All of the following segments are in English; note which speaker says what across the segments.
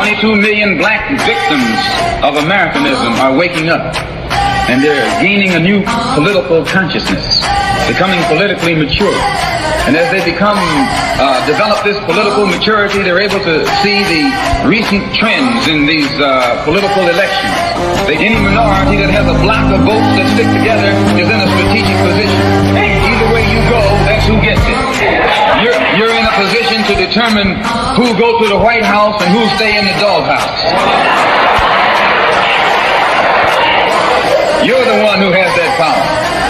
Speaker 1: 22 million black victims of Americanism are waking up, and they're gaining a new political consciousness, becoming politically mature. And as they develop this political maturity, they're able to see the recent trends in these political elections. Any minority that has a block of votes that stick together is in a strategic position. Either way you go, that's who gets it. You're in a position to determine who go to the White House and who stay in the doghouse. You're the one who has that power.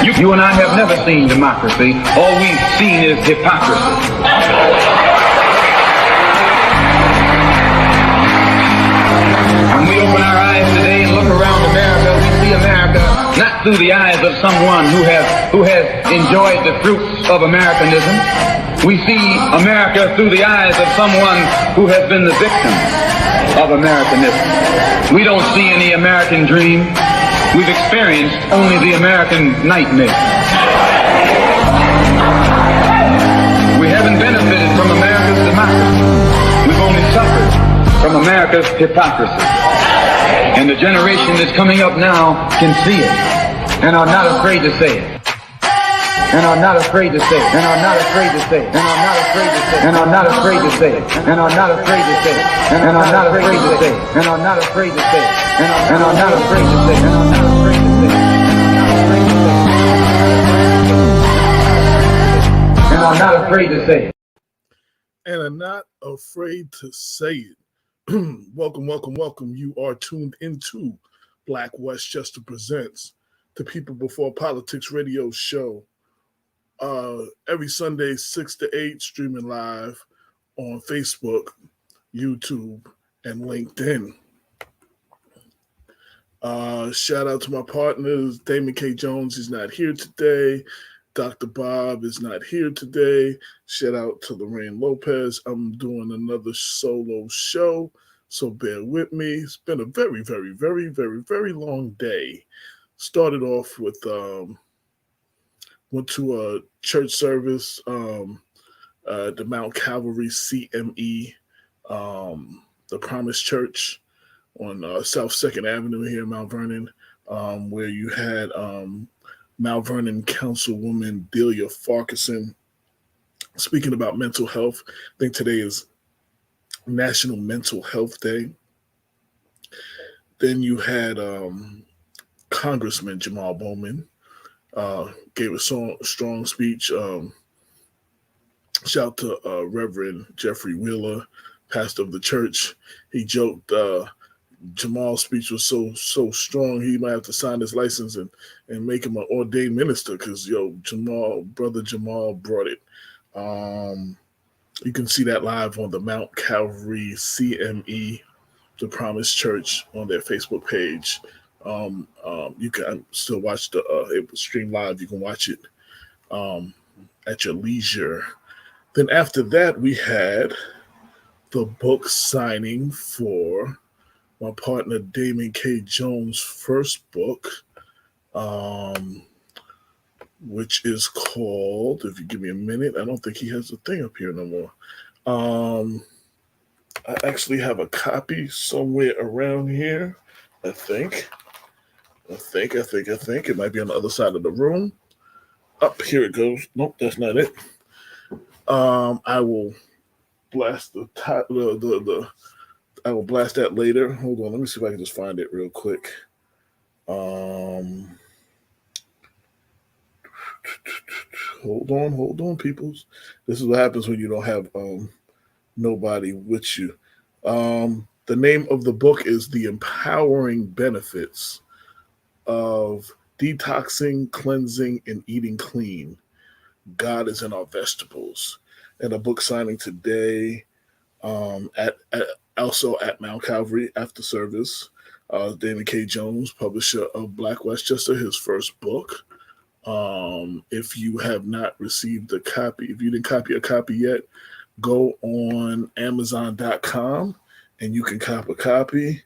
Speaker 1: You and I have never seen democracy. All we've seen is hypocrisy. When we open our eyes today and look around America, we see America not through the eyes of someone who has enjoyed the fruits of Americanism. We see America through the eyes of someone who has been the victim of Americanism. We don't see any American dream. We've experienced only the American nightmare. We haven't benefited from America's democracy. We've only suffered from America's hypocrisy. And the generation that's coming up now can see it and are not afraid to say it. And are not afraid to say it. And are not afraid to say it. And are not afraid to say it. And are not afraid to say it. And are not afraid to say it. And are not afraid to say it. And are not afraid to say it. And are not afraid to say it. And are not afraid to say it. And are not afraid to say it.
Speaker 2: And are not afraid to say it. Welcome, welcome, welcome. You are tuned into Black Westchester Presents, the People Before Politics radio show. Every Sunday, 6 to 8, streaming live on Facebook, YouTube, and LinkedIn. Shout out to my partners, Damon K. Jones, he's not here today. Dr. Bob is not here today. Shout out to Lorraine Lopez. I'm doing another solo show, so bear with me. It's been a very, very, very, very, very long day. Started off with went to a church service, the Mount Calvary CME, the Promise Church on South 2nd Avenue here in Mount Vernon, where you had Mount Vernon Councilwoman Delia Farquharson speaking about mental health. I think today is National Mental Health Day. Then you had Congressman Jamal Bowman, gave a strong speech. Shout out to Reverend Jeffrey Wheeler, pastor of the church. He joked Jamal's speech was so strong he might have to sign his license and make him an ordained minister because brother Jamal brought it. You can see that live on the Mount Calvary CME, the Promise Church, on their Facebook page. You can still watch it was streamed live. You can watch it at your leisure. Then after that, we had the book signing for my partner Damon K. Jones' first book, which is called, if you give me a minute, I don't think he has a thing up here no more. I actually have a copy somewhere around here, I think. It might be on the other side of the room. Up here it goes. Nope, that's not it. I will blast I will blast that later. Hold on, let me see if I can just find it real quick. Hold on, peoples. This is what happens when you don't have nobody with you. The name of the book is The Empowering Benefits of Detoxing, Cleansing, and Eating Clean. God is in our vegetables. And a book signing today also at Mount Calvary after service. Damon K. Jones, publisher of Black Westchester, his first book. If you have not received a copy, if you didn't copy a copy yet, go on Amazon.com and you can cop a copy.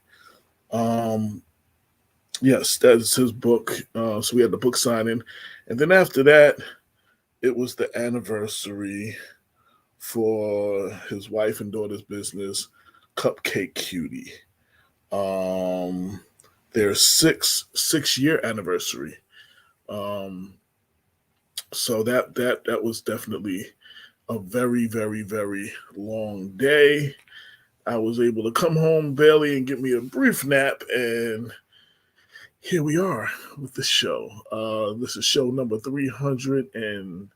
Speaker 2: Yes, that's his book. So we had the book signing. And then after that, it was the anniversary for his wife and daughter's business, Cupcake Cutie. Their six-year anniversary. So that was definitely a very, very, very long day. I was able to come home barely and get me a brief nap, and here we are with the show. This is show number 319th.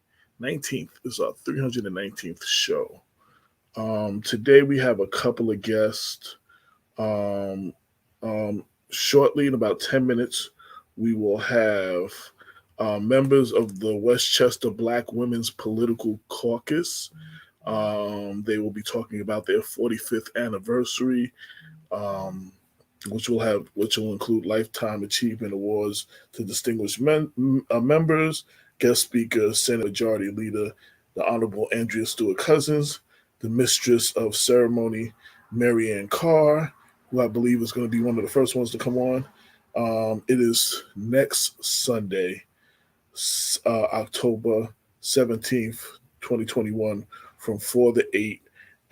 Speaker 2: This is our 319th show. Today we have a couple of guests. Shortly, in about 10 minutes, we will have members of the Westchester Black Women's Political Caucus. They will be talking about their 45th anniversary, which will include Lifetime Achievement Awards to distinguished members, guest speaker, Senate Majority Leader, the Honorable Andrea Stewart Cousins, the Mistress of Ceremony, Mary Ann Carr, who I believe is going to be one of the first ones to come on. It is next Sunday, October 17th, 2021, from 4 to 8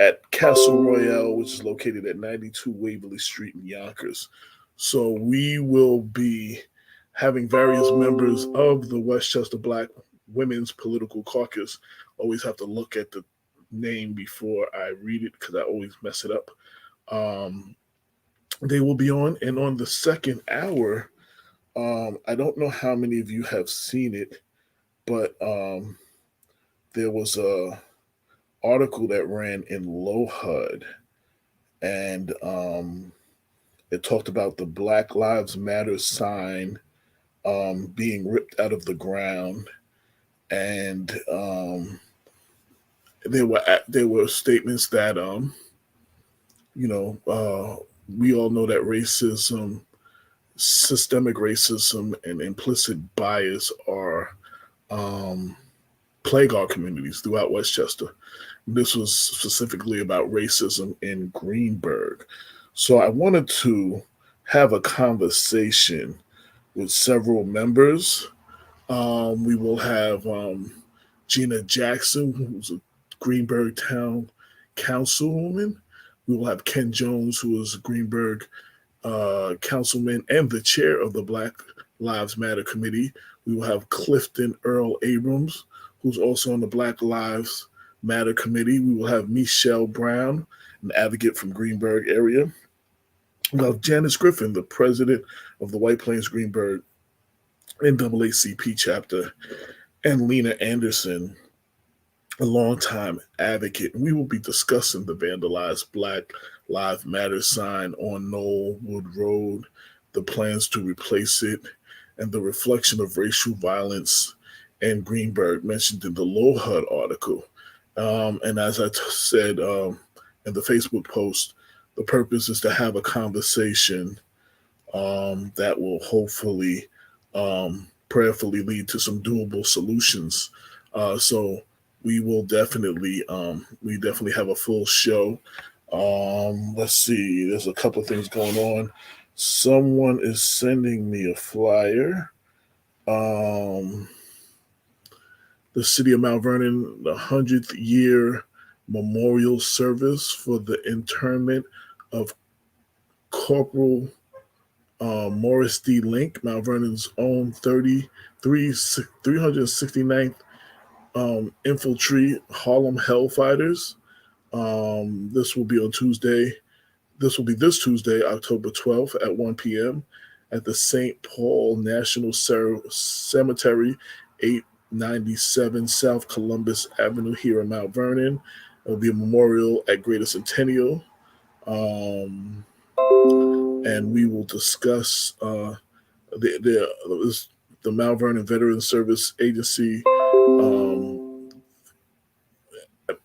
Speaker 2: at Castle Royale, which is located at 92 Waverly Street in Yonkers. So we will be having various members of the Westchester Black Women's Political Caucus. Always have to look at the name before I read it because I always mess it up. They will be on, and on the second hour, I don't know how many of you have seen it, but there was a article that ran in Lohud, and it talked about the Black Lives Matter sign being ripped out of the ground, and there were statements that we all know that racism, systemic racism, and implicit bias are plague our communities throughout Westchester. This was specifically about racism in Greenburgh. So I wanted to have a conversation with several members. We will have Gina Jackson, who's a Greenburgh Town Councilwoman. We will have Ken Jones, who is a Greenburgh Councilman and the chair of the Black Lives Matter Committee. We will have Clifton Earl Abrams, who's also on the Black Lives Matter Committee. We will have Mechelle Brown, an advocate from Greenburgh area. We'll have Janice Griffin, the president of the White Plains Greenburgh NAACP chapter, and Lena Anderson, a longtime advocate. We will be discussing the vandalized Black Lives Matter sign on Knollwood Road, the plans to replace it, and the reflection of racial violence in Greenburgh mentioned in the Lohud article. And as I said in the Facebook post, the purpose is to have a conversation that will hopefully prayerfully lead to some doable solutions. So we will definitely have a full show. Let's see, there's a couple of things going on. Someone is sending me a flyer. The City of Mount Vernon, the 100th year memorial service for the internment of Corporal Morris D. Link, Mount Vernon's own 369th Infantry Harlem Hellfighters. This will be on Tuesday. This will be this Tuesday, October 12th at 1 p.m. at the St. Paul National Cemetery, 897 South Columbus Avenue here in Mount Vernon. It will be a memorial at Greater Centennial. And we will discuss the Mount Vernon Veteran Service Agency.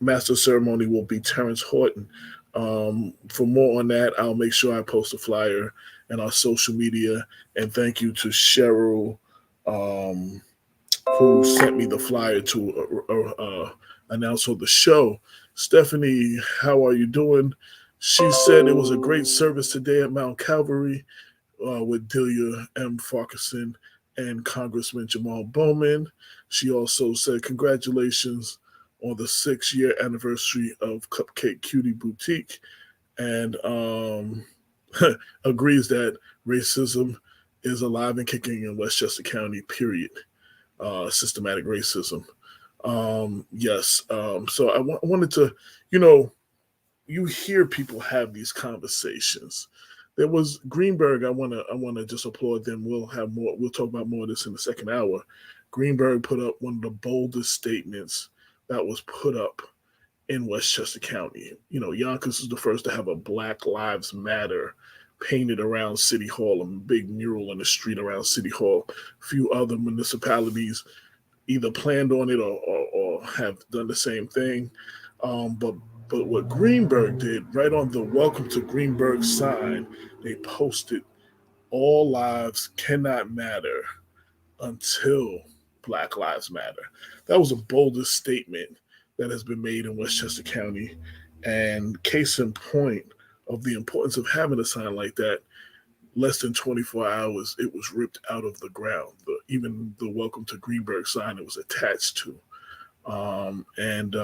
Speaker 2: Master ceremony will be Terrence Horton. For more on that, I'll make sure I post a flyer in our social media. And thank you to Cheryl, who sent me the flyer to announce on the show. Stephanie, how are you doing? She said it was a great service today at Mount Calvary with Delia M. Farquharson and Congressman Jamal Bowman. She also said congratulations on the 6-year anniversary of Cupcake Cutie Boutique. and agrees that racism is alive and kicking in Westchester County, period. Systematic racism. Yes. So I wanted to, you know, you hear people have these conversations. There was Greenburgh. I wanna just applaud them. We'll have more. We'll talk about more of this in the second hour. Greenburgh put up one of the boldest statements that was put up in Westchester County. You know, Yonkers is the first to have a Black Lives Matter painted around City Hall, a big mural in the street around City Hall. A few other municipalities either planned on it or have done the same thing. But what Greenburgh did, right on the Welcome to Greenburgh sign, they posted all lives cannot matter until Black Lives Matter. That was the boldest statement that has been made in Westchester County. And case in point of the importance of having a sign like that, less than 24 hours, it was ripped out of the ground. Even the Welcome to Greenburgh sign it was attached to. And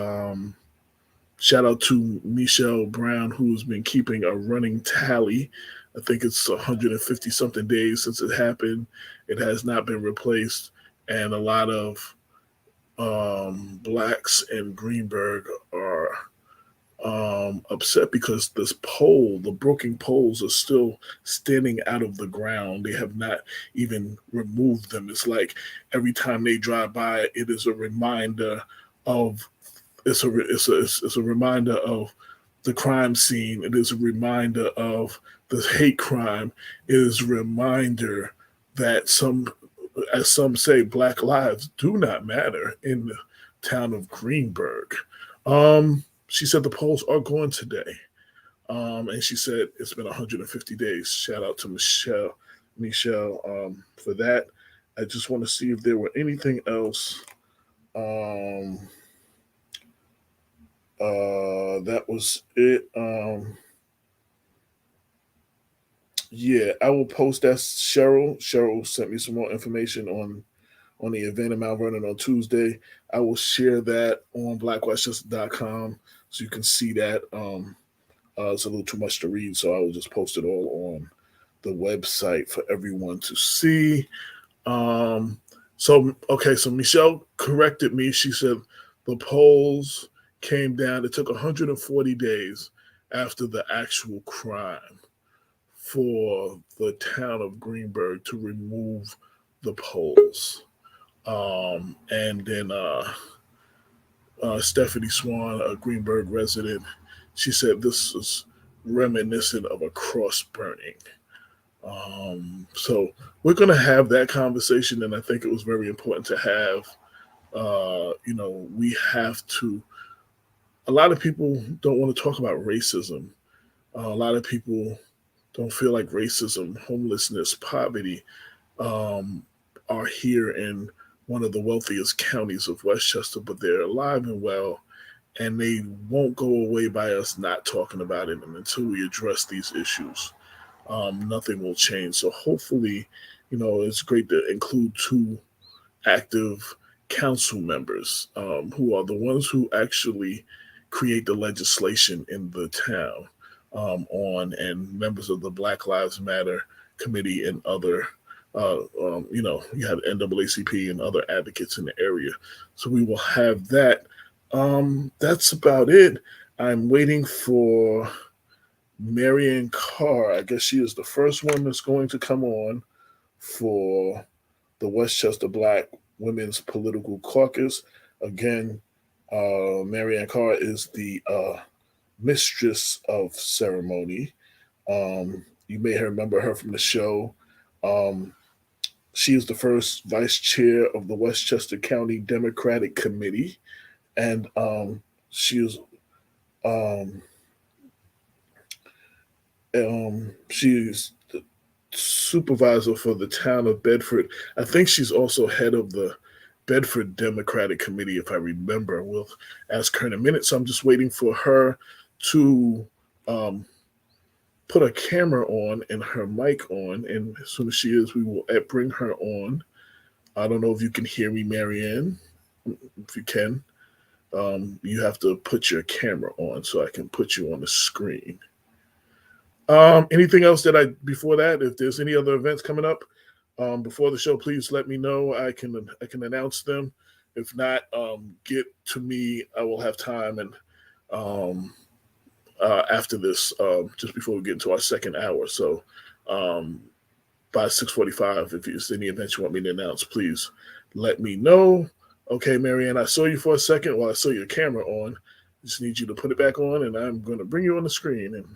Speaker 2: shout out to Mechelle Brown, who's been keeping a running tally. I think it's 150 something days since it happened. It has not been replaced. And a lot of blacks in Greenburgh are upset because this pole, the broken poles, are still standing out of the ground. They have not even removed them. It's like every time they drive by, it is a reminder of it's a reminder of the crime scene. It is a reminder of the hate crime. It is a reminder that as some say, Black lives do not matter in the town of Greenburgh. She said the polls are gone today. And she said it's been 150 days. Shout out to Mechelle, for that. I just want to see if there were anything else. That was it. Yeah, I will post that. Cheryl sent me some more information on the event in Mount Vernon on Tuesday. I will share that on blackwestchester.com so you can see that. It's a little too much to read, so I will just post it all on the website for everyone to see. So Mechelle corrected me. She said the polls came down. It took 140 days after the actual crime for the town of Greenburgh to remove the polls. And then Stephanie Swan, a Greenburgh resident, she said this is reminiscent of a cross burning. So we're going to have that conversation, and I think it was very important to have. We have to. A lot of people don't want to talk about racism. A lot of people don't feel like racism, homelessness, poverty are here in one of the wealthiest counties of Westchester, but they're alive and well, and they won't go away by us not talking about it. And until we address these issues, nothing will change. So hopefully, it's great to include two active council members who are the ones who actually create the legislation in the town and members of the Black Lives Matter committee and other, you have NAACP and other advocates in the area. So we will have that. That's about it. I'm waiting for Marianne Carr. I guess she is the first one that's going to come on for the Westchester Black Women's Political Caucus. Again, Marianne Carr is the mistress of ceremony. You may remember her from the show. She is the first vice chair of the Westchester County Democratic Committee, and she is the supervisor for the town of Bedford. I think she's also head of the Bedford Democratic Committee, if I remember. We'll ask her in a minute. So I'm just waiting for her to put a camera on and her mic on. And as soon as she is, we will bring her on. I don't know if you can hear me, Marianne. If you can, you have to put your camera on so I can put you on the screen. Anything else before that? If there's any other events coming up before the show, please let me know. I can announce them. If not, get to me. I will have time and after this, just before we get into our second hour. So by 6:45, if there's any events you want me to announce, please let me know. Okay, Marianne, I saw you for a second while I saw your camera on. I just need you to put it back on, and I'm going to bring you on the screen. And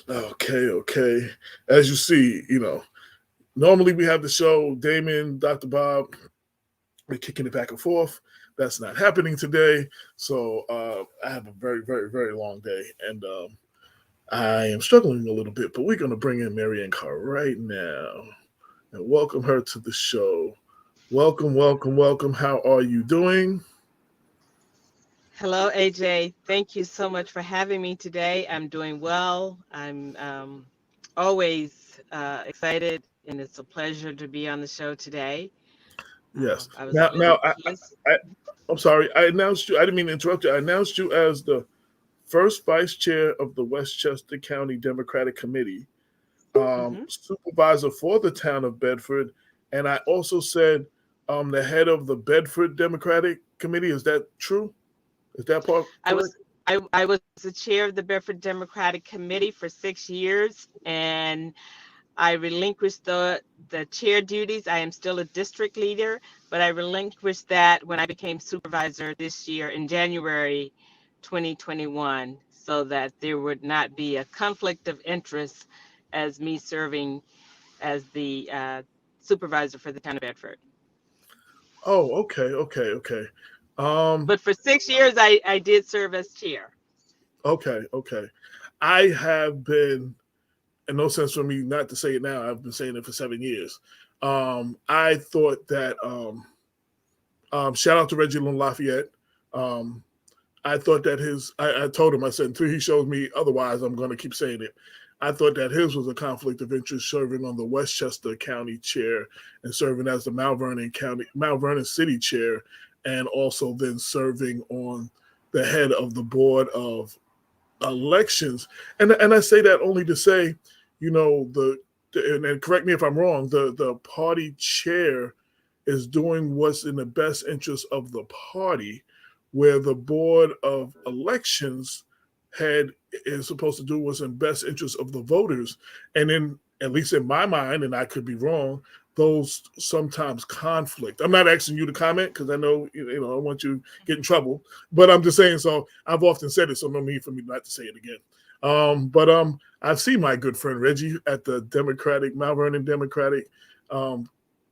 Speaker 2: okay. As you see, normally we have the show, Damon, Dr. Bob, we're kicking it back and forth. That's not happening today. So I have a very, very, very long day, and I am struggling a little bit, but we're going to bring in Marianne Carr right now and welcome her to the show. Welcome. How are you doing?
Speaker 3: Hello, AJ. Thank you so much for having me today. I'm doing well. I'm always excited, and it's a pleasure to be on the show today.
Speaker 2: Yes.
Speaker 3: I'm
Speaker 2: sorry. I announced you. I didn't mean to interrupt you. I announced you as the first vice chair of the Westchester County Democratic Committee, supervisor for the town of Bedford, and I also said the head of the Bedford Democratic Committee. Is that true? Is that part correct?
Speaker 3: I was the chair of the Bedford Democratic Committee for 6 years, and I relinquished the chair duties. I am still a district leader, but I relinquished that when I became supervisor this year in January 2021, so that there would not be a conflict of interest as me serving as the supervisor for the town of Bedford.
Speaker 2: Oh, okay.
Speaker 3: But for 6 years, I did serve as chair.
Speaker 2: Okay. I have been, in no sense for me not to say it now, I've been saying it for 7 years. I thought that, shout out to Reggie Lafayette. I thought that I told him, I said, until he shows me otherwise, I'm going to keep saying it. I thought that his was a conflict of interest serving on the Westchester County chair and serving as the Mount Vernon City chair, and also then serving on the head of the board of elections. And I say that only to say, and correct me if I'm wrong, the party chair is doing what's in the best interest of the party, where the board of elections is supposed to do what's in best interest of the voters. And then, at least in my mind, and I could be wrong, those sometimes conflict. I'm not asking you to comment because I know, I don't want you to get in trouble, but I'm just saying, so I've often said it, so no need for me not to say it again. But I've seen my good friend Reggie at the Mount Vernon Democratic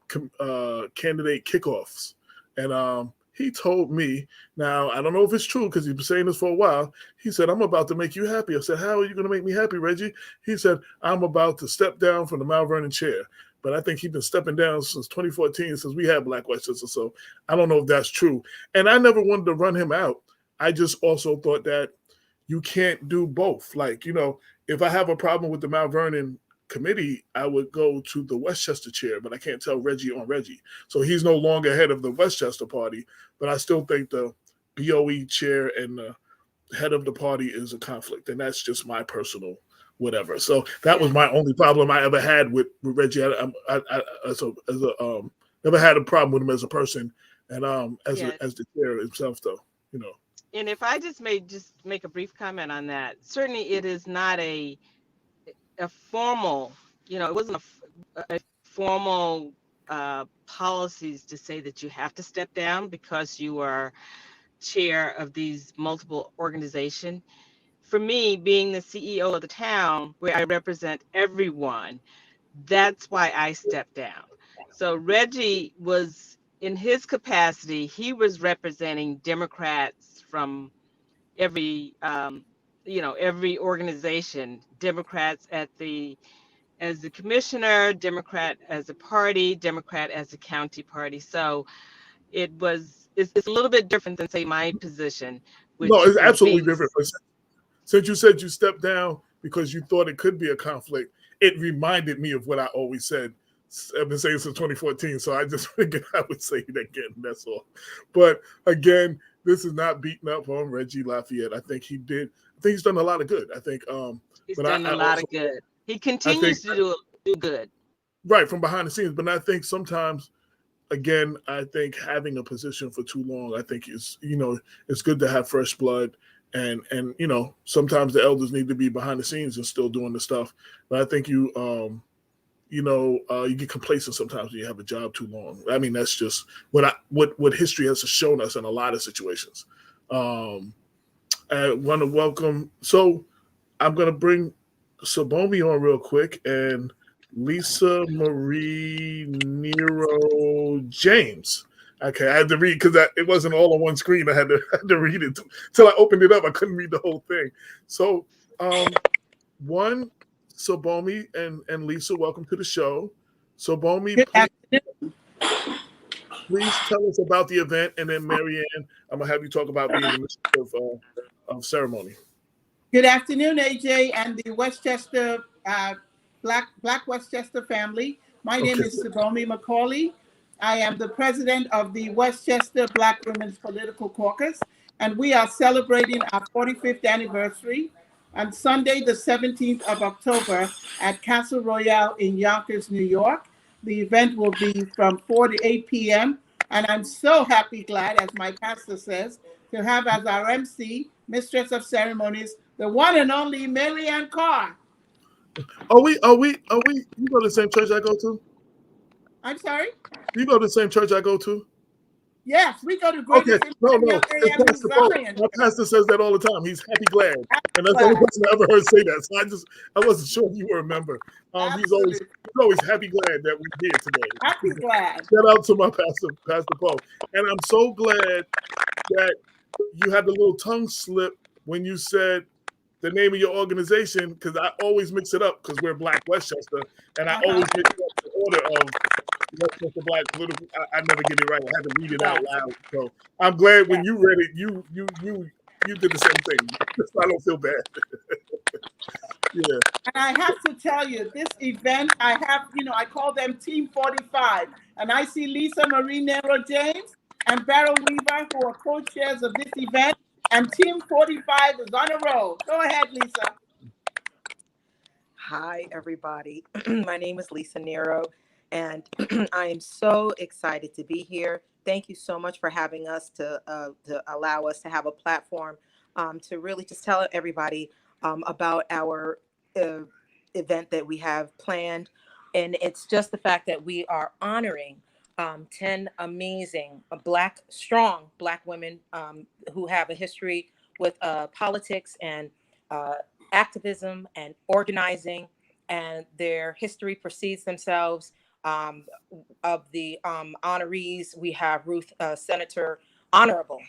Speaker 2: candidate kickoffs. And he told me, now I don't know if it's true because he's been saying this for a while. He said, I'm about to make you happy. I said, how are you going to make me happy, Reggie? He said, I'm about to step down from the Mount Vernon chair. But I think he's been stepping down since 2014, since we had Black Westchester. So I don't know if that's true. And I never wanted to run him out. I just also thought that you can't do both. Like, if I have a problem with the Mount Vernon committee, I would go to the Westchester chair, but I can't tell Reggie on Reggie. So he's no longer head of the Westchester party, but I still think the BOE chair and the head of the party is a conflict. And that's just my personal whatever. So that was my only problem I ever had with Reggie. Never had a problem with him as a person, and as the chair himself, though.
Speaker 3: And if I just make a brief comment on that, certainly it is not a formal, it wasn't a formal policies to say that you have to step down because you are chair of these multiple organizations. For me, being the CEO of the town where I represent everyone, that's why I stepped down. So Reggie was, in his capacity, he was representing Democrats from every organization, Democrats as the commissioner, Democrat as a party, Democrat as a county party. So it's a little bit different than, say, my position.
Speaker 2: No, it's absolutely different. Since you said you stepped down because you thought it could be a conflict, it reminded me of what I always said. I've been saying since 2014, so I just figured I would say it again. That's all. But again, this is not beating up on Reggie Lafayette. I think he's done a lot of good. I think
Speaker 3: he's done a lot of good. He continues to do good.
Speaker 2: Right, from behind the scenes. But I think sometimes, again, I think having a position for too long, I think it's good to have fresh blood. And sometimes the elders need to be behind the scenes and still doing the stuff. But I think you get complacent sometimes when you have a job too long. I mean, that's just what history has shown us in a lot of situations. I want to welcome. So I'm going to bring Subomi on real quick and Lisa Marie Nero James. Okay, I had to read because it wasn't all on one screen. I had to read it till I opened it up. I couldn't read the whole thing. So, Subomi and Lisa, welcome to the show. Subomi, please tell us about the event, and then Marianne, I'm gonna have you talk about being the mistress of ceremony.
Speaker 4: Good afternoon, AJ and the Westchester Black Westchester family. My name is Subomi Macaulay. I am the president of the Westchester Black Women's Political Caucus, and we are celebrating our 45th anniversary on Sunday, the 17th of October at Castle Royale in Yonkers, New York. The event will be from 4 to 8 p.m. And I'm so glad, as my pastor says, to have as our MC, Mistress of Ceremonies, the one and only Marianne Carr.
Speaker 2: Are we? You go to the same church I go to?
Speaker 4: I'm sorry?
Speaker 2: You go to the same church I go to?
Speaker 4: Yes, we go to Greenburgh.
Speaker 2: Okay, no. My pastor says that all the time. He's happy glad, and that's the only person I ever heard say that. So I wasn't sure if you were a member. He's always happy glad that we're here today.
Speaker 4: Happy glad.
Speaker 2: Shout out to my Pastor Paul, and I'm so glad that you had the little tongue slip when you said the name of your organization, because I always mix it up because we're Black Westchester, and I always mix up the order of Westchester Black Political. I never get it right. I had to read it out loud. So I'm glad when you read it, you did the same thing. I don't feel bad. Yeah.
Speaker 4: And I have to tell you, this event, I call them Team 45, and I see Lisa Marie Nero James and Beryl Weaver, who are co-chairs of this event. And Team 45 is on a roll. Go ahead, Lisa.
Speaker 5: Hi, everybody. My name is Lisa Nero, and I am so excited to be here. Thank you so much for having us to allow us to have a platform to really just tell everybody about our event that we have planned. And it's just the fact that we are honoring 10 amazing strong Black women who have a history with politics and activism and organizing, and their history precedes themselves. Of the honorees, we have Senator Honorable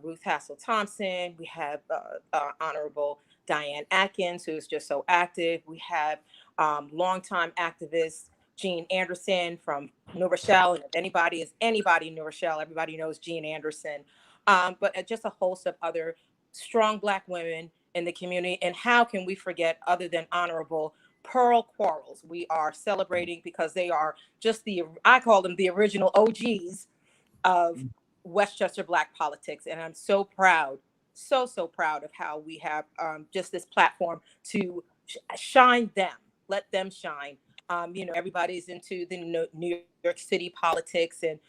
Speaker 5: Ruth Hassel Thompson. We have Honorable Diane Atkins, who's just so active. We have longtime activist Gina Anderson from New Rochelle, and if anybody in New Rochelle, everybody knows Gina Anderson. But just a host of other strong Black women in the community. And how can we forget, other than Honorable Pearl Quarles? We are celebrating because they are just I call them the original OGs of Westchester Black politics. And I'm so proud, so proud of how we have just this platform to shine them, let them shine. Everybody's into the New York City politics, and,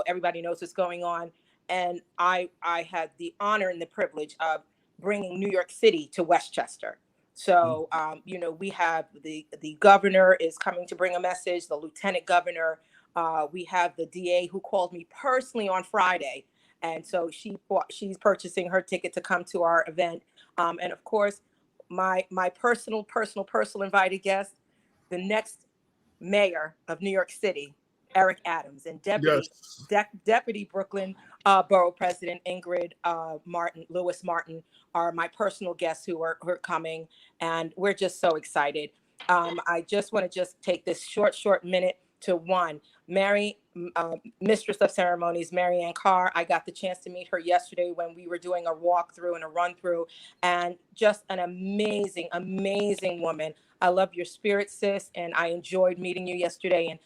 Speaker 5: everybody knows what's going on. And I had the honor and the privilege of bringing New York City to Westchester. So, we have the governor is coming to bring a message, the lieutenant governor. We have the DA who called me personally on Friday. And so she's purchasing her ticket to come to our event. And of course, my personal invited guest, the next mayor of New York City, Eric Adams, and Deputy Brooklyn Borough President Ingrid Lewis Martin are my personal guests who are coming, and we're just so excited. I just want to take this short minute to Mistress of Ceremonies, Marianne Carr. I got the chance to meet her yesterday when we were doing a walkthrough and a run through, and just an amazing woman. I love your spirit, sis, and I enjoyed meeting you yesterday. And,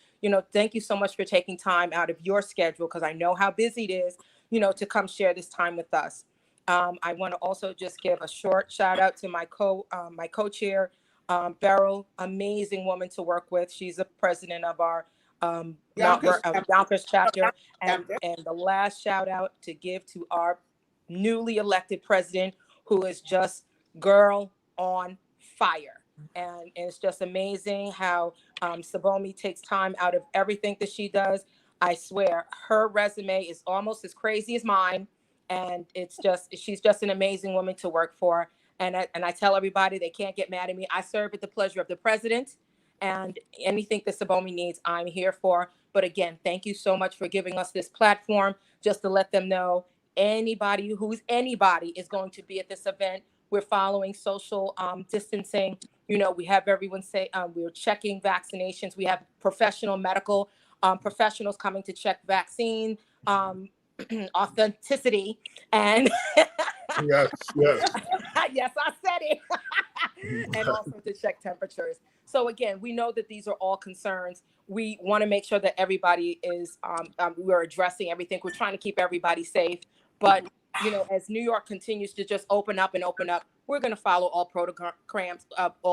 Speaker 5: thank you so much for taking time out of your schedule, because I know how busy it is to come share this time with us. I want to also just give a short shout out to my co-chair, Beryl, amazing woman to work with. She's the president of our Yonkers chapter. And the last shout out to give to our newly elected president, who is just girl on fire. And it's just amazing how Subomi takes time out of everything that she does. I swear her resume is almost as crazy as mine. And she's just an amazing woman to work for. And I tell everybody they can't get mad at me. I serve at the pleasure of the president, and anything that Subomi needs, I'm here for. But again, thank you so much for giving us this platform, just to let them know anybody is going to be at this event. We're following social distancing. We have everyone say we're checking vaccinations. We have professional medical professionals coming to check vaccine authenticity, and
Speaker 2: yes,
Speaker 5: yes, I said it, and also to check temperatures. So again, we know that these are all concerns. We want to make sure that everybody is, we're addressing everything. We're trying to keep everybody safe, but as New York continues to just open up, we're going to follow all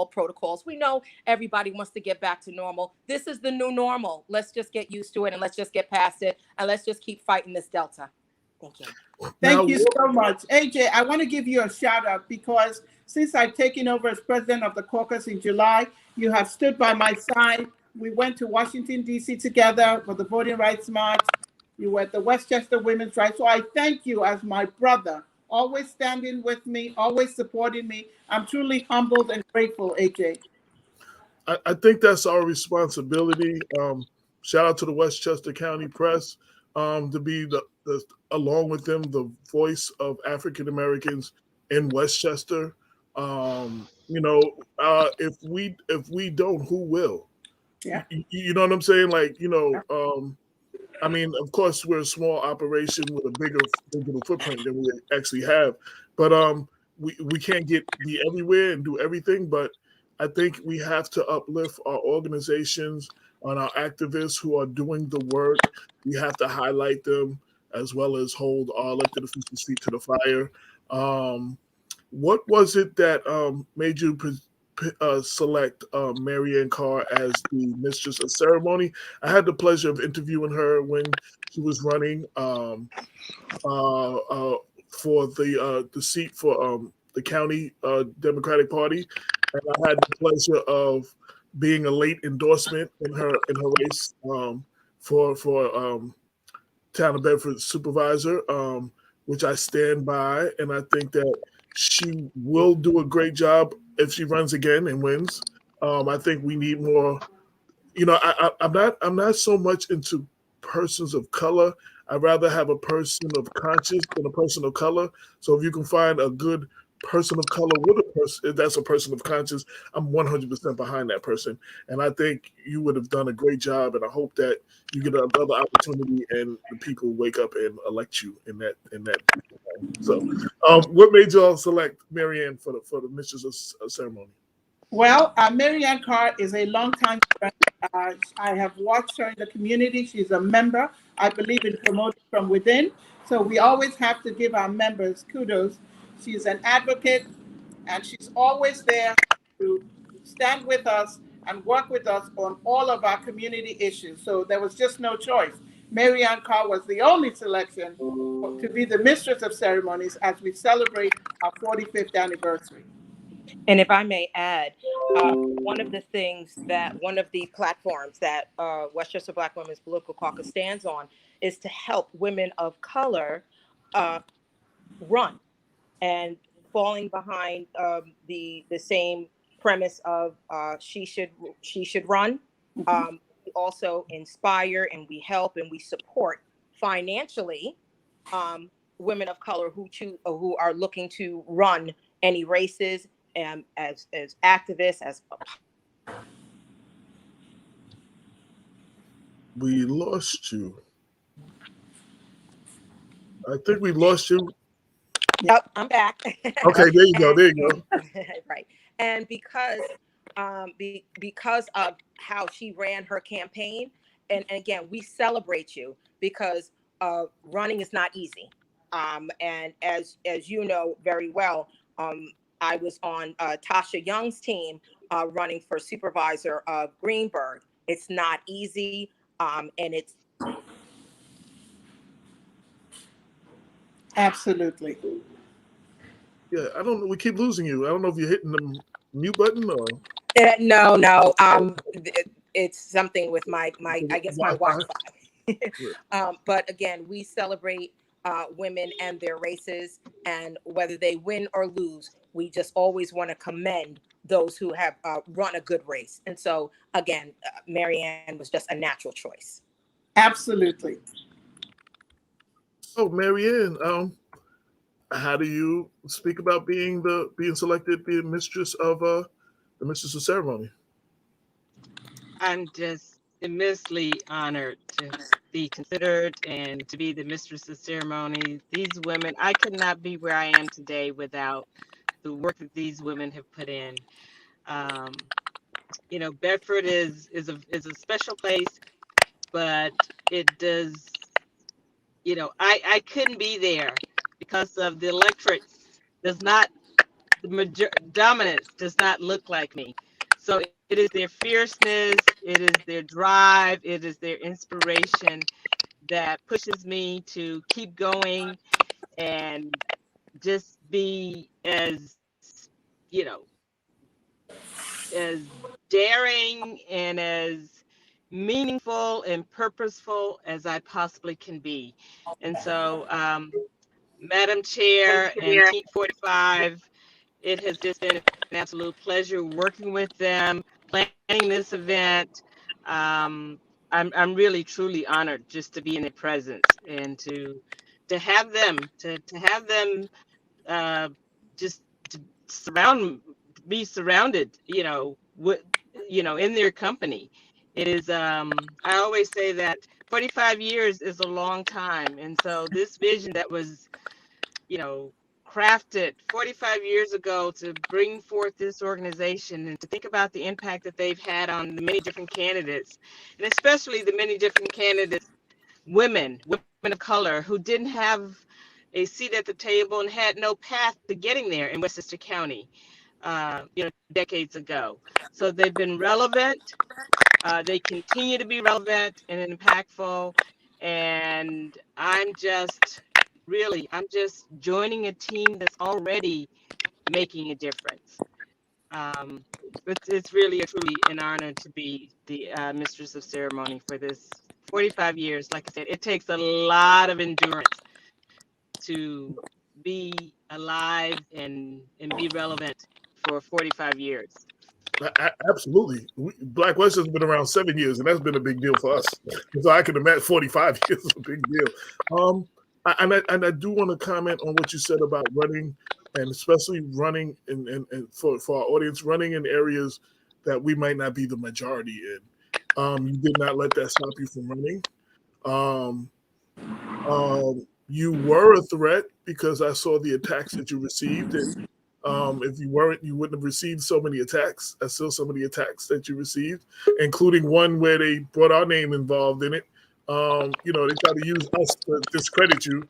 Speaker 5: protocols. We know everybody wants to get back to normal. This is the new normal. Let's just get used to it, and let's just get past it, and let's just keep fighting this Delta. Thank you.
Speaker 4: Thank you so much. AJ, I want to give you a shout out because since I've taken over as president of the caucus in July, you have stood by my side. We went to Washington, D.C. together for the Voting Rights March. You were at the Westchester Women's Rights. So I thank you as my brother, always standing with me, always supporting me. I'm truly humbled and grateful, AJ.
Speaker 2: I think that's our responsibility. Shout out to the Westchester County Press to be along with them, the voice of African Americans in Westchester. If we don't, who will?
Speaker 4: Yeah.
Speaker 2: You know what I'm saying? Of course, we're a small operation with a bigger digital footprint than we actually have, but we can't be everywhere and do everything. But I think we have to uplift our organizations and our activists who are doing the work. We have to highlight them as well as hold our elected officials' feet to the fire. What was it that made you select Marianne Carr as the mistress of ceremony? I had the pleasure of interviewing her when she was running for the seat for the county Democratic Party, and I had the pleasure of being a late endorsement in her race for Town of Bedford supervisor, which I stand by, and I think that she will do a great job if she runs again and wins. I think we need more. I'm not so much into persons of color. I'd rather have a person of conscience than a person of color. So if you can find a good person of color with a person, if that's a person of conscience, I'm 100% behind that person. And I think you would have done a great job. And I hope that you get another opportunity and the people wake up and elect you in that. So, what made y'all select Marianne for the mistress of ceremony?
Speaker 4: Well, Marianne Carr is a longtime friend. I have watched her in the community. She's a member. I believe in promoting from within. So we always have to give our members kudos. She's an advocate, and she's always there to stand with us and work with us on all of our community issues. So there was just no choice. Marianne Carr was the only selection to be the mistress of ceremonies as we celebrate our 45th anniversary.
Speaker 5: And if I may add, one of the platforms that Westchester Black Women's Political Caucus stands on is to help women of color run, and falling behind the same premise of she should run. We also inspire and we help and we support financially women of color who are looking to run any races. As activists,
Speaker 2: We lost you. I think we lost you.
Speaker 5: Yep, I'm back.
Speaker 2: Okay, there you go.
Speaker 5: Right, and because of how she ran her campaign, and again, we celebrate you because running is not easy. And as you know very well, I was on Tasha Young's team running for supervisor of Greenburgh. It's not easy, and it's
Speaker 4: Absolutely.
Speaker 2: Yeah, I don't know. We keep losing you. I don't know if you're hitting the mute button or
Speaker 5: no. It's something with my I guess my Wi-Fi. But again, we celebrate women and their races, and whether they win or lose, we just always want to commend those who have run a good race. And so again, Marianne was just a natural choice.
Speaker 4: Absolutely.
Speaker 2: Oh, Marianne, how do you speak about being selected, being mistress of ceremony?
Speaker 3: I'm just immensely honored to be considered and to be the mistress of ceremony. These women, I could not be where I am today without the work that these women have put in. You know, Bedford is a special place, but it does, you know, I couldn't be there because of the electorate does not, the dominance does not look like me. So it is their fierceness, it is their drive, it is their inspiration that pushes me to keep going and just be as, you know, as daring and as meaningful and purposeful as I possibly can be. And so, Madam Chair and Team 45, it has just been an absolute pleasure working with them, planning this event. I'm really truly honored just to be in their presence and to have them just to be surrounded, you know, with, you know, in their company. It is I always say that 45 years is a long time, and so this vision that was, you know, crafted 45 years ago to bring forth this organization and to think about the impact that they've had on the many different candidates, and especially the many different candidates, women of color who didn't have a seat at the table and had no path to getting there in Westchester County, you know, decades ago. So they've been relevant. They continue to be relevant and impactful. And I'm just joining a team that's already making a difference. It's really truly an honor to be the mistress of ceremony for this 45 years. Like I said, it takes a lot of endurance to be alive and be relevant for 45 years.
Speaker 2: Absolutely. Black West has been around 7 years, and that's been a big deal for us. So I can imagine 45 years is a big deal. And I do want to comment on what you said about running, and especially running and for our audience, running in areas that we might not be the majority in. You did not let that stop you from running. You were a threat because I saw the attacks that you received, and if you weren't, you wouldn't have received so many attacks. I saw some of the attacks that you received, including one where they brought our name involved in it. You know, they tried to use us to discredit you,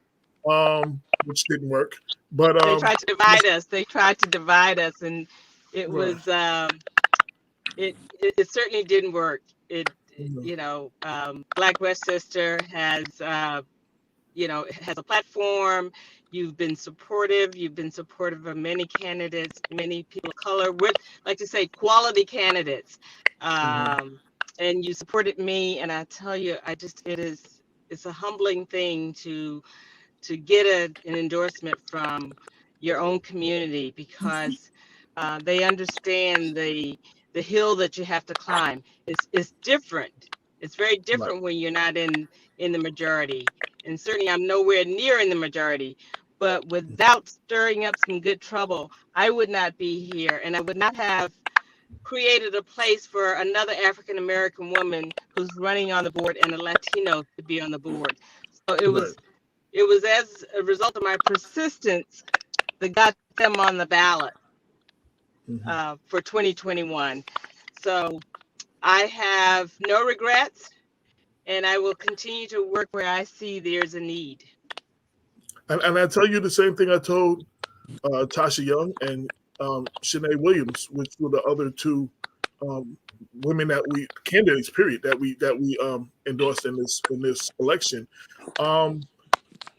Speaker 2: which didn't work. But
Speaker 3: they tried to divide us. They tried to divide us, and it was it certainly didn't work. You know, Black Westchester has you know, has a platform. You've been supportive of many candidates, many people of color, with, like to say, quality candidates. And you supported me, and I tell you, it's a humbling thing to get an endorsement from your own community, because they understand the hill that you have to climb. It's different. It's very different when you're not in the majority. And certainly I'm nowhere near in the majority, but without stirring up some good trouble, I would not be here, and I would not have created a place for another African-American woman who's running on the board and a Latino to be on the board. So it was as a result of my persistence that got them on the ballot for 2021. So I have no regrets. and I will continue to work where I see there's a need.
Speaker 2: And I tell you the same thing I told Tasha Young and Shanae Williams, which were the other two women candidates, period, that we endorsed in this election.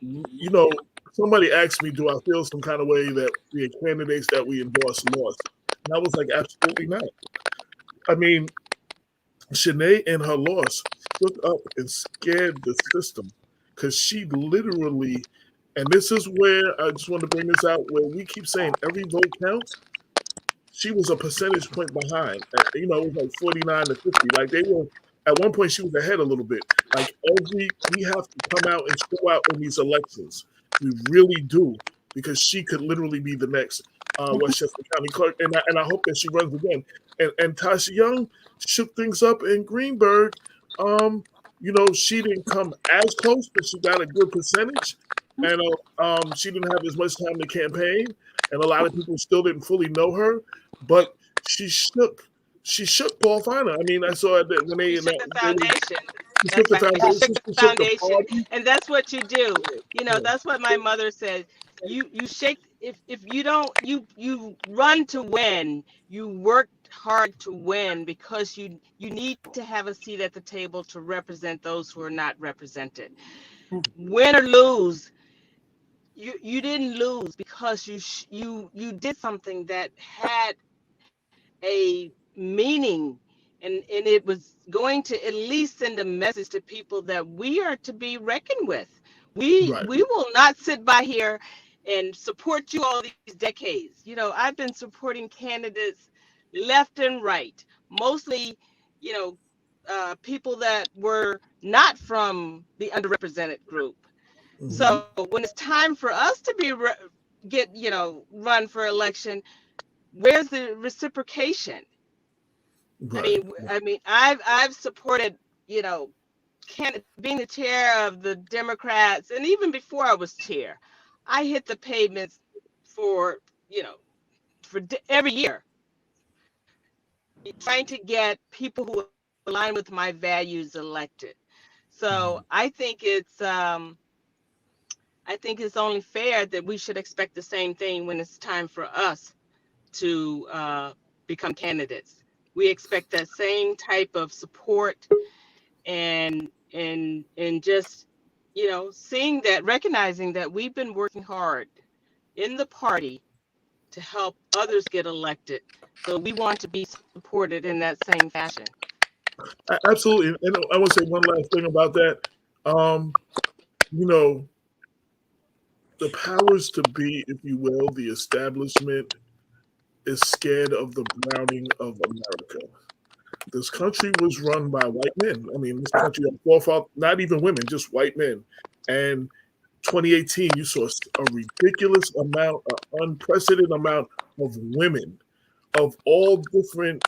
Speaker 2: You know, somebody asked me, do I feel some kind of way that the candidates that we endorsed lost? And I was like, absolutely not. I mean, Shanae and her loss stood up and scared the system, because she literally, and this is where I just want to bring this out, where we keep saying every vote counts. She was a percentage point behind. You know, it was like 49 to 50. Like, they were, at one point she was ahead a little bit. Like, we have to come out and show out in these elections. We really do, because she could literally be the next Westchester County Clerk, and I hope that she runs again. And Tasha Young shook things up in Greenburgh. You know, she didn't come as close, but she got a good percentage, and she didn't have as much time to campaign, and a lot of people still didn't fully know her, but she shook Paul Feiner. I mean, I saw that when they
Speaker 3: Shook the foundation.
Speaker 2: She shook the
Speaker 3: Foundation, and that's what you do. You know, that's what my mother said. You shake. If you don't, you run to win. You work hard to win, because you need to have a seat at the table to represent those who are not represented. Win or lose, you didn't lose because you did something that had a meaning, and it was going to at least send a message to people that we are to be reckoned with. We will not sit by here and support you all these decades. You know, I've been supporting candidates left and right, mostly, you know, people that were not from the underrepresented group. Mm-hmm. So when it's time for us to run for election, where's the reciprocation? Right. I mean, I've supported, you know, being the chair of the Democrats, and even before I was chair, I hit the pavements for every year, trying to get people who align with my values elected. So I think it's only fair that we should expect the same thing when it's time for us to become candidates. We expect that same type of support and just, you know, seeing that, recognizing that we've been working hard in the party to help others get elected. So we want to be supported in that same fashion.
Speaker 2: Absolutely. And I want to say one last thing about that. You know, the powers to be, if you will, the establishment is scared of the browning of America. This country was run by white men. I mean, this country had forefathers, not even women, just white men. And 2018, you saw a ridiculous amount, an unprecedented amount of women of all different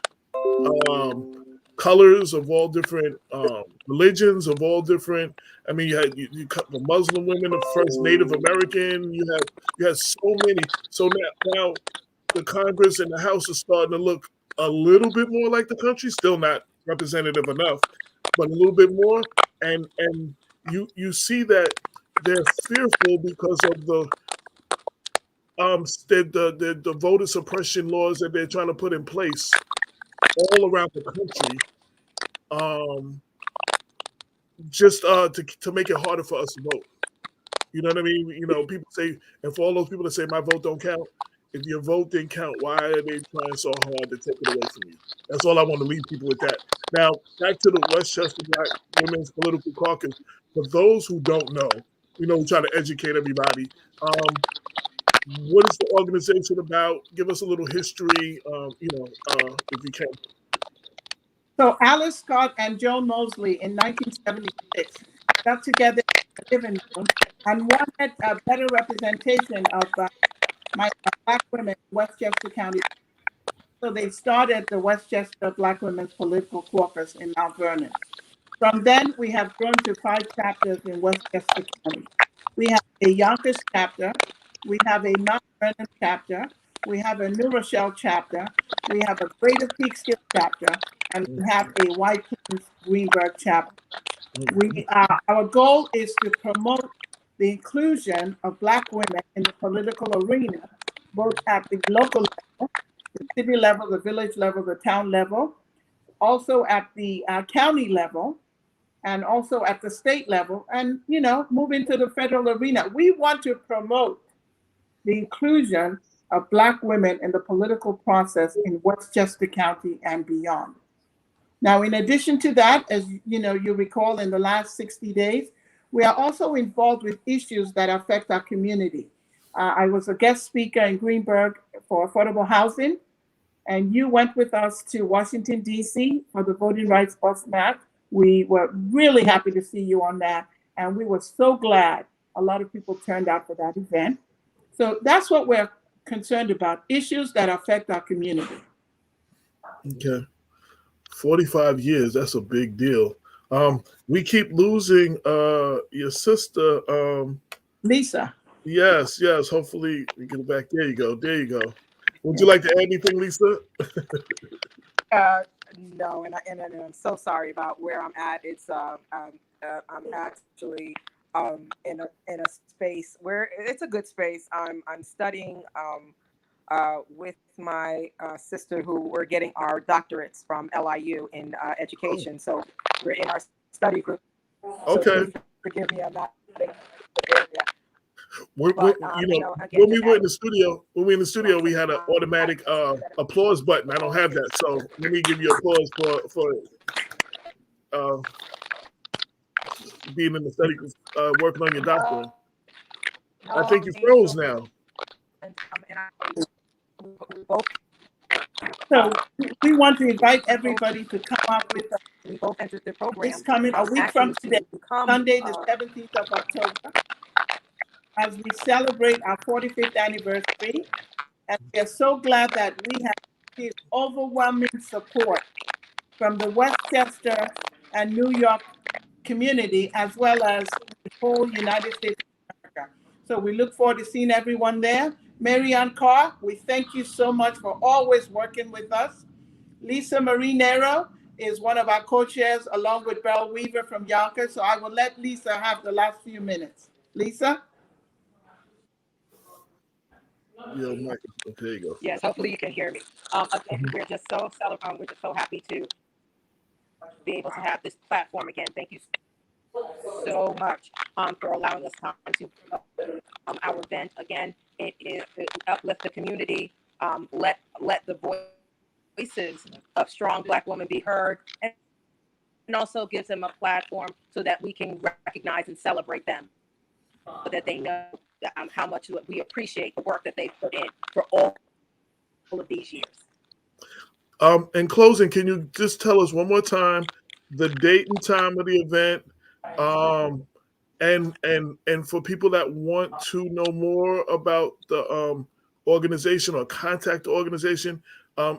Speaker 2: colors, of all different religions, of all different. I mean, you cut the Muslim women, the first Native American. You had so many. So now the Congress and the House are starting to look a little bit more like the country. Still not representative enough, but a little bit more. And you see that they're fearful because of the voter suppression laws that they're trying to put in place all around the country, just to make it harder for us to vote. You know what I mean? You know, people say, and for all those people that say my vote don't count, if your vote didn't count, why are they trying so hard to take it away from you? That's all I want to leave people with that. Now, back to the Westchester Black Women's Political Caucus. For those who don't know, you know, we try to educate everybody. What is the organization about? Give us a little history, if you can.
Speaker 4: So Alice Scott and Joan Mosley in 1976 got together in the living room and wanted a better representation of my Black women in Westchester County. So they started the Westchester Black Women's Political Caucus in Mount Vernon. From then, we have grown to 5 chapters in Westchester County. We have a Yonkers chapter, we have a Mount Vernon chapter, we have a New Rochelle chapter, we have a Greater Peekskill chapter, and we have a White Plains Greenburgh chapter. Our goal is to promote the inclusion of Black women in the political arena, both at the local level, the city level, the village level, the town level, also at the county level, and also at the state level, and move into the federal arena. We want to promote the inclusion of Black women in the political process in Westchester County and beyond. Now, in addition to that, as you recall, in the last 60 days, we are also involved with issues that affect our community. I was a guest speaker in Greenburgh for affordable housing, and you went with us to Washington, D.C. for the Voting Rights Bus March. We were really happy to see you on that, and we were so glad a lot of people turned out for that event. So that's what we're concerned about, issues that affect our community.
Speaker 2: Okay. 45 years, that's a big deal. We keep losing your sister.
Speaker 4: Lisa.
Speaker 2: Yes. Hopefully we get it back. There you go. Would you like to add anything, Lisa?
Speaker 5: No, and I'm so sorry about where I'm at. It's I'm actually in a space where it's a good space. I'm studying with my sister, who we're getting our doctorates from LIU in education. So we're in our study group.
Speaker 2: Okay.
Speaker 5: So forgive me, I'm not.
Speaker 2: When we were in the studio, we had an automatic applause button. I don't have that, so let me give you applause for being in the study group, working on your doctorate. I think you froze now.
Speaker 4: So we want to invite everybody to come up with
Speaker 5: we both entered the program.
Speaker 4: It's coming a week from today, Sunday, the 17th of October, as we celebrate our 45th anniversary. And we are so glad that we have received overwhelming support from the Westchester and New York community, as well as the whole United States of America. So we look forward to seeing everyone there. Mary Ann Carr, we thank you so much for always working with us. Lisa Marie Nero is one of our co-chairs, along with Beryl Weaver from Yonkers. So I will let Lisa have the last few minutes. Lisa?
Speaker 2: Yeah, Mike. There you go.
Speaker 5: Yes, hopefully you can hear me. Again, we're just so happy to be able to have this platform again. Thank you so much for allowing us time to our event again. It uplift the community, let the voices of strong Black women be heard, and also gives them a platform so that we can recognize and celebrate them, so that they know how much we appreciate the work that they've put in for all of these years.
Speaker 2: In closing, can you just tell us one more time the date and time of the event, and for people that want to know more about the organization or contact the organization,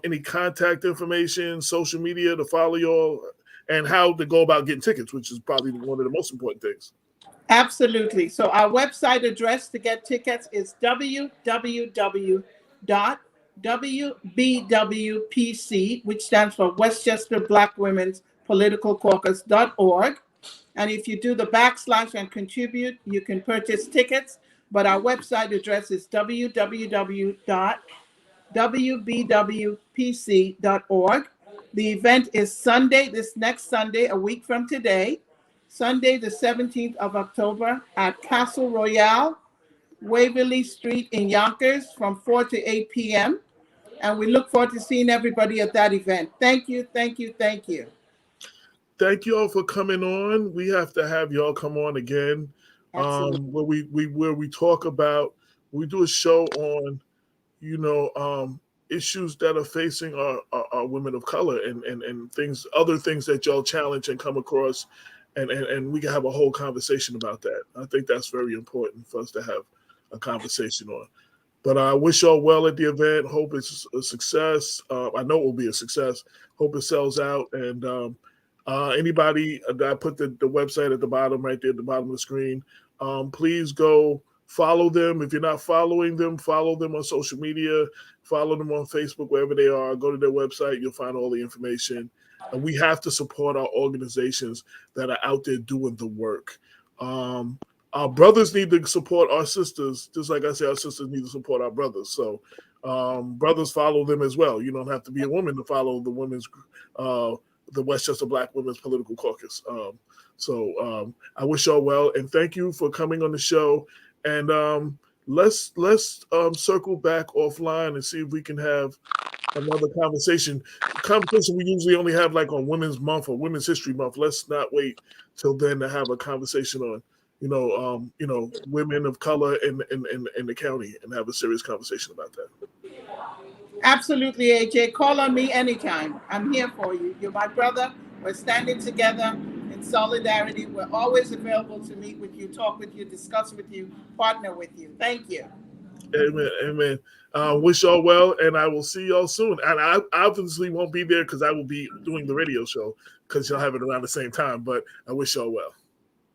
Speaker 2: any contact information, social media to follow you all, and how to go about getting tickets, which is probably one of the most important things.
Speaker 4: Absolutely. So our website address to get tickets is www.wbwpc, which stands for Westchester Black Women's Political Caucus.org. And if you do the / and contribute, you can purchase tickets. But our website address is www.wbwpc.org. The event is Sunday, this next Sunday, a week from today, Sunday, the 17th of October at Castle Royale, Waverly Street in Yonkers from 4 to 8 p.m. And we look forward to seeing everybody at that event. Thank you. Thank you
Speaker 2: Thank you all for coming on. We have to have y'all come on again. Where we talk about, we do a show on, issues that are facing our women of color and other things that y'all challenge and come across, and we can have a whole conversation about that. I think that's very important for us to have a conversation on. But I wish y'all well at the event. Hope it's a success. I know it will be a success. Hope it sells out. And anybody, I put the website at the bottom, right there at the bottom of the screen. Please go follow them. If you're not following them, follow them on social media, follow them on Facebook, wherever they are. Go to their website. You'll find all the information. And we have to support our organizations that are out there doing the work. Our brothers need to support our sisters, just like I say, our sisters need to support our brothers. So brothers follow them as well. You don't have to be a woman to follow the Westchester Black Women's Political Caucus. So I wish y'all well, and thank you for coming on the show. And let's circle back offline and see if we can have another conversation. Conversation we usually only have like on Women's Month or Women's History Month. Let's not wait till then to have a conversation on women of color in the county and have a serious conversation about that.
Speaker 4: Absolutely, AJ. Call on me anytime. I'm here for you. You're my brother. We're standing together in solidarity. We're always available to meet with you, talk with you, discuss with you, partner with you. Thank you.
Speaker 2: Amen. Wish y'all well, and I will see y'all soon. And I obviously won't be there because I will be doing the radio show because y'all have it around the same time. But I wish y'all well.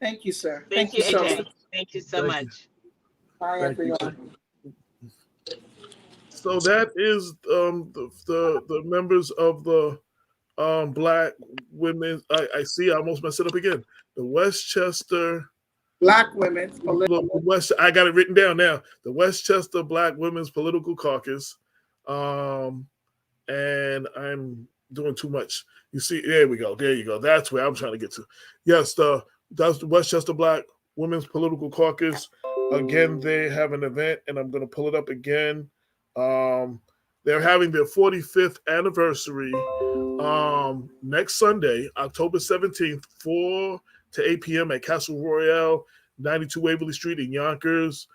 Speaker 4: Thank you, sir.
Speaker 3: Thank you,
Speaker 4: so
Speaker 3: AJ.
Speaker 4: much.
Speaker 3: Thank you so much.
Speaker 4: Bye, everyone.
Speaker 2: So that is the members of the Black Women. I see. I almost messed it up again. The Westchester
Speaker 4: Black Women's Political.
Speaker 2: I got it written down now. The Westchester Black Women's Political Caucus. And I'm doing too much. You see, there we go. There you go. That's where I'm trying to get to. Yes, that's the Westchester Black Women's Political Caucus. Again, they have an event, and I'm going to pull it up again. They're having their 45th anniversary next Sunday, October 17th, 4 to 8 p.m. at Castle Royale, 92 Waverly Street in Yonkers.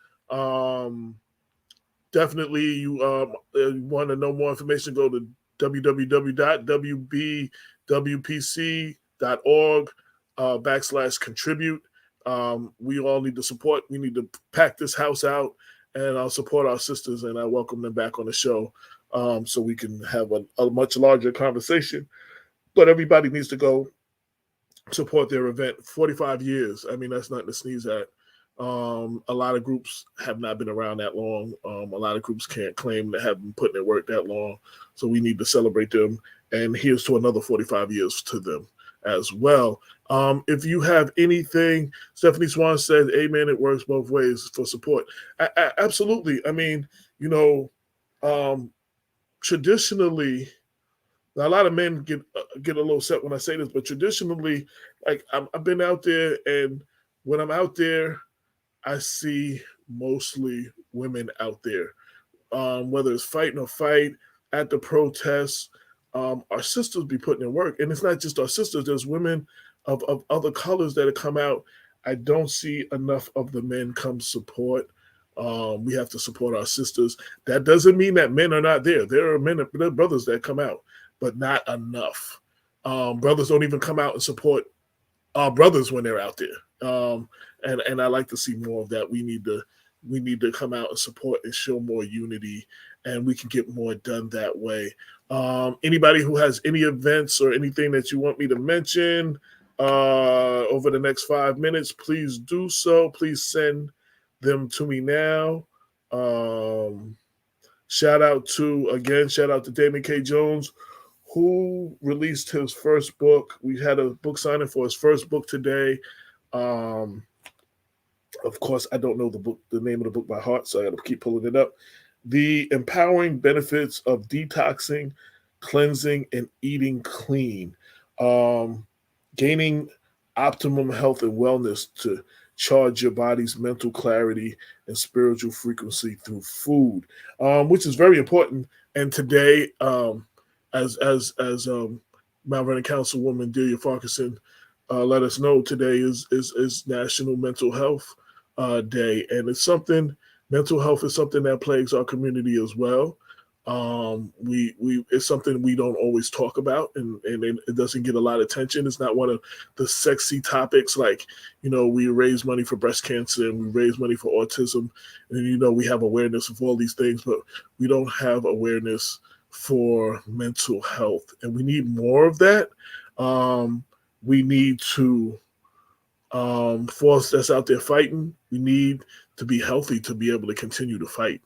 Speaker 2: Definitely, you want to know more information, go to www.wbwpc.org/contribute. We all need to support. We need to pack this house out, and I'll support our sisters, and I welcome them back on the show so we can have a much larger conversation. But everybody needs to go support their event. 45 years. I mean, that's nothing to sneeze at. A lot of groups have not been around that long. A lot of groups can't claim to have been putting in work that long. So we need to celebrate them. And here's to another 45 years to them as well. If you have anything, Stephanie Swan said, amen, it works both ways for support. Absolutely. I mean, traditionally, now, a lot of men get a little upset when I say this, but traditionally, like I've been out there, and when I'm out there, I see mostly women out there, whether it's fighting or fight at the protests. Our sisters be putting in work, and it's not just our sisters. There's women of other colors that have come out. I don't see enough of the men come support. We have to support our sisters. That doesn't mean that men are not there. There are brothers that come out, but not enough. Brothers don't even come out and support our brothers when they're out there. And I like to see more of that. We need to come out and support and show more unity, and we can get more done that way. Anybody who has any events or anything that you want me to mention over the next 5 minutes, please do so. Please send them to me now. Shout out to Damon K. Jones, who released his first book. We had a book signing for his first book today. Of course, I don't know the name of the book by heart, so I got to keep pulling it up. The Empowering Benefits of Detoxing, Cleansing, and Eating Clean. Gaining optimum health and wellness to charge your body's mental clarity and spiritual frequency through food, which is very important. And today, as Mount Vernon Councilwoman Delia Farquharson let us know, today is National Mental Health Day, and mental health is something that plagues our community as well. It's something we don't always talk about, and it doesn't get a lot of attention. It's not one of the sexy topics, like, we raise money for breast cancer and we raise money for autism, and we have awareness of all these things, but we don't have awareness for mental health, and we need more of that. We need to For us that's out there fighting, we need to be healthy to be able to continue to fight.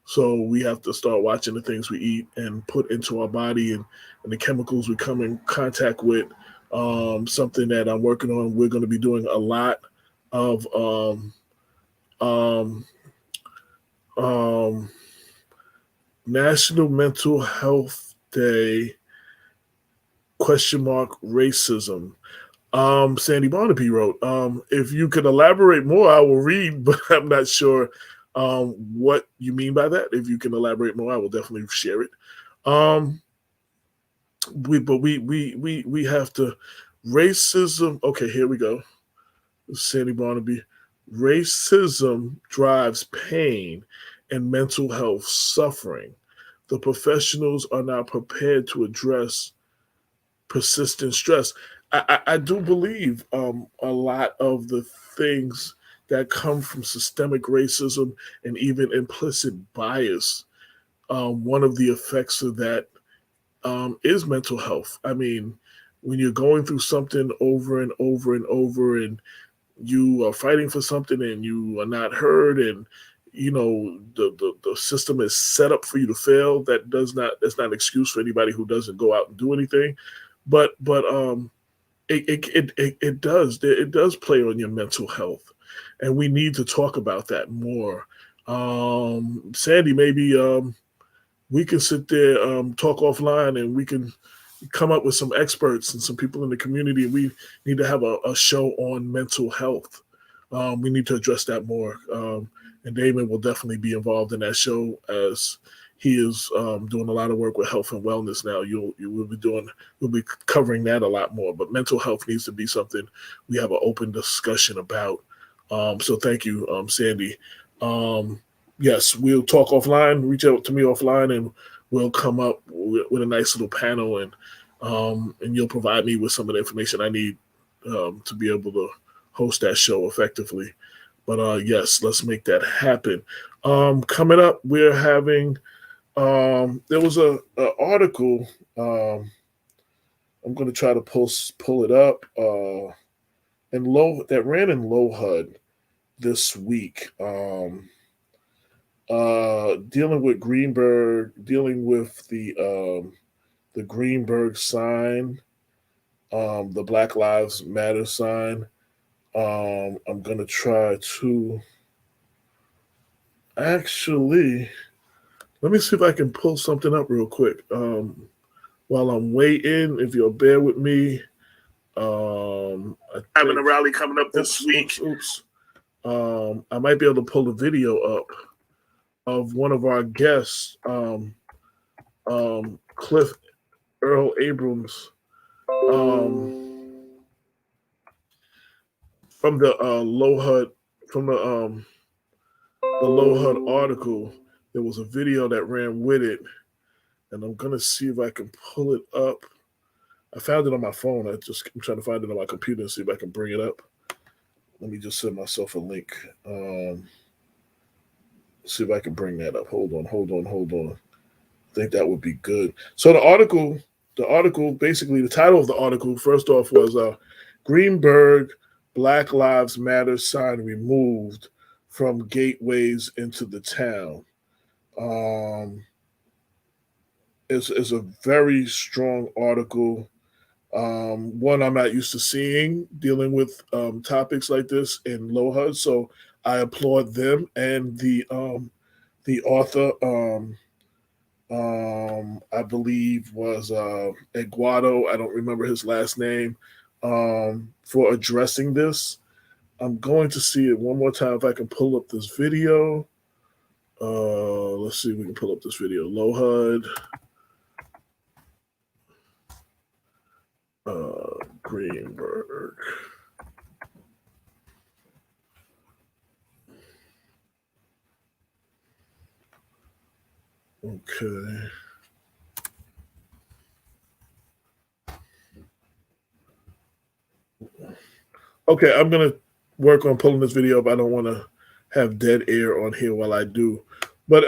Speaker 2: So we have to start watching the things we eat and put into our body and the chemicals we come in contact with. Something that I'm working on. We're going to be doing a lot of National Mental Health Day, racism. Sandy Barnaby wrote, if you could elaborate more, I will read, but I'm not sure what you mean by that. If you can elaborate more, I will definitely share it. We have to racism. Okay, here we go. Sandy Barnaby. Racism drives pain and mental health suffering. The professionals are not prepared to address persistent stress. I do believe a lot of the things that come from systemic racism and even implicit bias, one of the effects of that is mental health. I mean, when you're going through something over and over and over, and you are fighting for something and you are not heard, and you know the system is set up for you to fail, that's not an excuse for anybody who doesn't go out and do anything. But it does play on your mental health, and we need to talk about that more. Sandy, maybe we can sit there, talk offline, and we can come up with some experts and some people in the community. We need to have a show on mental health. We need to address that more. And Damon will definitely be involved in that show, as he is doing a lot of work with health and wellness now. We'll be covering that a lot more. But mental health needs to be something we have an open discussion about. So thank you, Sandy. Yes, we'll talk offline. Reach out to me offline, and we'll come up with a nice little panel, and you'll provide me with some of the information I need to be able to host that show effectively. But yes, let's make that happen. Coming up, we're having there was a article. I'm going to try to pull it up. That ran in Lohud this week. Dealing with Greenburgh, dealing with the Greenburgh sign, the Black Lives Matter sign. I'm going to try to actually, let me see if I can pull something up real quick. While I'm waiting, if you'll bear with me, having a rally coming up this week. I might be able to pull the video up of one of our guests, Clifton Earl Abrams, from the Lohud, from the Lohud article. There was a video that ran with it, and I'm gonna see if I can pull it up. I found it on my phone. I'm trying to find it on my computer and see if I can bring it up. Let me just send myself a link. See if I can bring that up. Hold on. I think that would be good. So the article, basically the title of the article, first off, was Greenburgh Black Lives Matter sign removed from gateways into the town. It's a very strong article. One I'm not used to seeing dealing with topics like this in Lohud, so I applaud them and the author. I believe was Eduardo. I don't remember his last name. For addressing this, I'm going to see it one more time if I can pull up this video. Let's see if we can pull up this video. Lohud. Greenburgh. Okay. Okay, I'm going to work on pulling this video up. I don't want to have dead air on here while I do. But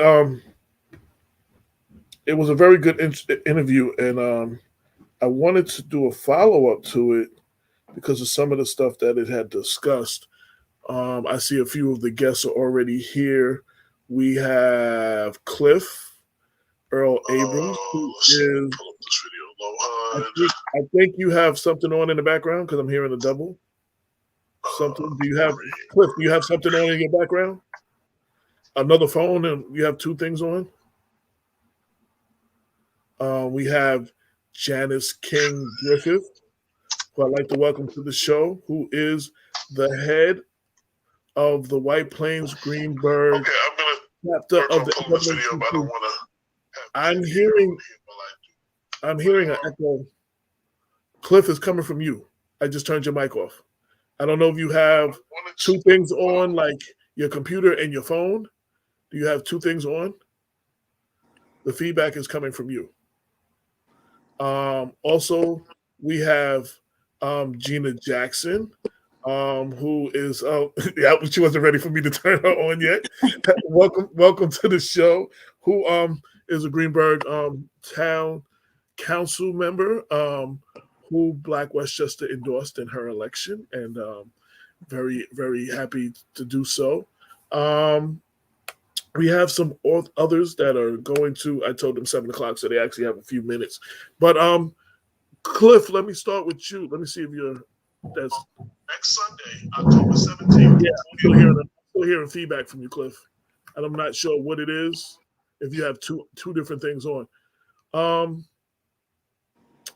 Speaker 2: it was a very good interview, and I wanted to do a follow-up to it because of some of the stuff that it had discussed. I see a few of the guests are already here. We have Clifton Earl Abrams, who is.
Speaker 6: Pull up this video, Lohud.
Speaker 2: I think you have something on in the background because I'm hearing a double. Something? Do you have Cliff? Do you have something on in your background? Another phone, and you have two things on. We have Janice King Griffith, who I'd like to welcome to the show, who is the head of the White Plains Greenburgh
Speaker 6: Okay,
Speaker 2: chapter of the
Speaker 6: pull this video, but I don't want to.
Speaker 2: I'm hearing an echo. Cliff is coming from you. I just turned your mic off. I don't know if you have two things on, like your computer and your phone. Do you have two things on? The feedback is coming from you. Also, we have Gina Jackson, who is yeah, she wasn't ready for me to turn her on yet. welcome to the show. Who is a Greenburgh Town Council member, who Black Westchester endorsed in her election, and very, very happy to do so. We have some others that are going to, I told them 7 o'clock, so they actually have a few minutes. But Cliff, let me start with you. Let me see if that's
Speaker 6: Next Sunday, October 17th.
Speaker 2: Yeah, I'm still hearing feedback from you, Cliff. And I'm not sure what it is, if you have two different things on.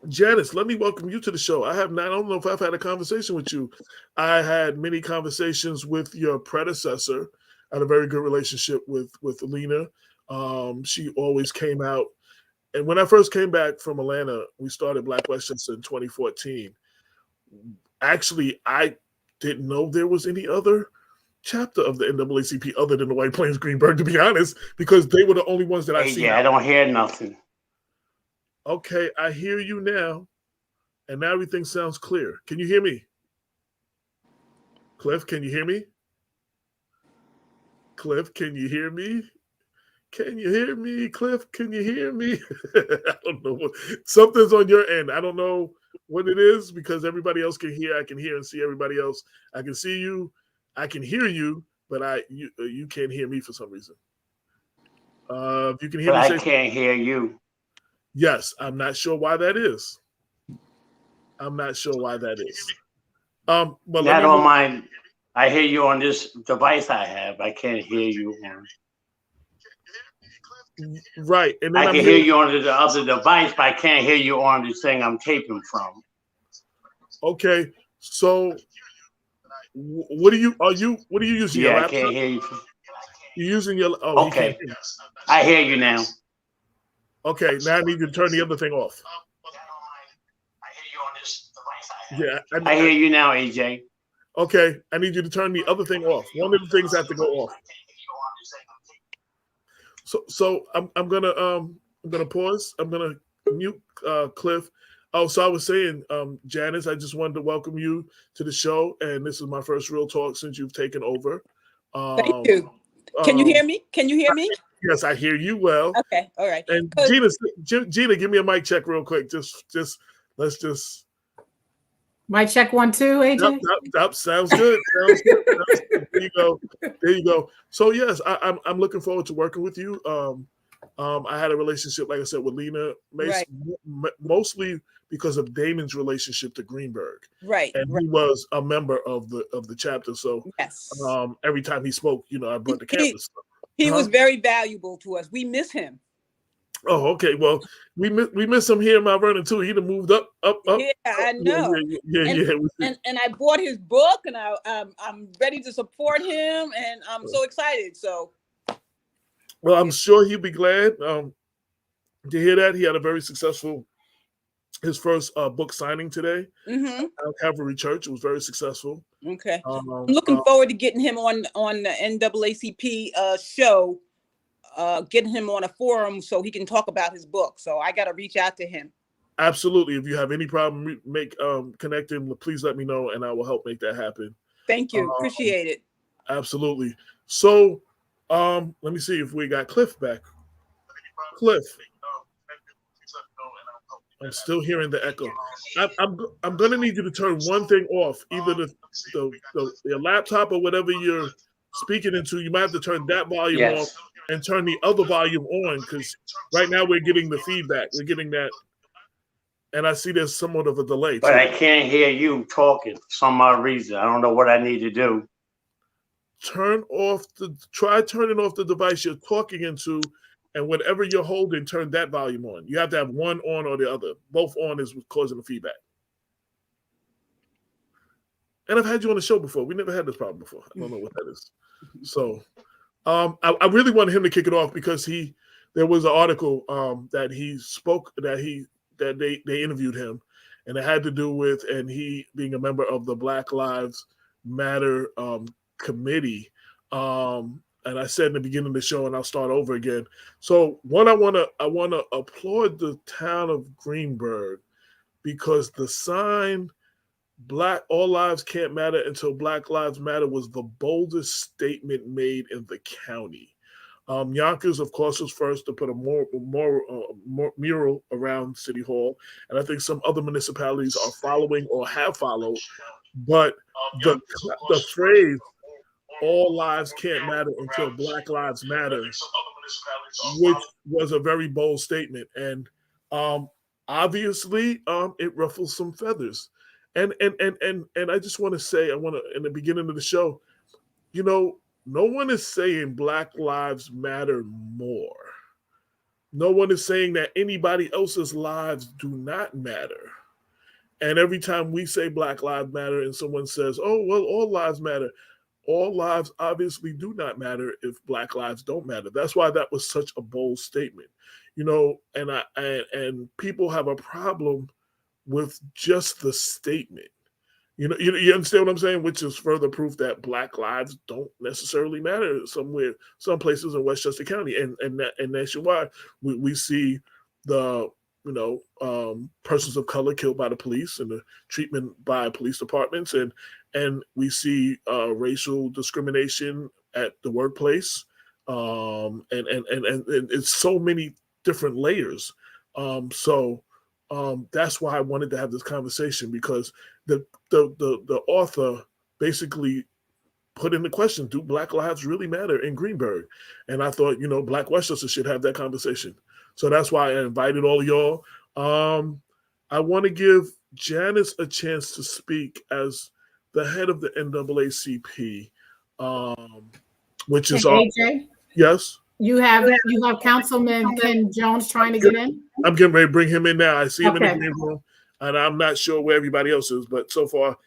Speaker 2: Janice, let me welcome you to the show. I don't know if I've had a conversation with you. I had many conversations with your predecessor. I had a very good relationship with Lena. She always came out. And when I first came back from Atlanta, we started Black Westchester in 2014. Actually, I didn't know there was any other chapter of the NAACP other than the White Plains Greenburgh, to be honest, because they were the only ones that I see.
Speaker 7: Yeah, I don't hear nothing.
Speaker 2: Okay, I hear you now, and now everything sounds clear. Can you hear me? Cliff, can you hear me? Cliff, can you hear me? Can you hear me? Cliff, can you hear me? I don't know. Something's on your end. I don't know what it is because everybody else can hear. I can hear and see everybody else. I can see you. I can hear you, but you can't hear me for some reason. If you can hear
Speaker 7: but
Speaker 2: me,
Speaker 7: I can't hear you.
Speaker 2: Yes, I'm not sure why that is. I'm not sure why that is. But
Speaker 7: not on my. I hear you on this device I have. I can't hear you on.
Speaker 2: Right, and then
Speaker 7: I can hear you on the other device, but I can't hear you on the thing I'm taping from.
Speaker 2: Okay, so what are you using?
Speaker 7: Yeah,
Speaker 2: your
Speaker 7: I
Speaker 2: laptop?
Speaker 7: can't hear you.
Speaker 2: You're using your
Speaker 7: okay. I hear you now.
Speaker 2: Okay, now I need you to turn the other thing off. Yeah,
Speaker 7: I hear you now, AJ.
Speaker 2: Okay, I need you to turn the other thing off. One of the things have to go off. So I'm gonna pause. I'm gonna mute Cliff. Oh, so I was saying, Janice, I just wanted to welcome you to the show, and this is my first real talk since you've taken over.
Speaker 8: Thank you. Can you hear me? Can you hear me?
Speaker 2: Yes, I hear you well.
Speaker 8: Okay, all right.
Speaker 2: And Gina, give me a mic check real quick. Let's just.
Speaker 9: Mic check 1, 2, AJ.
Speaker 2: Yep, sounds good. Sounds good. There you go. There you go. So yes, I'm looking forward to working with you. I had a relationship, like I said, with Lena, mostly because of Damon's relationship to Greenburgh.
Speaker 8: Right.
Speaker 2: And he was a member of the chapter. So
Speaker 8: yes.
Speaker 2: Every time he spoke, I brought the campus.
Speaker 8: He was very valuable to us. We miss him.
Speaker 2: Oh, okay. Well, we miss him here in Mount Vernon too. He'd have moved up.
Speaker 8: Yeah, I know. And I bought his book, and I'm ready to support him, and I'm so excited. So,
Speaker 2: well, I'm sure he'll be glad to hear that. He had a very successful his first book signing today.
Speaker 8: Mm-hmm.
Speaker 2: At Calvary Church. It was very successful.
Speaker 8: Okay. I'm looking forward to getting him on the NAACP show. Getting him on a forum so he can talk about his book. So I got to reach out to him.
Speaker 2: Absolutely. If you have any problem connecting, please let me know and I will help make that happen.
Speaker 8: Thank you. Appreciate it.
Speaker 2: Absolutely. So let me see if we got Cliff back. Cliff. I'm still hearing the echo. I'm going to need you to turn one thing off, either the laptop or whatever you're speaking into. You might have to turn that volume off
Speaker 7: Yes.
Speaker 2: and turn the other volume on, because right now we're getting the feedback. We're getting that. And I see there's somewhat of a delay.
Speaker 7: But
Speaker 2: too.
Speaker 7: I can't hear you talking for some odd reason. I don't know what I need to do.
Speaker 2: Try turning off the device you're talking into, and whatever you're holding, turn that volume on. You have to have one on or the other. Both on is causing the feedback. And I've had you on the show before. We never had this problem before. I don't know what that is. So I really wanted him to kick it off because there was an article that he spoke, that they interviewed him, and it had to do with, and he being a member of the Black Lives Matter committee. And I said in the beginning of the show, and I'll start over again. So one, I want to applaud the town of Greenburgh, because the sign "All Lives Can't Matter Until Black Lives Matter" was the boldest statement made in the county. Yonkers, of course, was first to put a mural around City Hall, and I think some other municipalities are following or have followed. But the phrase "All lives can't matter until Black lives matter," which was a very bold statement, and obviously it ruffles some feathers. And I just want to say, in the beginning of the show, no one is saying Black lives matter more. No one is saying that anybody else's lives do not matter. And every time we say Black lives matter and someone says, "Oh, well, all lives matter," all lives obviously do not matter if Black lives don't matter. That's why that was such a bold statement, and people have a problem with just the statement. You understand what I'm saying? Which is further proof that Black lives don't necessarily matter some places in Westchester County, and nationwide. We see the persons of color killed by the police and the treatment by police departments, and we see racial discrimination at the workplace, and it's so many different layers. That's why I wanted to have this conversation, because the author basically put in the question, do Black lives really matter in Greenburgh? And I thought, Black Westchester should have that conversation. So that's why I invited all of y'all. I want to give Janice a chance to speak as the head of the NAACP, which is
Speaker 9: AJ?
Speaker 2: Yes.
Speaker 9: You have Councilman Ken Jones trying to get in?
Speaker 2: I'm getting ready to bring him in now. I see him in the
Speaker 9: Okay.
Speaker 2: green room, and I'm not sure where everybody else is, but so far,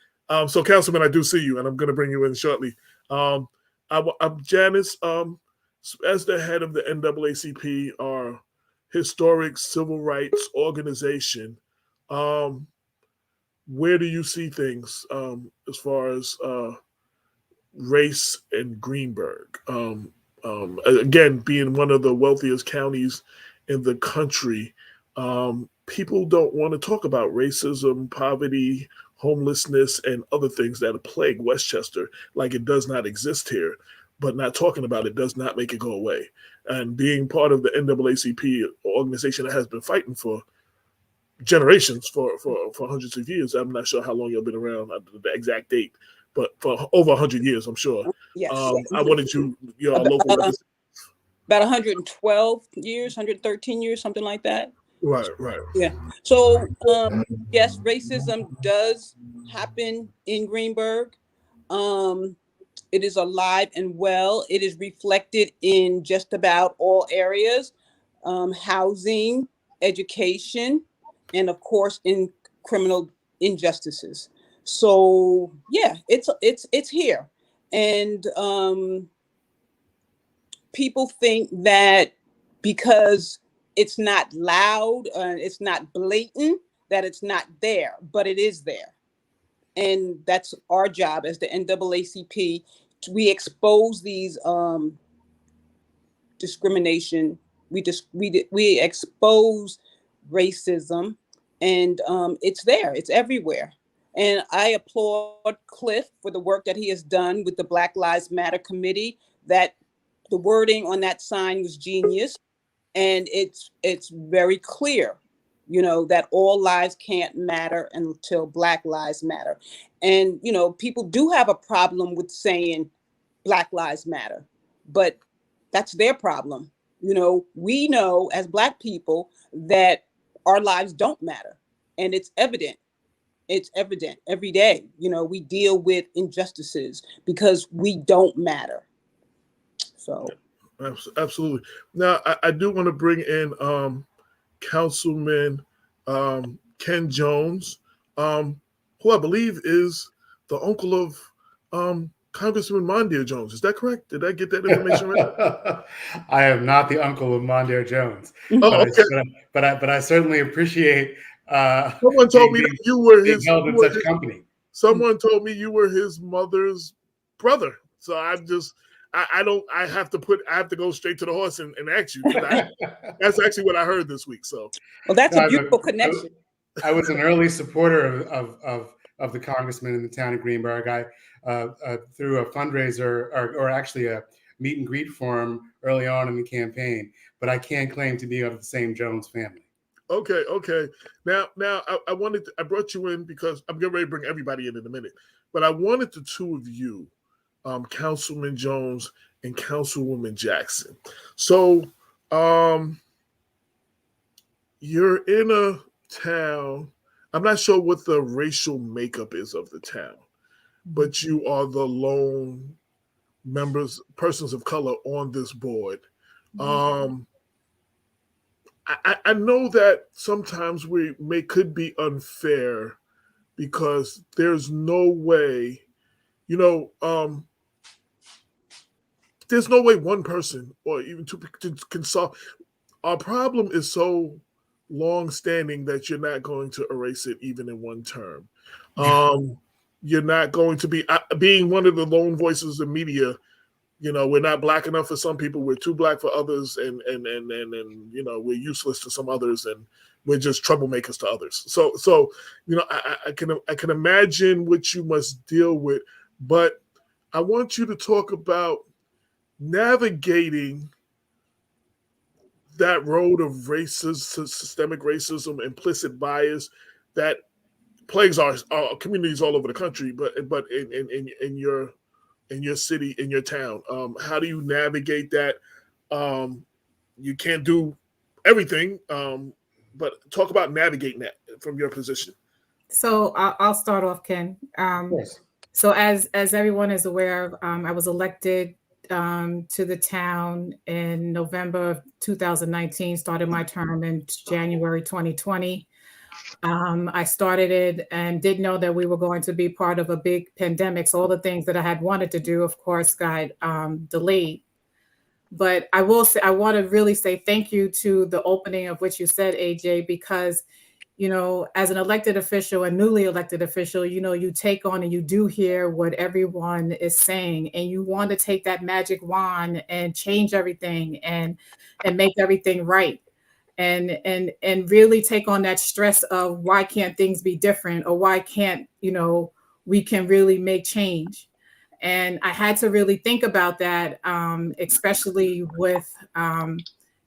Speaker 2: so Councilman, I do see you, and I'm going to bring you in shortly. I'm Janice, as the head of the NAACP, our historic civil rights organization. Where do you see things as far as race in Greenburgh? Again, being one of the wealthiest counties in the country, people don't want to talk about racism, poverty, homelessness, and other things that plague Westchester like it does not exist here. But not talking about it does not make it go away. And being part of the NAACP organization that has been fighting for generations, for hundreds of years. I'm not sure how long you've been around, the exact date, but for over 100 years, I'm sure.
Speaker 8: Yes.
Speaker 2: I wanted your local representative.
Speaker 8: About 112 years, 113 years, something like that.
Speaker 2: Right.
Speaker 8: Yeah. So, yes, racism does happen in Greenburgh. It is alive and well. It is reflected in just about all areas, housing, education, and of course in criminal injustices. So yeah, it's here. And people think that because it's not loud, it's not blatant, that it's not there, but it is there. And that's our job as the NAACP. We expose these discrimination. We expose racism, and it's there. It's everywhere. And I applaud Cliff for the work that he has done with the Black Lives Matter committee. That the wording on that sign was genius, and it's very clear. that all lives can't matter until Black lives matter. And, people do have a problem with saying Black lives matter, but that's their problem. We know as Black people that our lives don't matter. And it's evident. It's evident every day. We deal with injustices because we don't matter. So.
Speaker 2: Absolutely. Now, I do want to bring in Councilman Ken Jones, who I believe is the uncle of Congressman Mondaire Jones. Is that correct? Did I get that information right?
Speaker 10: I am not the uncle of Mondaire Jones,
Speaker 2: okay.
Speaker 10: but I certainly appreciate.
Speaker 2: Someone told me that you were his.
Speaker 10: Held in such company.
Speaker 2: Someone told me you were his mother's brother. So I'm just. I have to go straight to the horse and ask you. That's actually what I heard this week. So,
Speaker 8: well, that's a beautiful connection.
Speaker 10: I was an early supporter of the congressman in the town of Greenburgh. I through a fundraiser or actually a meet and greet for him early on in the campaign, but I can't claim to be of the same Jones family.
Speaker 2: Okay. Now I brought you in because I'm getting ready to bring everybody in a minute, but I wanted the two of you, Councilman Jones and Councilwoman Jackson. So you're in a town, I'm not sure what the racial makeup is of the town, but you are the lone persons of color on this board. I know that sometimes could be unfair because there's no way, there's no way one person or even two can solve. Our problem is so long-standing that you're not going to erase it even in one term. You're not going to be being one of the lone voices in media. We're not Black enough for some people. We're too Black for others, and we're useless to some others, and we're just troublemakers to others. So I can imagine what you must deal with, but I want you to talk about navigating that road of systemic racism, implicit bias that plagues our communities all over the country, but in your city, in your town. How do you navigate that? You can't do everything, but talk about navigating that from your position.
Speaker 9: So I'll start off, Ken.
Speaker 10: Yes.
Speaker 9: So as everyone is aware, I was elected to the town in November of 2019, started my term in January 2020. I started it and didn't know that we were going to be part of a big pandemic. So all the things that I had wanted to do, of course, got delayed. But I want to really say thank you to the opening of what you said, AJ, because as an elected official and newly elected official, you take on and you do hear what everyone is saying, and you want to take that magic wand and change everything and make everything right. And really take on that stress of why can't things be different, or why can't, we can really make change. And I had to really think about that, especially with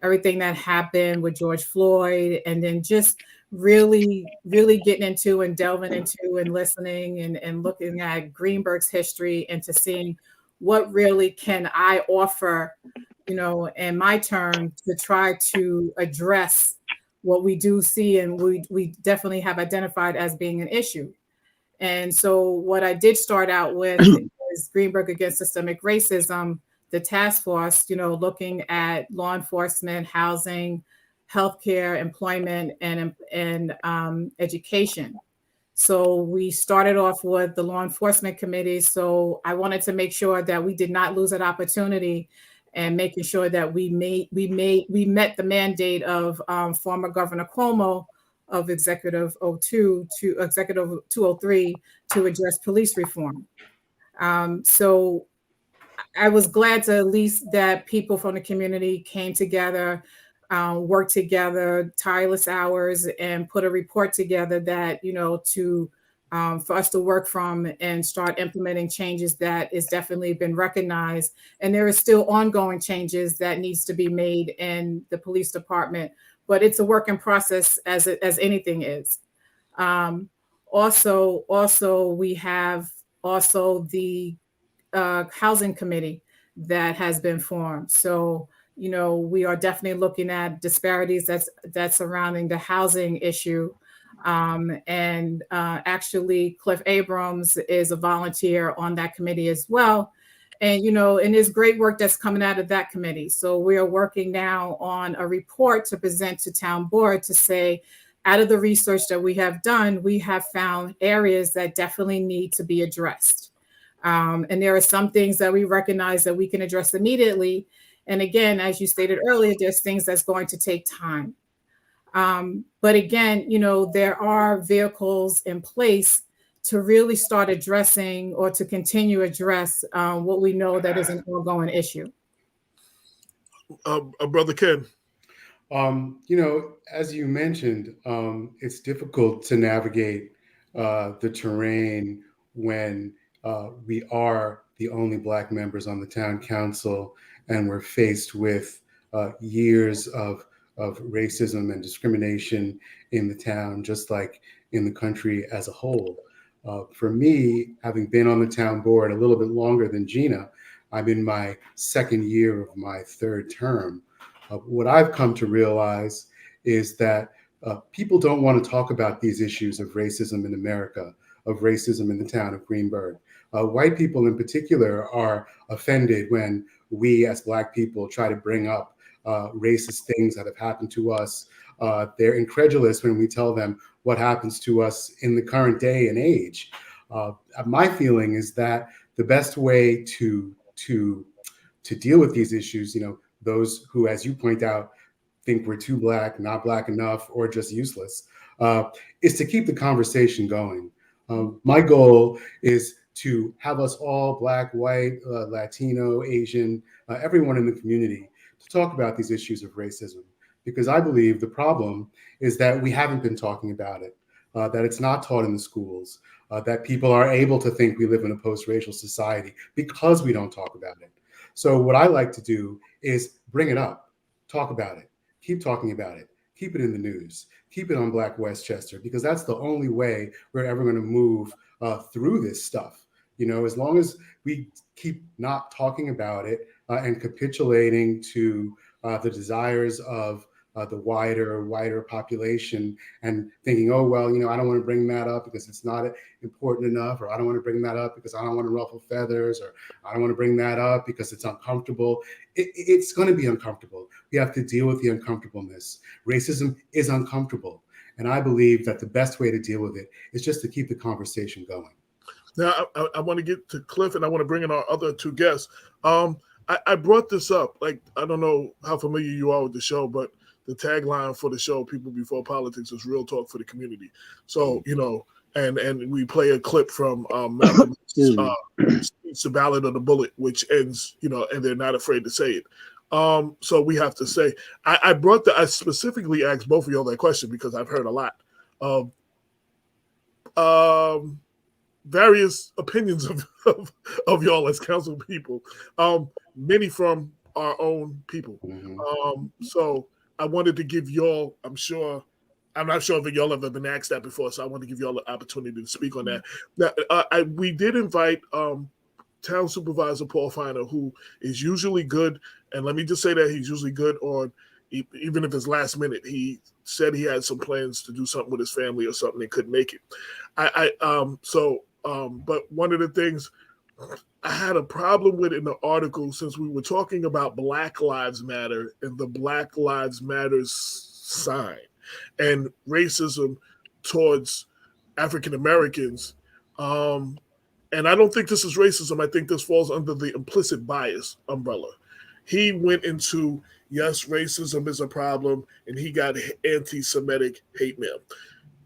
Speaker 9: everything that happened with George Floyd, and then just really getting into and delving into and listening and looking at Greenburgh's history and to seeing what really can I offer, in my turn to try to address what we do see and we definitely have identified as being an issue. And so what I did start out with is Greenburgh Against Systemic Racism, the task force, looking at law enforcement, housing, healthcare, employment, and education. So we started off with the law enforcement committee. So I wanted to make sure that we did not lose that opportunity, and making sure that we met the mandate of former Governor Cuomo of Executive 02 to Executive 203 to address police reform. So I was glad to at least that people from the community came together, worked together, tireless hours, and put a report together that, for us to work from and start implementing changes that is definitely been recognized. And there is still ongoing changes that needs to be made in the police department. but it's a work in process as anything is. Also, we have also the housing committee that has been formed. So, we are definitely looking at disparities that's surrounding the housing issue. Actually, Cliff Abrams is a volunteer on that committee as well. And, and there's great work that's coming out of that committee. So we are working now on a report to present to town board to say, out of the research that we have done, we have found areas that definitely need to be addressed. And there are some things that we recognize that we can address immediately. And again, as you stated earlier, there's things that's going to take time. But again, there are vehicles in place to really start addressing or to continue address what we know that is an ongoing issue.
Speaker 2: Brother Ken.
Speaker 10: As you mentioned, it's difficult to navigate the terrain when we are the only Black members on the town council, and we're faced with years of racism and discrimination in the town, just like in the country as a whole. For me, having been on the town board a little bit longer than Gina, I'm in my second year of my third term. What I've come to realize is that people don't want to talk about these issues of racism in America, of racism in the town of Greenburgh. White people in particular are offended when we as Black people try to bring up racist things that have happened to us. They're incredulous when we tell them what happens to us in the current day and age. My feeling is that the best way to deal with these issues, those who, as you point out, think we're too Black, not Black enough, or just useless, is to keep the conversation going. My goal is to have us all, Black, white, Latino, Asian, everyone in the community, to talk about these issues of racism. Because I believe the problem is that we haven't been talking about it, that it's not taught in the schools, that people are able to think we live in a post-racial society because we don't talk about it. So what I like to do is bring it up, talk about it, keep talking about it, keep it in the news, keep it on Black Westchester, because that's the only way we're ever going to move through this stuff. As long as we keep not talking about it and capitulating to the desires of the wider population and thinking, oh, well, I don't want to bring that up because it's not important enough, or I don't want to bring that up because I don't want to ruffle feathers, or I don't want to bring that up because it's uncomfortable. It's going to be uncomfortable. We have to deal with the uncomfortableness. Racism is uncomfortable. And I believe that the best way to deal with it is just to keep the conversation going.
Speaker 2: Now, I want to get to Cliff, and I want to bring in our other two guests. I brought this up. I don't know how familiar you are with the show, but the tagline for the show, People Before Politics, is real talk for the community. So, and we play a clip from Malcolm's speech, The Ballad of the Bullet, which ends, and they're not afraid to say it. So we have to say, I specifically asked both of y'all that question because I've heard a lot of various opinions of y'all as council people, many from our own people. So I wanted to give y'all, I'm not sure if y'all have ever been asked that before, so I want to give y'all the opportunity to speak on that. Now, we did invite Town Supervisor Paul Feiner, who is usually good, and let me just say that he's usually good on, even if it's last minute. He said he had some plans to do something with his family or something and couldn't make it. But one of the things I had a problem with in the article, since we were talking about Black Lives Matter and the Black Lives Matter sign and racism towards African Americans, and I don't think this is racism. I think this falls under the implicit bias umbrella. He went into, yes, racism is a problem, and he got anti-Semitic hate mail.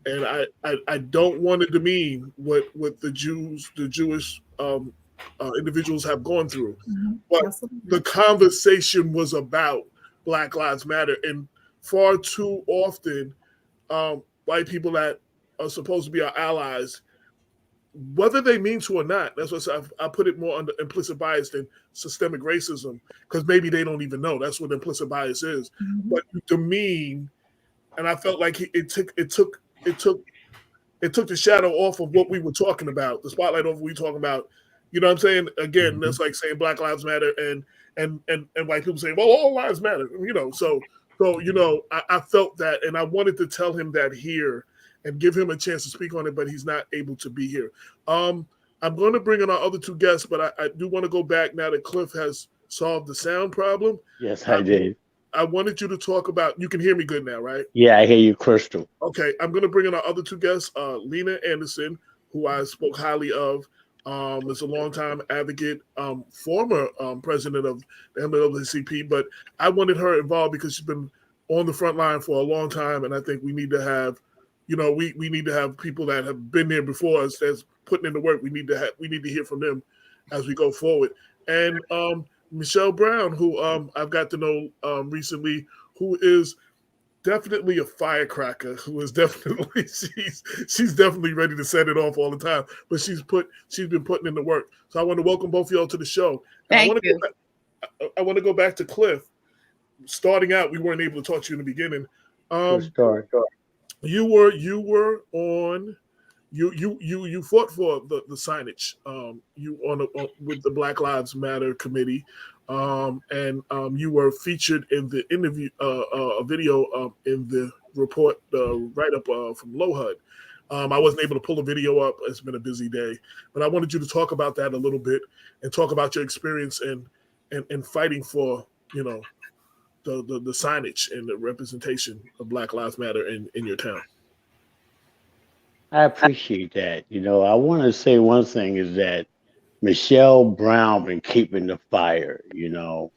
Speaker 2: And I don't want it to mean what the Jewish individuals have gone through. But the conversation was about Black Lives Matter, and far too often, white people that are supposed to be our allies, whether they mean to or not, that's what I put it more under implicit bias than systemic racism, because maybe they don't even know. That's what implicit bias is. But you demean and I felt like it took the shadow off of what we were talking about, the spotlight off what we were talking about. You know what I'm saying? Again, that's like saying Black Lives Matter and white people saying, well, all lives matter. You know, so you know, I felt that, and I wanted to tell him that here and give him a chance to speak on it, but he's not able to be here. I'm going to bring in our other two guests, but I do want to go back now that Cliff has solved the sound problem.
Speaker 7: Yes, I did.
Speaker 2: I wanted you to talk about, you can hear me good now, right?
Speaker 7: Yeah, I hear you crystal.
Speaker 2: Okay, I'm going to bring in our other two guests, Lena Anderson, who I spoke highly of, is a longtime advocate, former president of the NAACP, but I wanted her involved because she's been on the front line for a long time, and I think we need to have, you know, we need to have people that have been there before us that's putting in the work. We need to hear from them as we go forward. And Mechelle Brown, who I've got to know recently, who is definitely a firecracker, who is definitely she's definitely ready to set it off all the time. But she's been putting in the work. So I want to welcome both of y'all to the show.
Speaker 4: Thank you.
Speaker 2: I want to go back to Cliff. Starting out, we weren't able to talk to you in the beginning. You were on. You fought for the signage. You with the Black Lives Matter committee, and you were featured in the interview, a video in the report write up from Lohud. I wasn't able to pull the video up. It's been a busy day, but I wanted you to talk about that a little bit and talk about your experience in fighting for, you know, the signage and the representation of Black Lives Matter in your town.
Speaker 7: I appreciate that. You know, I want to say one thing is that Mechelle Brown been keeping the fire, you know,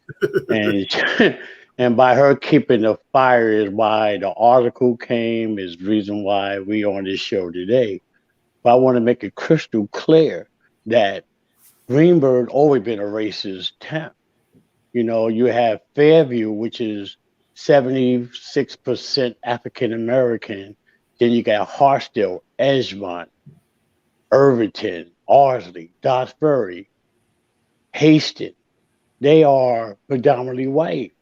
Speaker 7: and by her keeping the fire is why the article came, is the reason why we on this show today. But I want to make it crystal clear that Greenburgh always been a racist town. You know, you have Fairview, which is 76% African American. Then you got Hartsdale, Edgemont, Irvington, Ardsley, Dobbs Ferry, Hastings. They are predominantly white.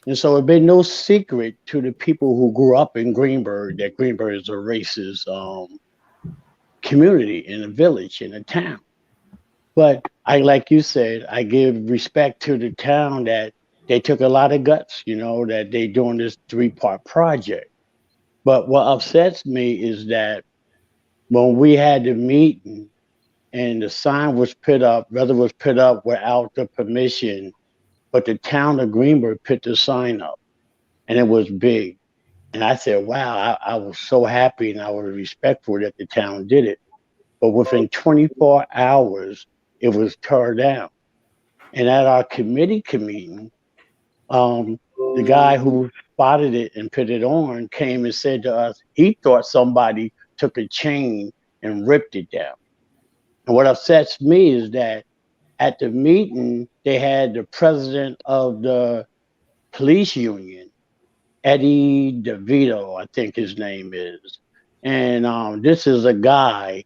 Speaker 7: And so it's been no secret to the people who grew up in Greenburgh that Greenburgh is a racist community in a village, in a town. But like you said, I give respect to the town that they took a lot of guts, you know, that they doing this 3-part project. But what upsets me is that when we had the meeting and the sign was put up, whether it was put up without the permission, but the town of Greenburgh put the sign up and it was big. And I said, wow, I was so happy and I was respectful that the town did it. But within 24 hours, it was torn down. And at our committee meeting, the guy who spotted it and put it on came and said to us, he thought somebody took a chain and ripped it down. And what upsets me is that at the meeting, they had the president of the police union, Eddie DeVito, I think his name is. And this is a guy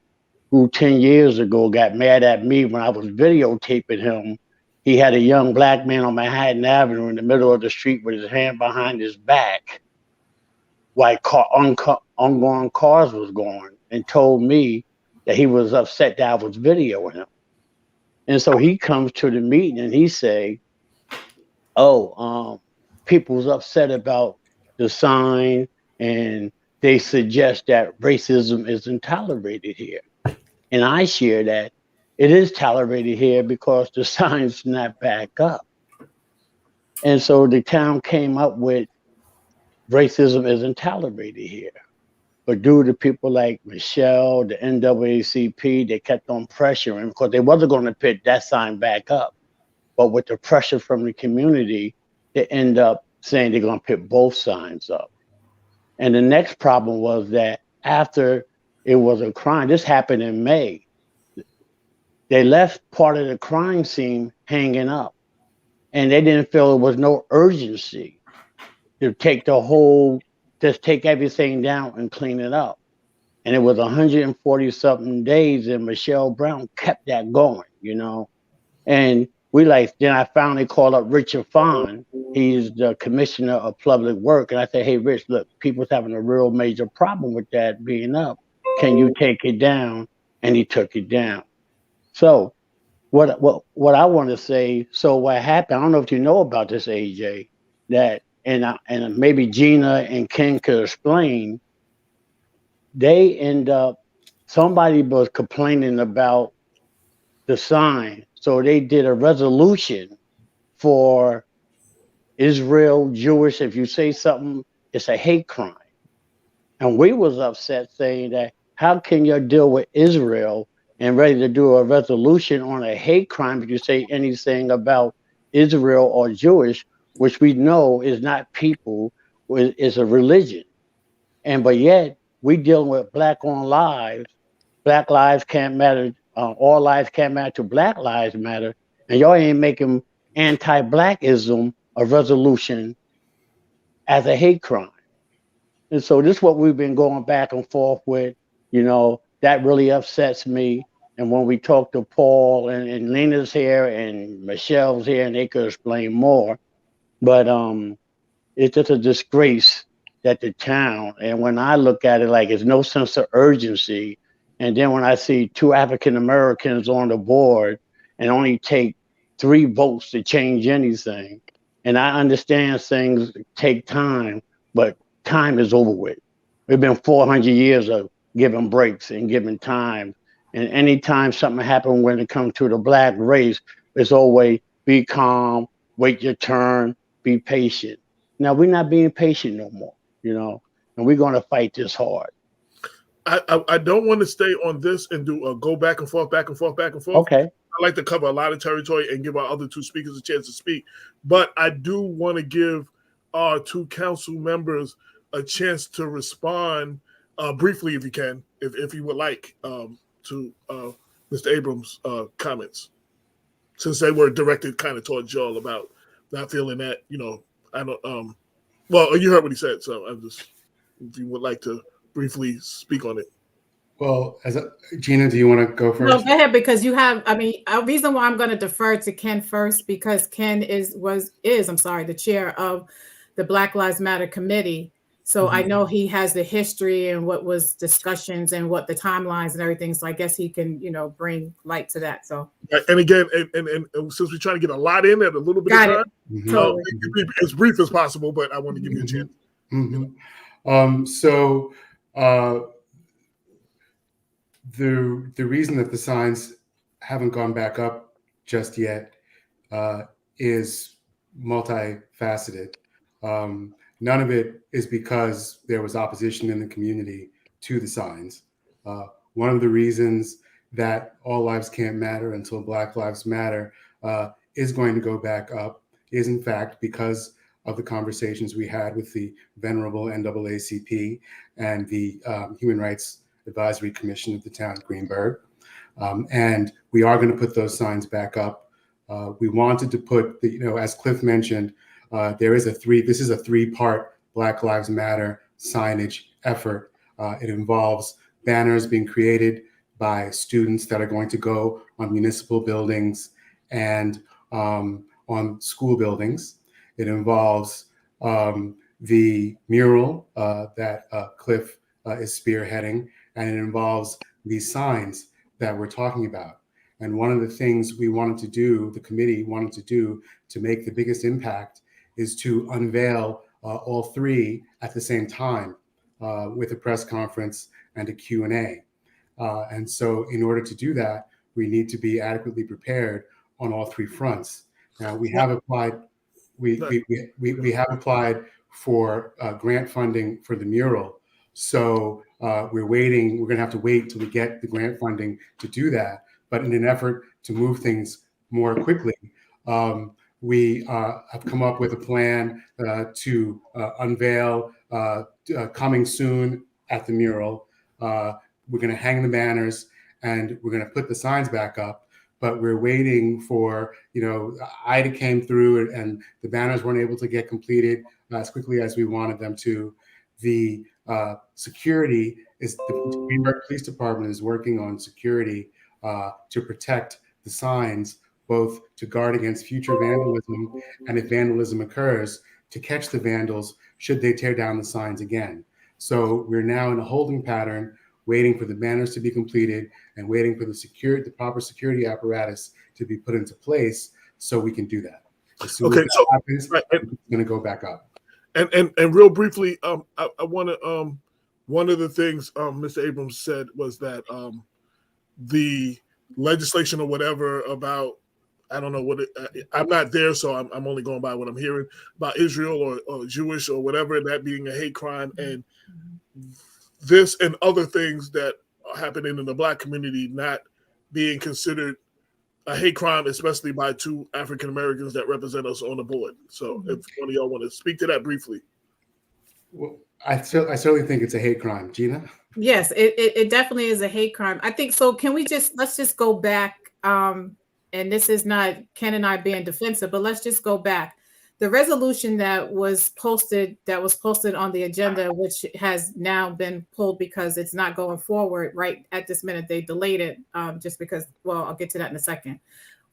Speaker 7: who 10 years ago got mad at me when I was videotaping him. He had a young black man on Manhattan Avenue in the middle of the street with his hand behind his back while ongoing cars was going, and told me that he was upset that I was videoing him. And so he comes to the meeting and he say, people's upset about the sign and they suggest that racism isn't tolerated here. And I share that it is tolerated here because the signs snap back up. And so the town came up with racism isn't tolerated here. But due to people like Mechelle, the NAACP, they kept on pressuring because they wasn't going to put that sign back up. But with the pressure from the community, they end up saying they're going to put both signs up. And the next problem was that after it was a crime, this happened in May, they left part of the crime scene hanging up. And they didn't feel there was no urgency to take just take everything down and clean it up. And it was 140 something days and Mechelle Brown kept that going, you know. And then I finally called up Richard Fahn. He's the commissioner of public work. And I said, hey, Rich, look, people's having a real major problem with that being up. Can you take it down? And he took it down. So what I want to say, so what happened, I don't know if you know about this, AJ, that, and maybe Gina and Ken could explain, somebody was complaining about the sign. So they did a resolution for Israel, Jewish. If you say something, it's a hate crime. And we was upset saying that how can you deal with Israel and ready to do a resolution on a hate crime if you say anything about Israel or Jewish, which we know is not people, is a religion. But yet we dealing with black on lives. Black lives can't matter. All lives can't matter to Black Lives Matter. And y'all ain't making anti-blackism a resolution as a hate crime. And so this is what we've been going back and forth with. That really upsets me. And when we talk to Paul and Lena's here and Michelle's here, and they could explain more. But it's just a disgrace that the town, and when I look at it, like there's no sense of urgency. And then when I see 2 African Americans on the board and only take 3 votes to change anything, and I understand things take time, but time is over with. We've been 400 years of giving breaks and giving time. And anytime something happens when it comes to the Black race, it's always be calm, wait your turn, be patient. Now we're not being patient no more, and we're going to fight this hard.
Speaker 2: I don't want to stay on this and do go back and forth.
Speaker 7: Okay.
Speaker 2: I like to cover a lot of territory and give our other 2 speakers a chance to speak. But I do want to give our 2 council members a chance to respond briefly, if you can, if you would like, to Mr. Abrams' comments, since they were directed kind of towards y'all about not feeling that, I don't. Well, you heard what he said, so I'm just, if you would like to briefly speak on it.
Speaker 10: Well, Gina, do you want to go first?
Speaker 9: No, go ahead, because you have, a reason why I'm going to defer to Ken first, because Ken is the chair of the Black Lives Matter committee. So I know he has the history and what was discussions and what the timelines and everything. So I guess he can, bring light to that. So. And
Speaker 2: again, and since we're trying to get a lot in at a little bit of time,
Speaker 9: totally.
Speaker 2: As brief as possible, but I want to give you a chance.
Speaker 10: The reason that the signs haven't gone back up just yet is multifaceted. None of it is because there was opposition in the community to the signs. One of the reasons that all lives can't matter until Black Lives Matter is going to go back up is in fact because of the conversations we had with the venerable NAACP and the Human Rights Advisory Commission of the town of Greenburgh. And we are going to put those signs back up. We wanted to put, as Cliff mentioned, this is a 3-part Black Lives Matter signage effort. It involves banners being created by students that are going to go on municipal buildings and on school buildings. It involves the mural that Cliff is spearheading, and it involves these signs that we're talking about. And one of the things we wanted to do, the committee wanted to do to make the biggest impact is to unveil all 3 at the same time with a press conference and a Q&A. And so in order to do that, we need to be adequately prepared on all 3 fronts. Now we have applied, we have applied for grant funding for the mural. So we're going to have to wait till we get the grant funding to do that. But in an effort to move things more quickly, we have come up with a plan to unveil coming soon at the mural. We're going to hang the banners and we're going to put the signs back up. But we're waiting for, IDA came through and the banners weren't able to get completed as quickly as we wanted them to. The security is, the Greenburgh Police Department is working on security to protect the signs both to guard against future vandalism and if vandalism occurs, to catch the vandals should they tear down the signs again. So we're now in a holding pattern, waiting for the banners to be completed and waiting for the proper security apparatus to be put into place so we can do that. As soon as that happens, it's going to go back up.
Speaker 2: And real briefly, I want to one of the things Mr. Abrams said was that the legislation or whatever about, I don't know what I'm not there, so I'm only going by what I'm hearing about Israel or Jewish or whatever, that being a hate crime, and this and other things that are happening in the Black community not being considered a hate crime, especially by two African Americans that represent us on the board. So if one of y'all want to speak to that briefly.
Speaker 10: Well, I certainly think it's a hate crime. Gina?
Speaker 9: Yes, it definitely is a hate crime. I think so. Can we let's just go back, and this is not Ken and I being defensive, but let's just go back. The resolution that was posted on the agenda, which has now been pulled because it's not going forward right at this minute. They delayed it just because, well, I'll get to that in a second.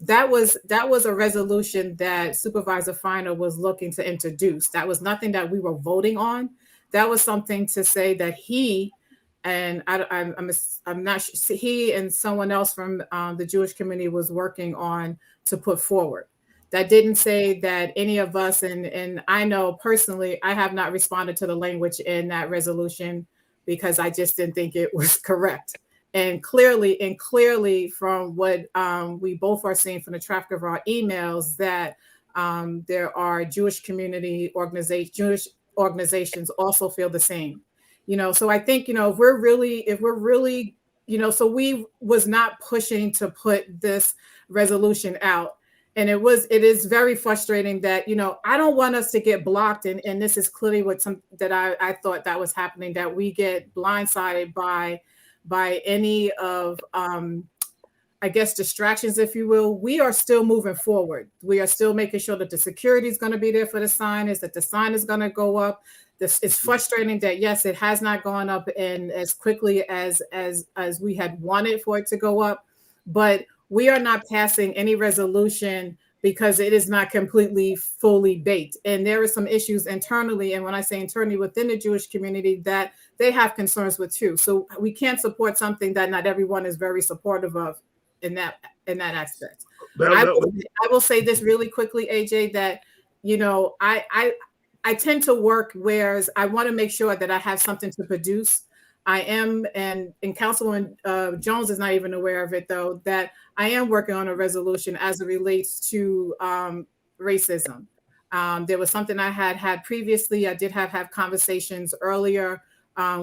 Speaker 9: That was a resolution that Supervisor Feiner was looking to introduce. That was nothing that we were voting on. That was something to say that he and I'm not sure, he and someone else from the Jewish community was working on to put forward. That didn't say that any of us, and I know personally, I have not responded to the language in that resolution because I just didn't think it was correct. And clearly from what we both are seeing from the traffic of our emails, that there are Jewish organizations also feel the same. So I think, if we're really, so we was not pushing to put this resolution out. And it is very frustrating that, I don't want us to get blocked. And this is clearly that I thought that was happening, that we get blindsided by any of, I guess, distractions, if you will. We are still moving forward. We are still making sure that the security is going to be there for the sign, is that the sign is going to go up. It's frustrating that, yes, it has not gone up and as quickly as we had wanted for it to go up. But we are not passing any resolution because it is not completely fully baked. And there are some issues internally. And when I say internally within the Jewish community, that they have concerns with too. So we can't support something that not everyone is very supportive of in that aspect. I will say this really quickly, AJ, that, I tend to work, whereas I want to make sure that I have something to produce. I am, and Councilwoman Jones is not even aware of it, though, that I am working on a resolution as it relates to racism. There was something I had previously. I did have conversations earlier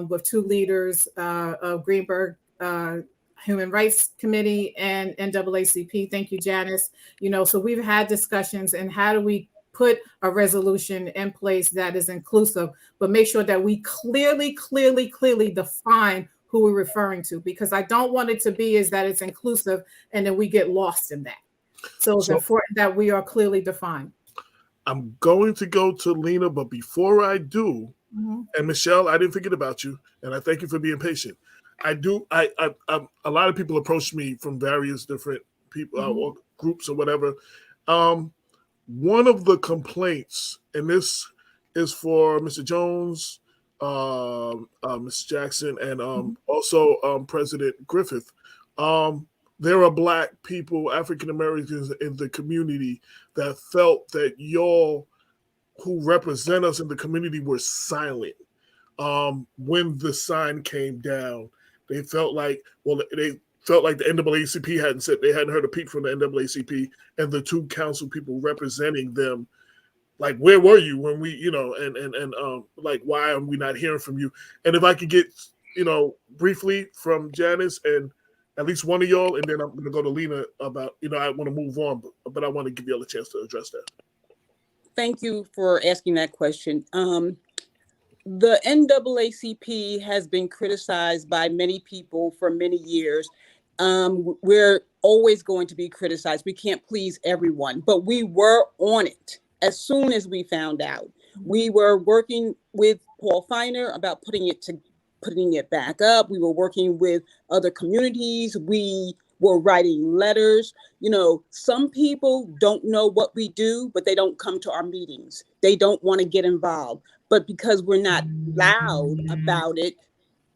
Speaker 9: with two leaders of Greenburgh Human Rights Committee and NAACP. Thank you, Janice. So we've had discussions, and how do we put a resolution in place that is inclusive, but make sure that we clearly define who we're referring to, because I don't want it to be is that it's inclusive and then we get lost in that. So it's important that we are clearly defined.
Speaker 2: I'm going to go to Lena, but before I do, and Mechelle, I didn't forget about you, and I thank you for being patient. I a lot of people approach me from various different people or groups or whatever. One of the complaints, and this is for Mr. Jones, Ms. Jackson, and also President Griffith. There are Black people, African Americans in the community that felt that y'all who represent us in the community were silent when the sign came down. They felt like, the NAACP hadn't heard a peep from the NAACP, and the two council people representing them, like, where were you when we, like, why are we not hearing from you? And if I could get, briefly from Janice and at least one of y'all, and then I'm going to go to Lena about, I want to move on, but I want to give y'all a chance to address that.
Speaker 8: Thank you for asking that question. The NAACP has been criticized by many people for many years. We're always going to be criticized. We can't please everyone, but we were on it as soon as we found out. We were working with Paul Feiner about putting it back up. We were working with other communities. We were writing letters. You know, some people don't know what we do, but they don't come to our meetings. They don't want to get involved. But because we're not loud about it,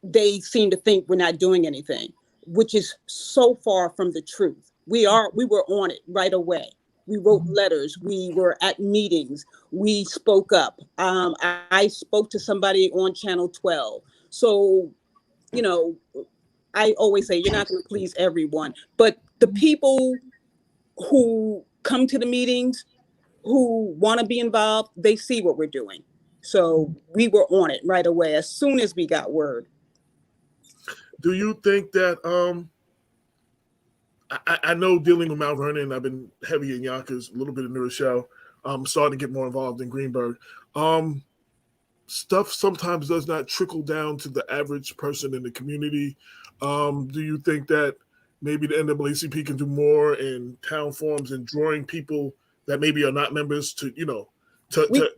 Speaker 8: they seem to think we're not doing anything, which is so far from the truth. We were on it right away. We wrote letters. We were at meetings. We spoke up. I spoke to somebody on Channel 12. So, you know, I always say you're not going to please everyone, but the people who come to the meetings, who want to be involved, they see what we're doing. So we were on it right away as soon as we got word.
Speaker 2: Do you think that I know dealing with Mount Vernon, I've been heavy in Yonkers, a little bit in New Rochelle. I'm starting to get more involved in Greenburgh. Stuff sometimes does not trickle down to the average person in the community. Do you think that maybe the NAACP can do more in town forums and drawing people that maybe are not members to, you know, to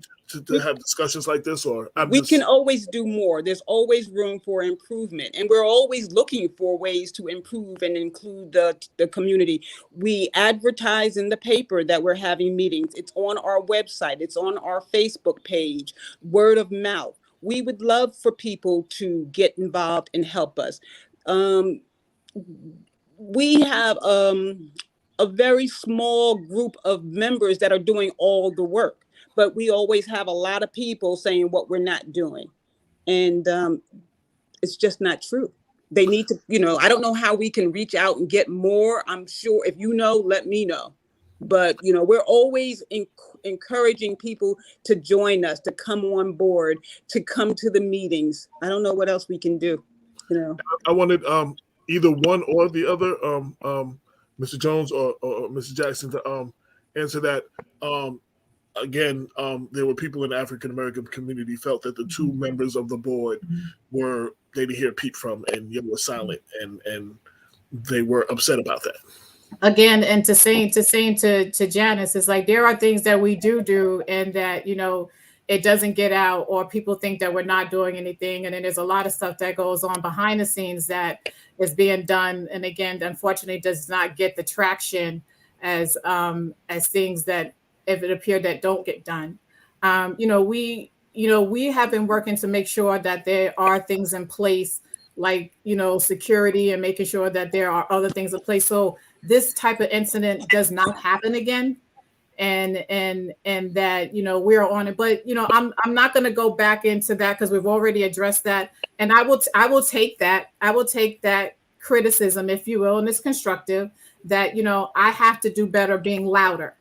Speaker 2: have discussions like this? Or
Speaker 8: we can always do more. There's always room for improvement, and we're always looking for ways to improve and include the community. We advertise in the paper that we're having meetings. It's on our website. It's on our Facebook page. Word of mouth. We would love for people to get involved and help us. We have a very small group of members that are doing all the work, but we always have a lot of people saying what we're not doing. And it's just not true. They need to, you know, I don't know how we can reach out and get more. I'm sure if you know, let me know. But, you know, we're always encouraging people to join us, to come on board, to come to the meetings. I don't know what else we can do, you know.
Speaker 2: I wanted either one or the other, Mr. Jones or Mr. Jackson, to answer that. Again, there were people in the African-American community felt that the two members of the board they didn't hear a peep from, and you were silent, and they were upset about that.
Speaker 9: Again, and to Janice, it's like there are things that we do and that, you know, it doesn't get out, or people think that we're not doing anything. And then there's a lot of stuff that goes on behind the scenes that is being done. And again, unfortunately, does not get the traction as things that, if it appeared, that don't get done. We have been working to make sure that there are things in place, like, you know, security, and making sure that there are other things in place, so this type of incident does not happen again. And that, you know, we're on it. But, you know, I'm not going to go back into that because we've already addressed that. And I will take that criticism, if you will, and it's constructive, that, you know, I have to do better being louder,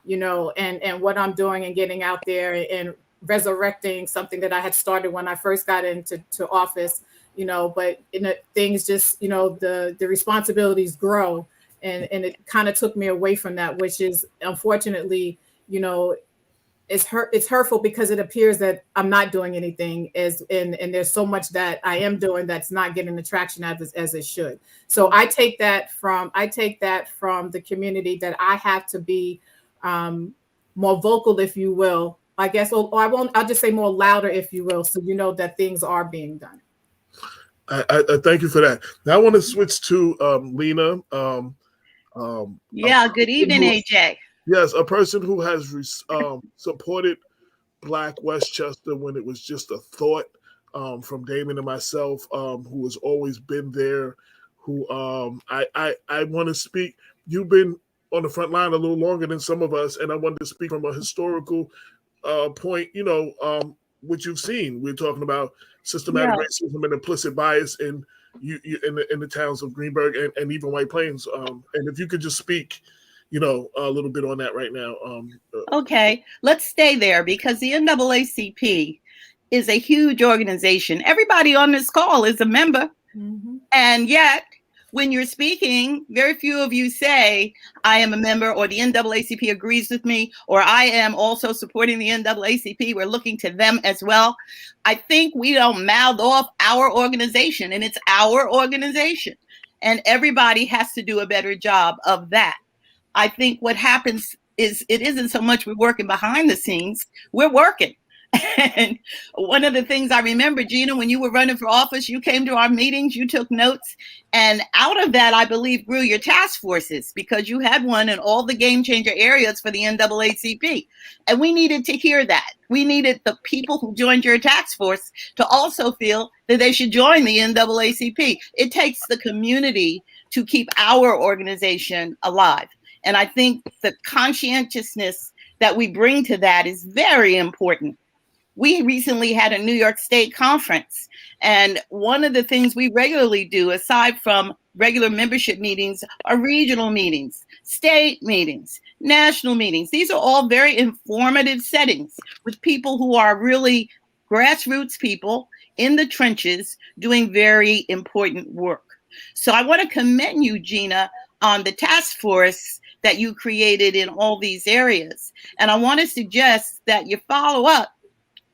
Speaker 9: you know, and what I'm doing and getting out there and resurrecting something that I had started when I first got into office, you know, but things just, you know, the responsibilities grow. And it kind of took me away from that, which is, unfortunately, you know, it's hurtful because it appears that I'm not doing anything, and there's so much that I am doing that's not getting the traction as it should. So I take that from the community, that I have to be more vocal, if you will, I guess, or I'll just say more louder, if you will, so you know that things are being done.
Speaker 2: I thank you for that. Now I want to switch to Lena.
Speaker 11: Good evening, AJ.
Speaker 2: Yes, a person who has supported Black Westchester when it was just a thought, from Damon and myself, who has always been there, who I want to speak. You've been on the front line a little longer than some of us, and I wanted to speak from a historical point, you know, what you've seen. We're talking about systematic racism and implicit bias in the towns of Greenburgh and even White Plains. And if you could just speak, you know, a little bit on that right now.
Speaker 11: Okay, let's stay there, because the NAACP is a huge organization. Everybody on this call is a member. Mm-hmm. And yet, when you're speaking, very few of you say, I am a member, or the NAACP agrees with me, or I am also supporting the NAACP. We're looking to them as well. I think we don't mouth off our organization, and it's our organization. And everybody has to do a better job of that. I think what happens is, it isn't so much we're working behind the scenes. We're working. And one of the things I remember, Gina, when you were running for office, you came to our meetings, you took notes. And out of that, I believe, grew your task forces, because you had one in all the game changer areas for the NAACP. And we needed to hear that. We needed the people who joined your task force to also feel that they should join the NAACP. It takes the community to keep our organization alive. And I think the conscientiousness that we bring to that is very important. We recently had a New York State conference, and one of the things we regularly do, aside from regular membership meetings, are regional meetings, state meetings, national meetings. These are all very informative settings with people who are really grassroots people in the trenches doing very important work. So I want to commend you, Gina, on the task force that you created in all these areas. And I want to suggest that you follow up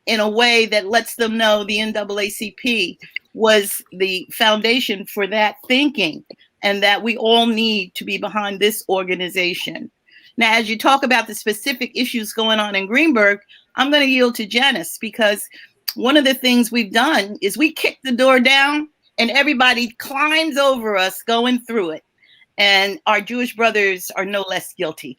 Speaker 11: in a way that lets them know the NAACP was the foundation for that thinking, and that we all need to be behind this organization. Now, as you talk about the specific issues going on in Greenburgh, I'm going to yield to Janice, because one of the things we've done is we kick the door down and everybody climbs over us going through it. And our Jewish brothers are no less guilty.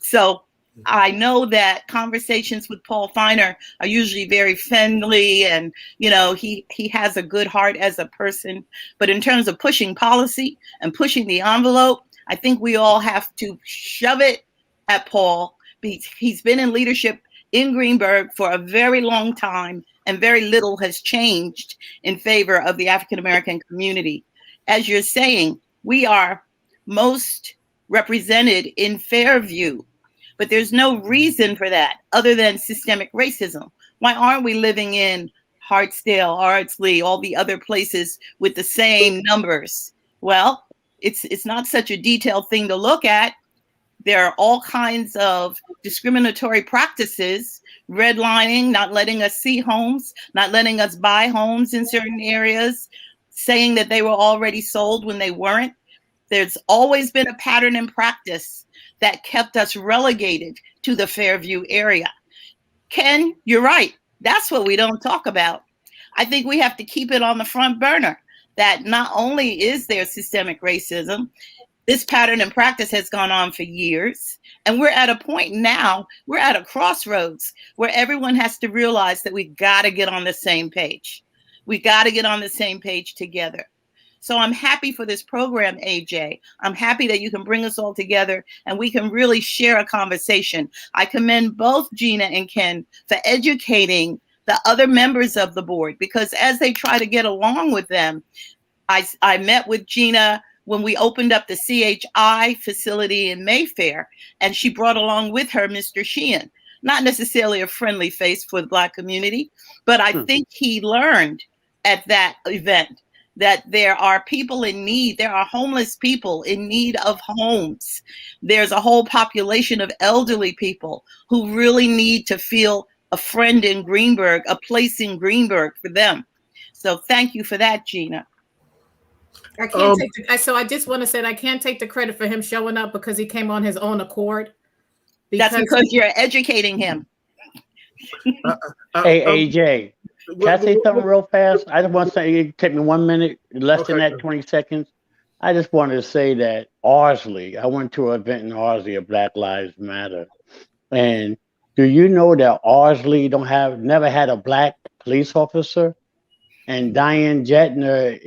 Speaker 11: So I know that conversations with Paul Feiner are usually very friendly, and he has a good heart as a person. But in terms of pushing policy and pushing the envelope, I think we all have to shove it at Paul. He's been in leadership in Greenburgh for a very long time, and very little has changed in favor of the African American community. As you're saying, we are most represented in Fairview. But there's no reason for that other than systemic racism. Why aren't we living in Hartsdale, Ardsley, all the other places with the same numbers? Well, it's not such a detailed thing to look at. There are all kinds of discriminatory practices, redlining, not letting us see homes, not letting us buy homes in certain areas, saying that they were already sold when they weren't. There's always been a pattern and practice that kept us relegated to the Fairview area. Ken, you're right. That's what we don't talk about. I think we have to keep it on the front burner, that not only is there systemic racism, this pattern and practice has gone on for years. And we're at a point now, we're at a crossroads where everyone has to realize that we got to get on the same page. We got to get on the same page together. So I'm happy for this program, AJ. I'm happy that you can bring us all together and we can really share a conversation. I commend both Gina and Ken for educating the other members of the board, because as they try to get along with them, I met with Gina when we opened up the CHI facility in Mayfair, and she brought along with her Mr. Sheehan. Not necessarily a friendly face for the Black community, but I think he learned at that event that there are people in need. There are homeless people in need of homes. There's a whole population of elderly people who really need to feel a friend in Greenburgh, a place in Greenburgh for them. So thank you for that, Gina.
Speaker 9: I can't so I just want to say that I can't take the credit for him showing up because he came on his own accord.
Speaker 11: That's because you're educating him.
Speaker 7: Hey, AJ. Can I say something real fast? I just want to say, it take me 1 minute, less than that, 20 seconds. I just wanted to say that Ardsley, I went to an event in Ardsley of Black Lives Matter. And do you know that Ardsley never had a Black police officer? And Diane Jetner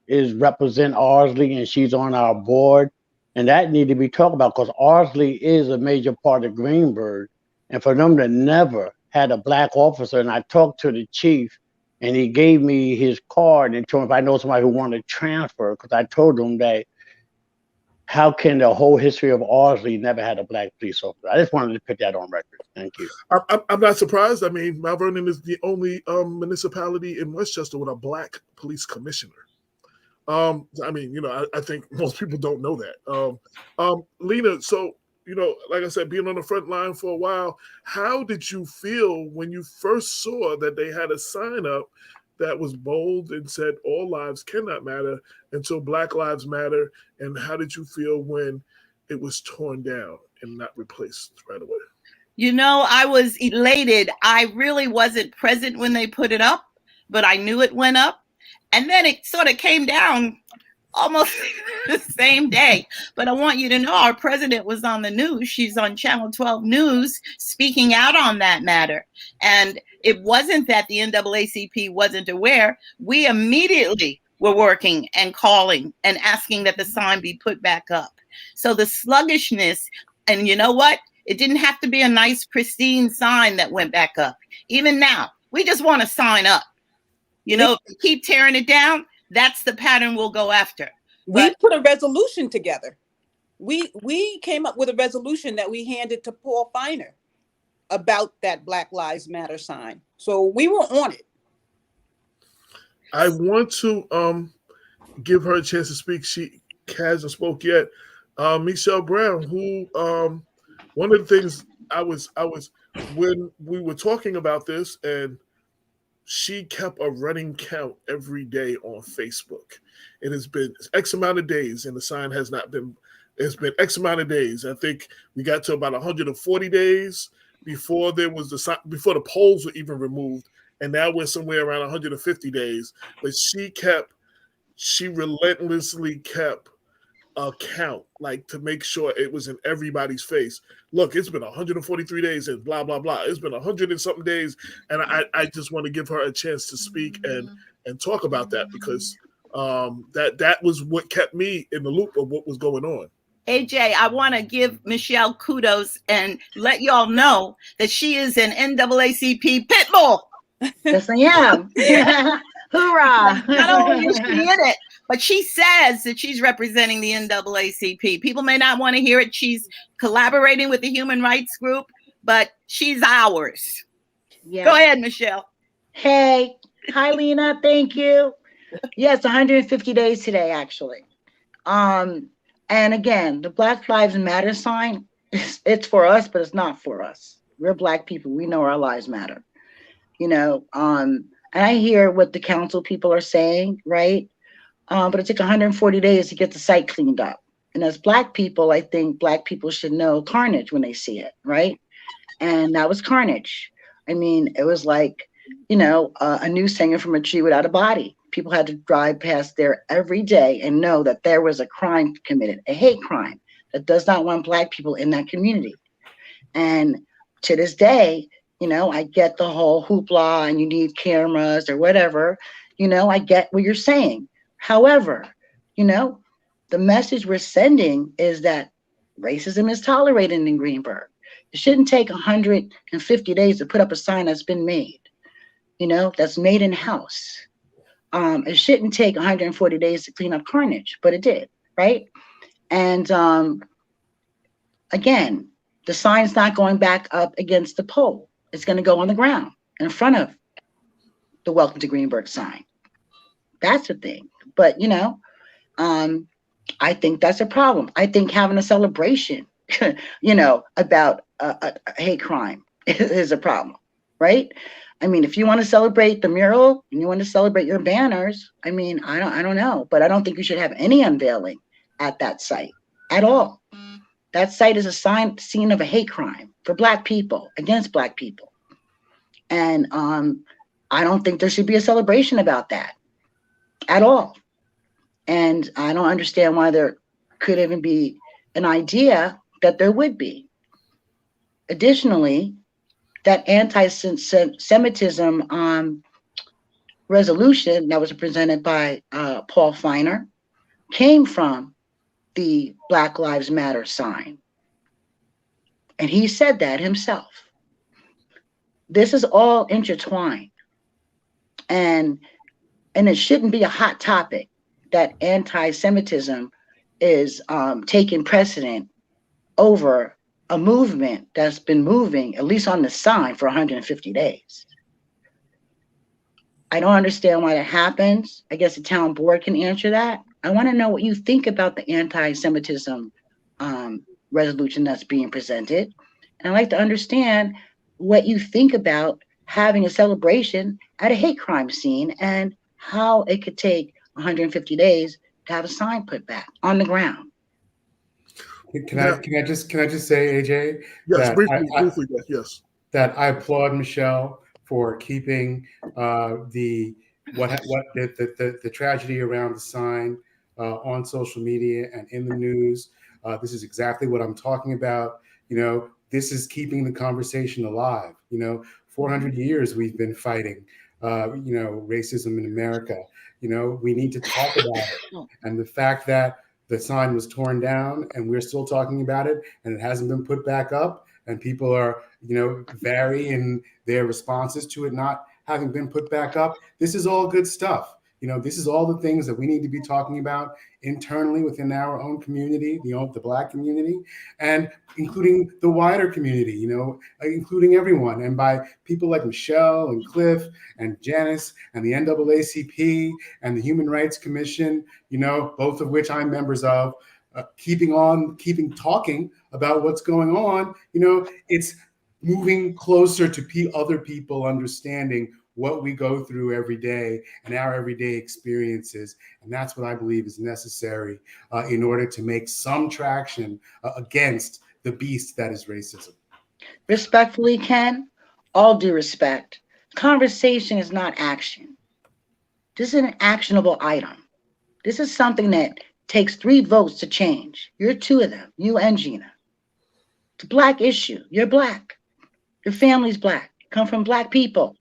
Speaker 7: is represent Ardsley, and she's on our board. And that need to be talked about, because Ardsley is a major part of Greenburgh. And for them to never had a Black officer, and I talked to the chief, and he gave me his card and told me if I know somebody who wanted to transfer, because I told him that how can the whole history of Ardsley never had a Black police officer? I just wanted to put that on record. Thank you.
Speaker 2: I'm not surprised. I mean, Mount Vernon is the only municipality in Westchester with a Black police commissioner. I mean, I think most people don't know that. Lena, so, like I said, being on the front line for a while, how did you feel when you first saw that they had a sign up that was bold and said all lives cannot matter until Black Lives Matter? And how did you feel when it was torn down and not replaced right away?
Speaker 11: You know, I was elated. I really wasn't present when they put it up, but I knew it went up. And then it sort of came down almost the same day. But I want you to know our president was on the news. She's on Channel 12 News speaking out on that matter. And it wasn't that the NAACP wasn't aware. We immediately were working and calling and asking that the sign be put back up. So the sluggishness, and you know what? It didn't have to be a nice, pristine sign that went back up. Even now, we just want to sign up. You know, if we keep tearing it down, that's the pattern we'll go after.
Speaker 8: We put a resolution together. We came up with a resolution that we handed to Paul Feiner about that Black Lives Matter sign. So we were on it.
Speaker 2: I want to give her a chance to speak. She hasn't spoke yet. Mechelle Brown, who one of the things I was when we were talking about this, and she kept a running count every day on Facebook. It has been X amount of days, and the sign has not been. It's been X amount of days. I think we got to about 140 days before there was the sign, before the polls were even removed, and now we're somewhere around 150 days. But she relentlessly kept a count, like to make sure it was in everybody's face. Look, it's been 143 days and blah blah blah. It's been 100 and something days, and I just want to give her a chance to speak and talk about that, because that was what kept me in the loop of what was going on.
Speaker 11: AJ, I want to give Mechelle kudos and let y'all know that she is an NAACP pit bull.
Speaker 12: Yes, I am. Hoorah!
Speaker 11: Not only is she in it, but she says that she's representing the NAACP. People may not want to hear it. She's collaborating with the human rights group, but she's ours.
Speaker 12: Yes.
Speaker 11: Go ahead, Mechelle.
Speaker 12: Hey, hi, Lena. Thank you. Yes, 150 days today, actually. And again, the Black Lives Matter sign, it's for us, but it's not for us. We're Black people. We know our lives matter. You know, and I hear what the council people are saying, right? But it took 140 days to get the site cleaned up. And as Black people, I think Black people should know carnage when they see it, right? And that was carnage. I mean, it was like, you know, a news singer from a tree without a body. People had to drive past there every day and know that there was a crime committed, a hate crime that does not want Black people in that community. And to this day, you know, I get the whole hoopla and you need cameras or whatever. You know, I get what you're saying. However, you know, the message we're sending is that racism is tolerated in Greenburgh. It shouldn't take 150 days to put up a sign that's been made, you know, that's made in-house. It shouldn't take 140 days to clean up carnage, but it did, right? And again, the sign's not going back up against the pole. It's going to go on the ground in front of the Welcome to Greenburgh sign. That's the thing. But, you know, I think that's a problem. I think having a celebration, you know, about a hate crime is a problem, right? I mean, if you want to celebrate the mural and you want to celebrate your banners, I mean, I don't know, but I don't think you should have any unveiling at that site at all. That site is a scene of a hate crime for Black people, against Black people. And I don't think there should be a celebration about that at all. And I don't understand why there could even be an idea that there would be. Additionally, that anti-Semitism resolution that was presented by Paul Feiner came from the Black Lives Matter sign. And he said that himself. This is all intertwined. And it shouldn't be a hot topic that anti-Semitism is taking precedent over a movement that's been moving, at least on the sign, for 150 days. I don't understand why that happens. I guess the town board can answer that. I want to know what you think about the anti-Semitism resolution that's being presented. And I'd like to understand what you think about having a celebration at a hate crime scene and how it could take 150 days to have a sign put back on the ground.
Speaker 10: Can I just say, AJ,
Speaker 2: Yes,
Speaker 10: that
Speaker 2: briefly, yes.
Speaker 10: That I applaud Mechelle for keeping the tragedy around the sign on social media and in the news. This is exactly what I'm talking about. This is keeping the conversation alive. 400 years we've been fighting, racism in America. We need to talk about it. And the fact that the sign was torn down and we're still talking about it and it hasn't been put back up and people are, vary in their responses to it not having been put back up. This is all good stuff. This is all the things that we need to be talking about internally within our own community, the Black community, and including the wider community, including everyone. And by people like Mechelle and Cliff and Janice and the NAACP and the Human Rights Commission, both of which I'm members of, keeping talking about what's going on, it's moving closer to other people understanding what we go through every day and our everyday experiences. And that's what I believe is necessary in order to make some traction against the beast that is racism.
Speaker 12: Respectfully, Ken, all due respect, conversation is not action. This is an actionable item. This is something that takes 3 votes to change. You're 2 of them, you and Gina. It's a Black issue. You're Black. Your family's Black. You come from Black people.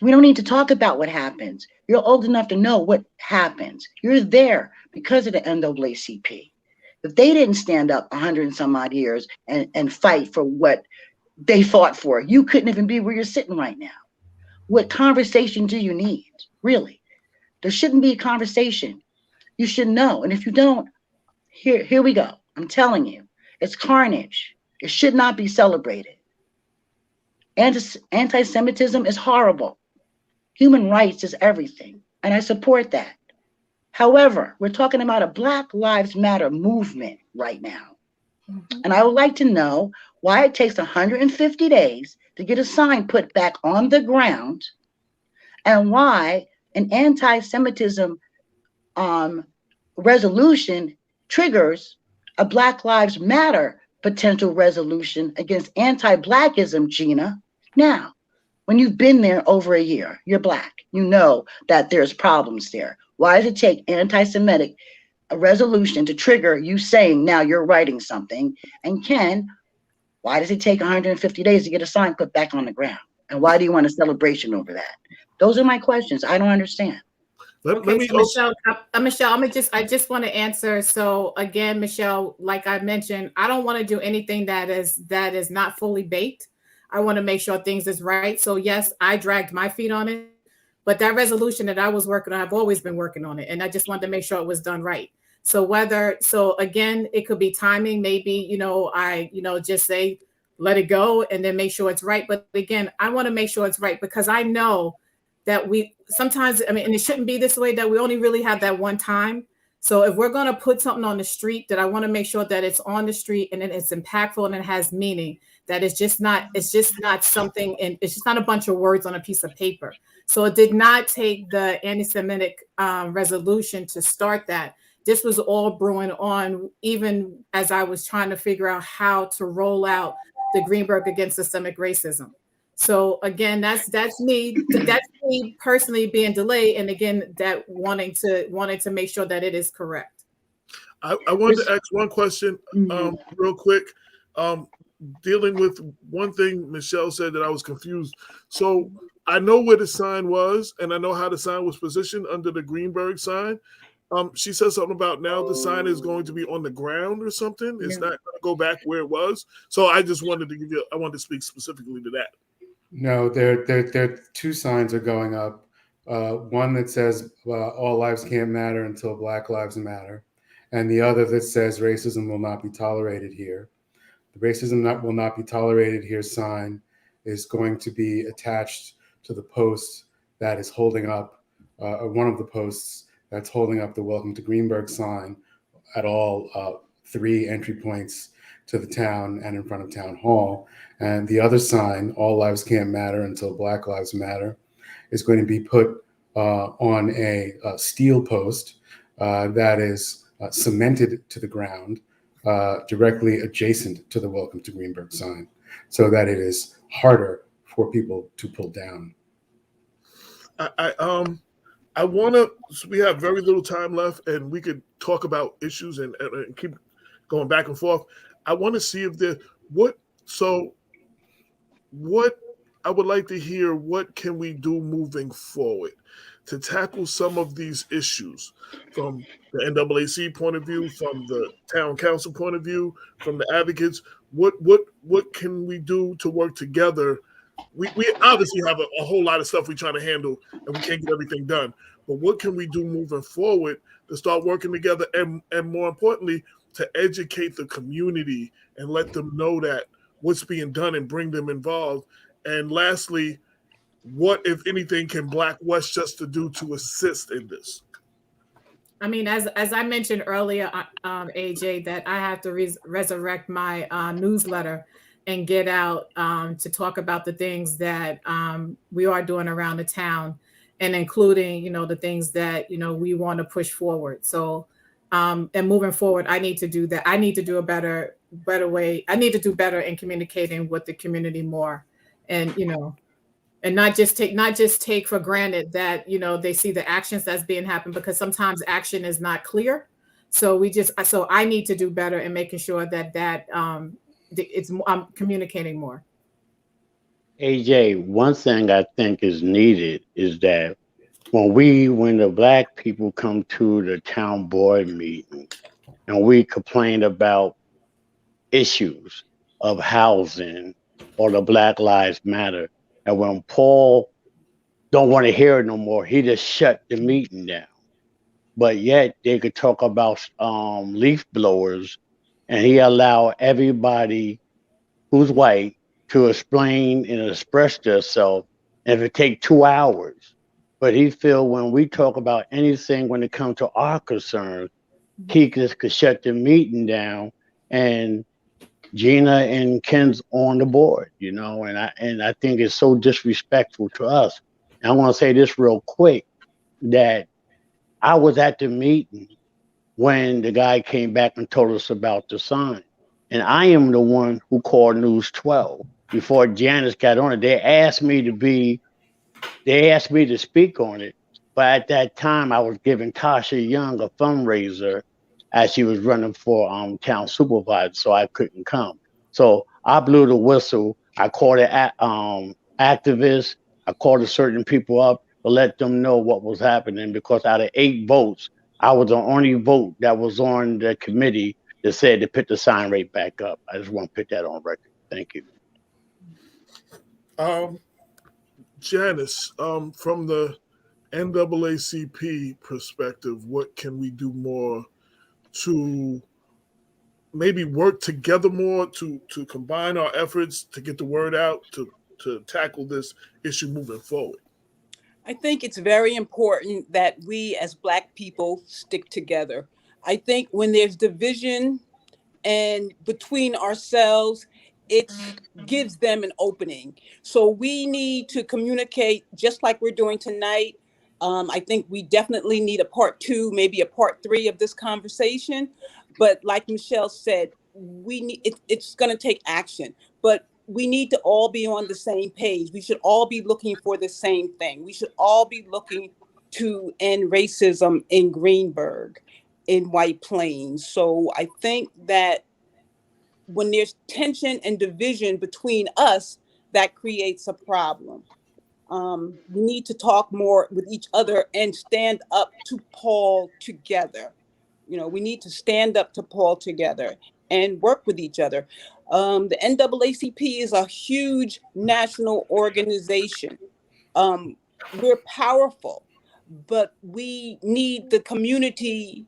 Speaker 12: We don't need to talk about what happens. You're old enough to know what happens. You're there because of the NAACP. If they didn't stand up 100 and some odd years and fight for what they fought for, you couldn't even be where you're sitting right now. What conversation do you need? Really? There shouldn't be a conversation. You should know. And if you don't, here we go. I'm telling you, it's carnage. It should not be celebrated. Anti-Semitism is horrible. Human rights is everything, and I support that. However, we're talking about a Black Lives Matter movement right now. And I would like to know why it takes 150 days to get a sign put back on the ground, and why an anti-Semitism resolution triggers a Black Lives Matter potential resolution against anti-Blackism, Gina. Now, when you've been there over a year, you're Black, you know that there's problems there. Why does it take anti-Semitic a resolution to trigger you saying now you're writing something? And Ken, why does it take 150 days to get a sign put back on the ground? And why do you want a celebration over that? Those are my questions. I don't understand.
Speaker 9: Mechelle, I just want to answer. So again, Mechelle, like I mentioned, I don't want to do anything that is not fully baked. I want to make sure things is right. So yes, I dragged my feet on it, but that resolution that I was working on, I've always been working on it. And I just wanted to make sure it was done right. So again, it could be timing. Maybe, I just say, let it go and then make sure it's right. But again, I want to make sure it's right because I know that sometimes, and it shouldn't be this way, that we only really have that one time. So if we're going to put something on the street, that I want to make sure that it's on the street and it's impactful and it has meaning, that it's just not something, and it's just not a bunch of words on a piece of paper. So it did not take the anti-Semitic resolution to start that. This was all brewing on, even as I was trying to figure out how to roll out the Greenburgh Against Systemic Racism. So again, that's me personally being delayed, and again, that wanting to make sure that it is correct.
Speaker 2: I wanted to ask one question real quick. Dealing with one thing Mechelle said that I was confused. So I know where the sign was, and I know how the sign was positioned under the Greenburgh sign. She said something about now the sign is going to be on the ground or something. It's not going to go back where it was. So I just wanted to I wanted to speak specifically to that.
Speaker 10: No, there 2 signs are going up. One that says all lives can't matter until Black lives matter, and the other that says racism will not be tolerated here. The racism will not be tolerated here sign is going to be attached to the post that is holding up, one of the posts that's holding up the Welcome to Greenburgh sign at all 3 entry points to the town and in front of Town Hall. And the other sign, All Lives Can't Matter Until Black Lives Matter, is going to be put on a steel post that is cemented to the ground directly adjacent to the Welcome to Greenburgh sign, so that it is harder for people to pull down.
Speaker 2: I want to. We have very little time left, and we could talk about issues and keep going back and forth. I want to see if there what I would like to hear. What can we do moving forward to tackle some of these issues from the NAACP point of view, from the town council point of view, from the advocates? What can we do to work together? We obviously have a whole lot of stuff we're trying to handle, and we can't get everything done. But what can we do moving forward to start working together, and more importantly, to educate the community and let them know that what's being done and bring them involved? And lastly, what, if anything, can Black Westchester do to assist in this?
Speaker 9: I mean, as I mentioned earlier, AJ, that I have to resurrect my newsletter and get out to talk about the things that we are doing around the town, and including, the things that, we want to push forward. So, and moving forward, I need to do that. I need to do a better way. I need to do better in communicating with the community more, and, and not just take for granted that, they see the actions that's being happened, because sometimes action is not clear. So I need to do better in making sure that I'm communicating more.
Speaker 7: AJ, one thing I think is needed is that when the Black people come to the town board meeting and we complain about issues of housing or the Black Lives Matter, and when Paul don't want to hear it no more, he just shut the meeting down. But yet they could talk about leaf blowers, and he allowed everybody who's white to explain and express themselves, and it take 2 hours. But he feel when we talk about anything when it comes to our concerns, he just could shut the meeting down, and Gina and Ken's on the board, and I think it's so disrespectful to us. And I want to say this real quick, that I was at the meeting when the guy came back and told us about the sign. And I am the one who called News 12 before Janice got on it. They asked me to speak on it. But at that time, I was giving Tasha Young a fundraiser as she was running for town supervisor, so I couldn't come. So I blew the whistle. I called it activists. I called certain people up to let them know what was happening, because out of 8 votes, I was the only vote that was on the committee that said to put the sign rate back up. I just want to put that on record. Thank you.
Speaker 2: Janice, from the NAACP perspective, what can we do more to maybe work together more, to combine our efforts to get the word out, to tackle this issue moving forward?
Speaker 8: I think it's very important that we as Black people stick together. I think when there's division and between ourselves, it gives them an opening. So we need to communicate just like we're doing tonight. I think we definitely need a part 2, maybe a part 3 of this conversation. But like Mechelle said, it's going to take action. But we need to all be on the same page. We should all be looking for the same thing. We should all be looking to end racism in Greenburgh, in White Plains. So I think that when there's tension and division between us, that creates a problem. We need to talk more with each other and stand up to Paul together. We need to stand up to Paul together and work with each other. The NAACP is a huge national organization. We're powerful, but we need the community,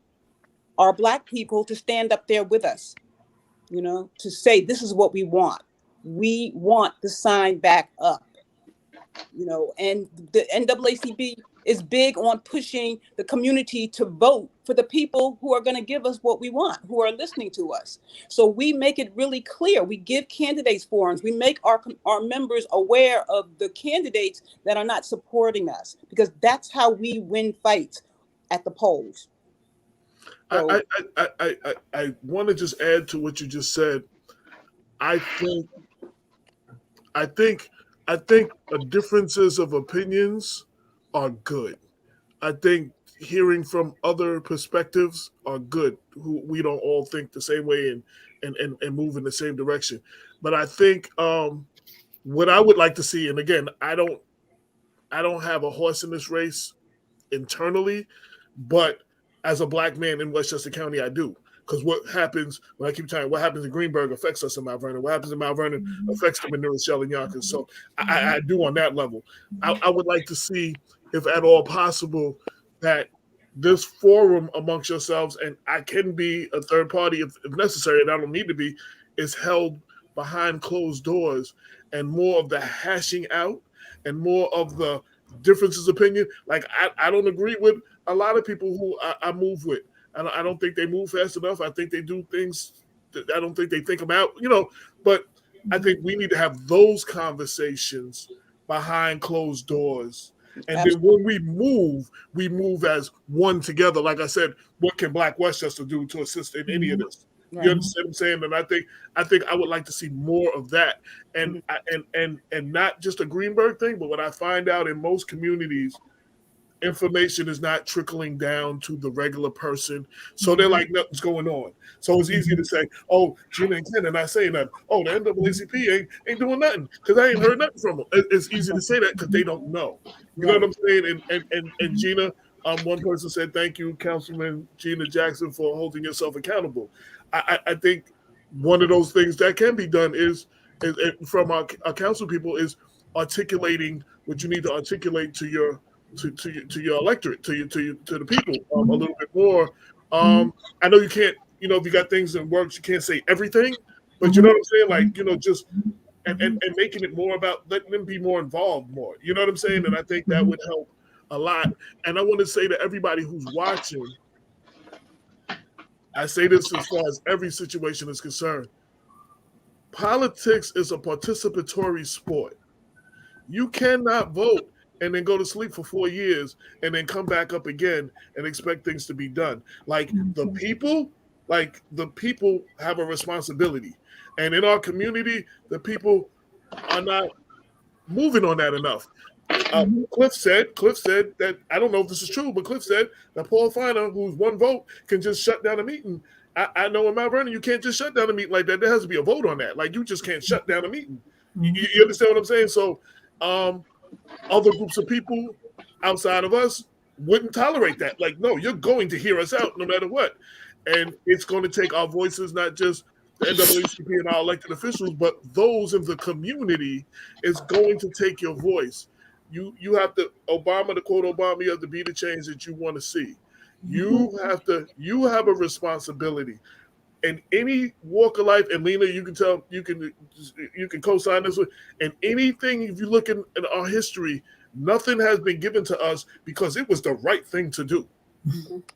Speaker 8: our Black people, to stand up there with us, to say, this is what we want. We want the sign back up, and the NAACP is big on pushing the community to vote for the people who are going to give us what we want, who are listening to us. So we make it really clear. We give candidates forums. We make our members aware of the candidates that are not supporting us, because that's how we win fights at the polls.
Speaker 2: I want to just add to what you just said. I think differences of opinions are good. I think hearing from other perspectives are good. Who we don't all think the same way and move in the same direction. But I think what I would like to see, and again, I don't have a horse in this race internally, but as a black man in Westchester County, I do. Because what happens, when I keep telling you, what happens in Greenburgh affects us in Mount Vernon. What happens in Mount Vernon affects them in New Rochelle and Yonkers. So I do on that level. I would like to see, if at all possible, that this forum amongst yourselves, and I can be a third party if necessary, and I don't need to be, is held behind closed doors, and more of the hashing out and more of the differences of opinion. Like, I don't agree with a lot of people who I move with. I don't think they move fast enough. I think they do things that I don't think they think them out, but I think we need to have those conversations behind closed doors. And then when we move as one together. Like I said, what can Black Westchester do to assist in any of this? Right. You understand what I'm saying? And I think I would like to see more of that. And and not just a Greenburgh thing, but what I find out in most communities, information is not trickling down to the regular person. So they're like, nothing's going on. So it's easy to say, oh, Gina and Ken are not saying nothing. Oh, the NAACP ain't doing nothing because I ain't heard nothing from them. It's easy to say that because they don't know. You know what I'm saying? And Gina, one person said, thank you, Councilman Gina Jackson, for holding yourself accountable. I think one of those things that can be done is from our council people is articulating what you need to articulate to your electorate, to the people a little bit more. I know you can't, if you got things in works, you can't say everything, but you know what I'm saying? Like, just and making it more about letting them be more involved more. You know what I'm saying? And I think that would help a lot. And I want to say to everybody who's watching, I say this as far as every situation is concerned. Politics is a participatory sport. You cannot vote and then go to sleep for 4 years and then come back up again and expect things to be done. Like the people have a responsibility. And in our community, the people are not moving on that enough. Cliff said that, I don't know if this is true, but Cliff said that Paul Finer, who's one vote, can just shut down a meeting. I know in Mount Vernon, you can't just shut down a meeting like that. There has to be a vote on that. Like, you just can't shut down a meeting. You understand what I'm saying? So other groups of people outside of us wouldn't tolerate that. Like, no, you're going to hear us out no matter what. And it's going to take our voices, not just the NAACP and our elected officials, but those in the community is going to take your voice. You have to, to quote Obama, you have to be the change that you want to see. You have a responsibility. In any walk of life, and Lena, you can co-sign this one, and anything, if you look in our history, nothing has been given to us because it was the right thing to do.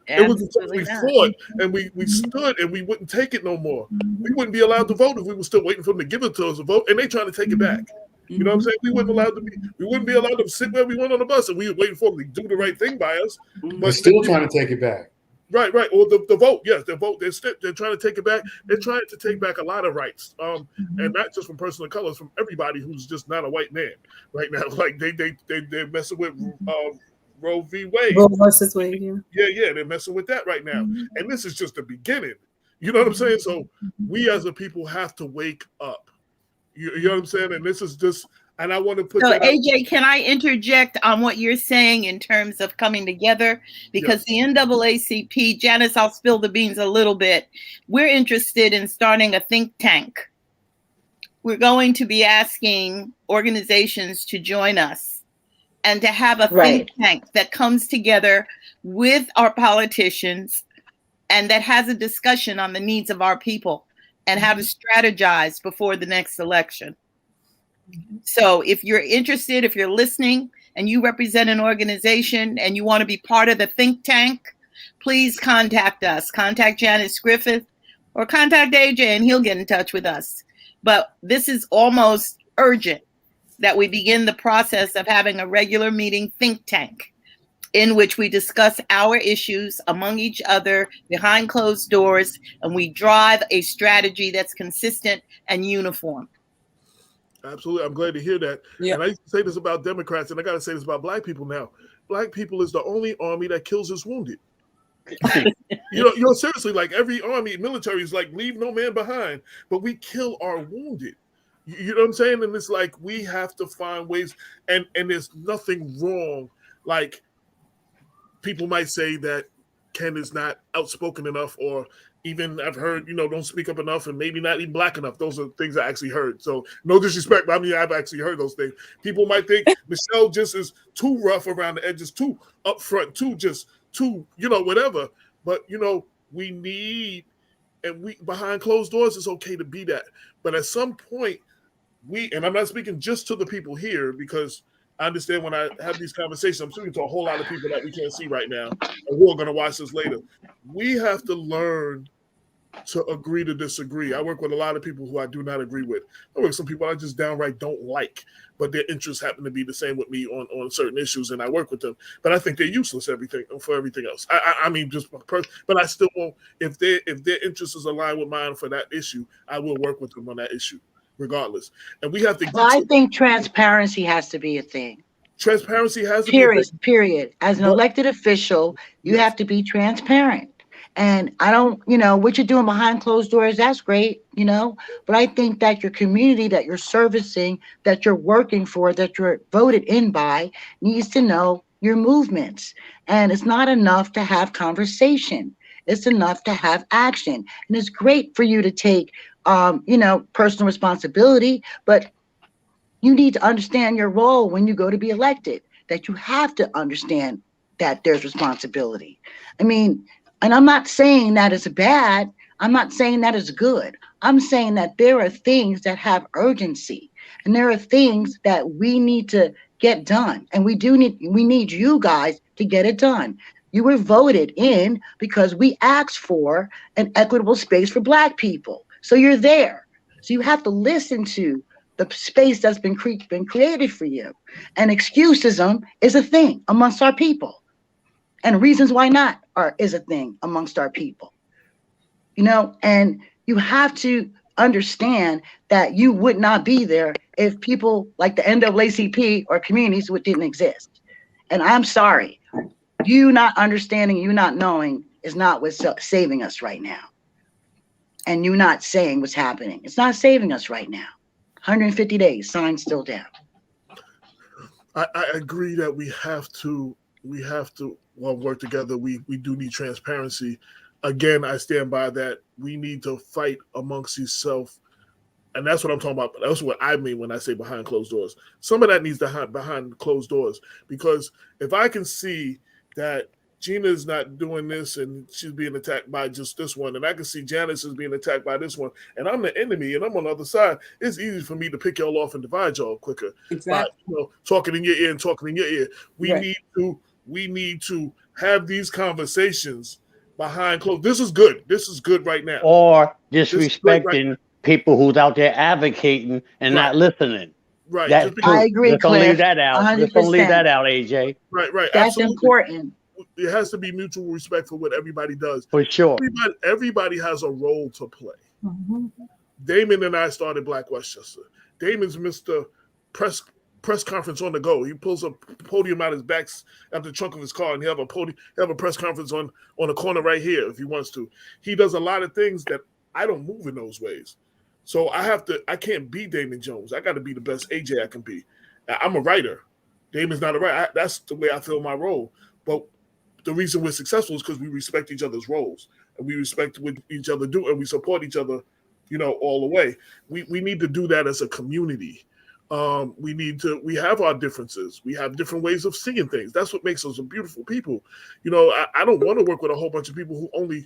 Speaker 2: It was because we fought and we stood and we wouldn't take it no more. We wouldn't be allowed to vote if we were still waiting for them to give it to us to vote, and they trying to take it back. You know what I'm saying? We wouldn't be allowed to sit where we want on the bus, and we were waiting for them to do the right thing by us.
Speaker 10: But still trying to take it back.
Speaker 2: Right. Or the vote, yes, the vote. They're trying to take it back. They're trying to take back a lot of rights, and not just from person of color, from everybody who's just not a white man right now. Like they're messing with Roe v. Wade. Roe versus Wade. Yeah, they're messing with that right now, and this is just the beginning. You know what I'm saying? So we as a people have to wake up. You know what I'm saying? And this is just. And I want to put that
Speaker 11: AJ, can I interject on what you're saying in terms of coming together? Because the NAACP, Janice, I'll spill the beans a little bit. We're interested in starting a think tank. We're going to be asking organizations to join us and to have a think tank that comes together with our politicians and that has a discussion on the needs of our people and how to strategize before the next election. So if you're interested, if you're listening and you represent an organization and you want to be part of the think tank, please contact us. Contact Janice Griffith or contact AJ and he'll get in touch with us. But this is almost urgent that we begin the process of having a regular meeting think tank. in which we discuss our issues among each other behind closed doors, and we drive a strategy that's consistent and uniform.
Speaker 2: Absolutely. I'm glad to hear that.
Speaker 8: Yeah.
Speaker 2: And I used to say this about Democrats, and I got to say this about Black people now. Black people is the only army that kills its wounded. you know, seriously, like every army, military is like, leave no man behind, but we kill our wounded. You know what I'm saying? And it's like, we have to find ways, and there's nothing wrong. Like, people might say that Ken is not outspoken enough, or even I've heard, don't speak up enough, and maybe not even Black enough. Those are things I actually heard. So no disrespect, but I mean, I've actually heard those things. People might think Mechelle just is too rough around the edges, too upfront, too, whatever. But, we need, and we behind closed doors, it's okay to be that. But at some point, and I'm not speaking just to the people here, because I understand when I have these conversations, I'm speaking to a whole lot of people that we can't see right now, and who are going to watch this later. We have to learn to agree to disagree. I work with a lot of people who I do not agree with. I work with some people I just downright don't like, but their interests happen to be the same with me on certain issues, and I work with them. But I think they're useless for everything else. I mean, but I still won't. If their interests is aligned with mine for that issue, I will work with them on that issue, regardless. And we have to.
Speaker 12: Well, I think transparency has to be a thing.
Speaker 2: Transparency has to be a thing.
Speaker 12: Period. As an elected official, you have to be transparent. And I don't, what you're doing behind closed doors, that's great, but I think that your community that you're servicing, that you're working for, that you're voted in by, needs to know your movements. And it's not enough to have conversation. It's enough to have action. And it's great for you to take, personal responsibility, but you need to understand your role when you go to be elected, that you have to understand that there's responsibility. I mean, and I'm not saying that it's bad. I'm not saying that it's good. I'm saying that there are things that have urgency, and there are things that we need to get done. And we need you guys to get it done. You were voted in because we asked for an equitable space for Black people. So you're there. So you have to listen to the space that's been created for you. And excusism is a thing amongst our people. And reasons why not is a thing amongst our people. And you have to understand that you would not be there if people like the NAACP or communities didn't exist. And I'm sorry, you not understanding, you not knowing is not what's saving us right now. And you not saying what's happening. It's not saving us right now. 150 days, sign still down.
Speaker 2: I agree that we have to work together. We do need transparency. Again, I stand by that. We need to fight amongst yourself. And that's what I'm talking about. That's what I mean when I say behind closed doors. Some of that needs to happen behind closed doors, because if I can see that Gina's not doing this and she's being attacked by just this one, and I can see Janice is being attacked by this one, and I'm the enemy and I'm on the other side, it's easy for me to pick y'all off and divide y'all quicker.
Speaker 8: Exactly.
Speaker 2: By, talking in your ear and talking in your ear. We need to have these conversations behind closed. This is good. This is good right now.
Speaker 7: Or disrespecting people who's out there advocating and not listening.
Speaker 2: Right.
Speaker 12: I agree,
Speaker 7: Let's don't leave that out.
Speaker 12: 100%.
Speaker 7: Let's don't leave that out, AJ.
Speaker 2: Right.
Speaker 12: That's
Speaker 2: Absolutely.
Speaker 12: important.
Speaker 2: It has to be mutual respect for what everybody does.
Speaker 7: For sure.
Speaker 2: Everybody has a role to play.
Speaker 12: Mm-hmm.
Speaker 2: Damon and I started Black Westchester. Damon's Mr. Press conference on the go. He pulls a podium out his back out the trunk of his car, and he have a press conference on the corner right here if he wants to. He does a lot of things that I don't move in those ways. So I can't be Damon Jones. I got to be the best AJ I can be. I'm a writer. Damon's not a writer. That's the way I feel my role. But the reason we're successful is because we respect each other's roles, and we respect what each other do, and we support each other, all the way. We need to do that as a community. We have our differences. We have different ways of seeing things. That's what makes us a beautiful people. I don't want to work with a whole bunch of people who only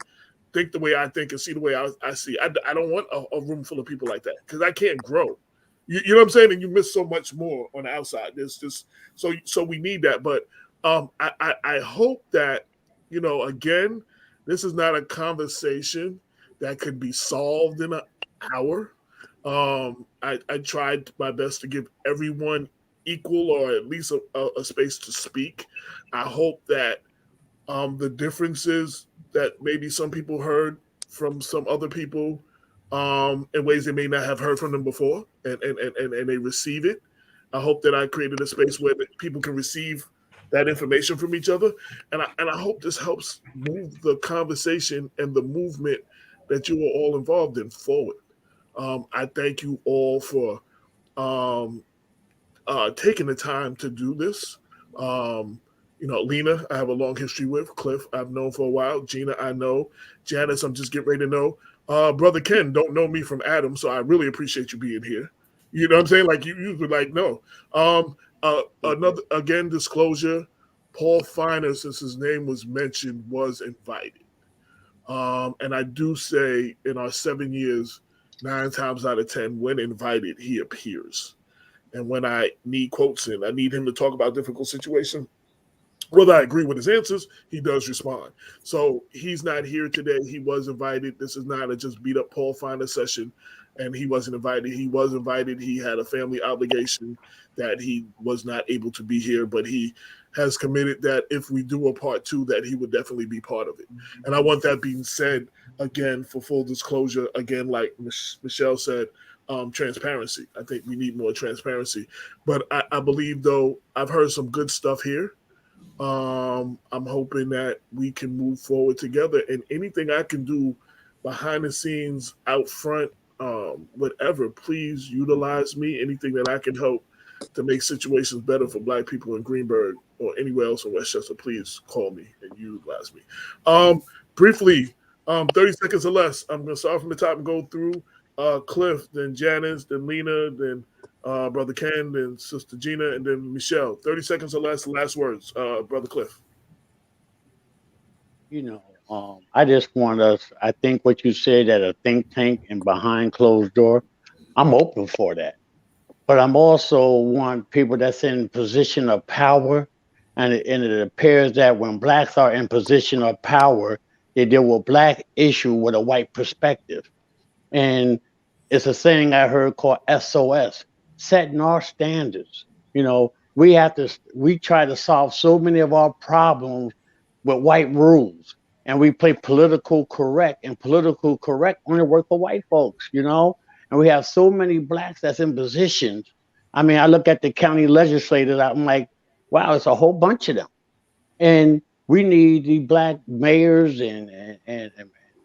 Speaker 2: think the way I think and see the way I see. I don't want a room full of people like that, because I can't grow. You know what I'm saying? And you miss so much more on the outside. There's just so we need that. But I hope that, again, this is not a conversation that could be solved in an hour. I tried my best to give everyone equal or at least a space to speak. I hope that the differences that maybe some people heard from some other people in ways they may not have heard from them before, and they receive it. I hope that I created a space where people can receive that information from each other, and I hope this helps move the conversation and the movement that you are all involved in forward. I thank you all for taking the time to do this. Lena, I have a long history with. Cliff, I've known for a while. Gina, I know. Janice, I'm just getting ready to know. Brother Ken, don't know me from Adam, so I really appreciate you being here. You know what I'm saying? Like you were like, no. Another, again, disclosure, Paul Finer, since his name was mentioned, was invited. And I do say in our 7 years, 9 times out of 10, when invited, he appears. And when I need quotes in, I need him to talk about difficult situations. Whether I agree with his answers, he does respond. So he's not here today. He was invited. This is not a just beat up Paul Finer session, and he wasn't invited. He was invited. He had a family obligation that he was not able to be here, but he has committed that if we do a part 2, that he would definitely be part of it. And I want that being said, again, for full disclosure, again, like Mechelle said, transparency. I think we need more transparency. But I believe, though, I've heard some good stuff here. I'm hoping that we can move forward together, and anything I can do behind the scenes, out front, whatever, please utilize me. Anything that I can help to make situations better for Black people in Greenburgh or anywhere else in Westchester, please call me and utilize me. Briefly, 30 seconds or less. I'm going to start from the top and go through Cliff, then Janice, then Lena, then Brother Ken, then Sister Gina, and then Mechelle. 30 seconds or less, last words. Brother Cliff.
Speaker 7: I just want us, I think what you said at a think tank and behind closed door, I'm open for that. But I'm also want people that's in position of power, and it appears that when Blacks are in position of power, they deal with Black issue with a white perspective. And it's a saying I heard called SOS, setting our standards. We try to solve so many of our problems with white rules, and we play political correct, and political correct only work for white folks, and we have so many Blacks that's in positions. I mean, I look at the county legislators, I'm like, wow, it's a whole bunch of them. And we need the Black mayors and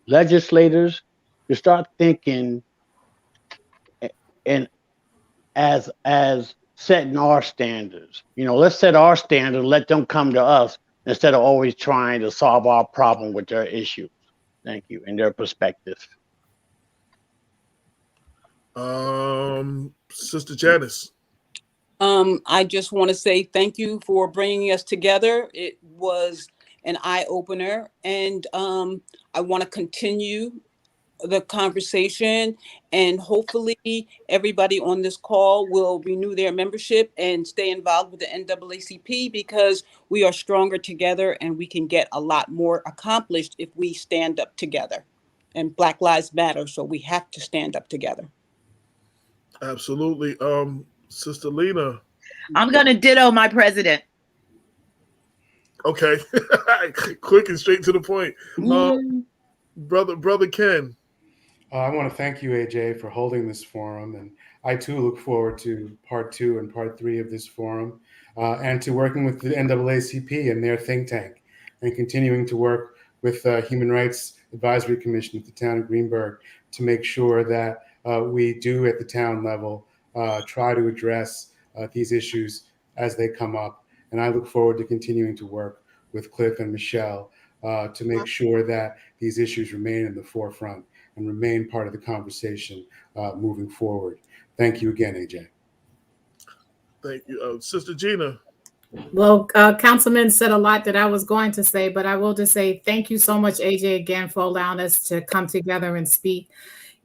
Speaker 7: legislators to start thinking and as setting our standards. Let's set our standards, let them come to us instead of always trying to solve our problem with their issues. Thank you. And their perspective.
Speaker 2: Sister Janice.
Speaker 8: I just want to say thank you for bringing us together. It was an eye-opener, and I want to continue the conversation, and hopefully everybody on this call will renew their membership and stay involved with the NAACP, because we are stronger together and we can get a lot more accomplished if we stand up together. And Black Lives Matter, so we have to stand up together.
Speaker 2: Absolutely. Sister Lena.
Speaker 11: I'm going to ditto my president.
Speaker 2: Okay. Quick and straight to the point. Brother Ken.
Speaker 10: I want to thank you, AJ, for holding this forum. And I, too, look forward to part 2 and part 3 of this forum, and to working with the NAACP and their think tank, and continuing to work with the Human Rights Advisory Commission at the town of Greenburgh to make sure that we do at the town level try to address these issues as they come up. And I look forward to continuing to work with Cliff and Mechelle to make sure that these issues remain in the forefront and remain part of the conversation moving forward. Thank you again, AJ.
Speaker 2: Thank you. Sister Gina.
Speaker 9: Well, Councilman said a lot that I was going to say, but I will just say thank you so much, AJ, again, for allowing us to come together and speak.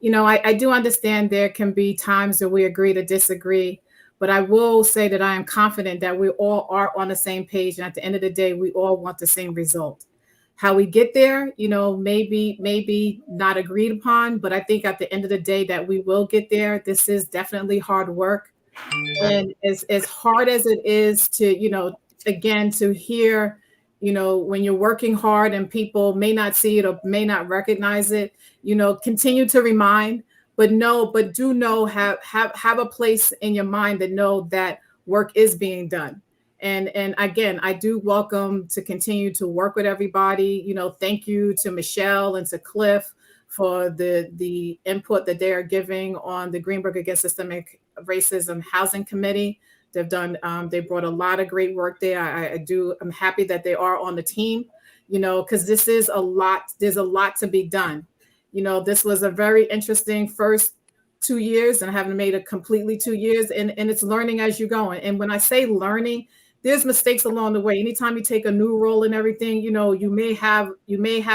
Speaker 9: I do understand there can be times that we agree to disagree, but I will say that I am confident that we all are on the same page. And at the end of the day, we all want the same result. How we get there, maybe not agreed upon, but I think at the end of the day that we will get there. This is definitely hard work. And as hard as it is to, again, to hear, when you're working hard and people may not see it or may not recognize it, continue to remind, but do know, have a place in your mind that know that work is being done. And again, I do welcome to continue to work with everybody. Thank you to Mechelle and to Cliff for the input that they are giving on the Greenburgh Against Systemic Racism Housing Committee. They've done, they brought a lot of great work there. I'm happy that they are on the team, because this is a lot, there's a lot to be done. This was a very interesting first 2 years, and I haven't made it completely 2 years, and it's learning as you go. And when I say learning, there's mistakes along the way. Anytime you take a new role and everything, you may have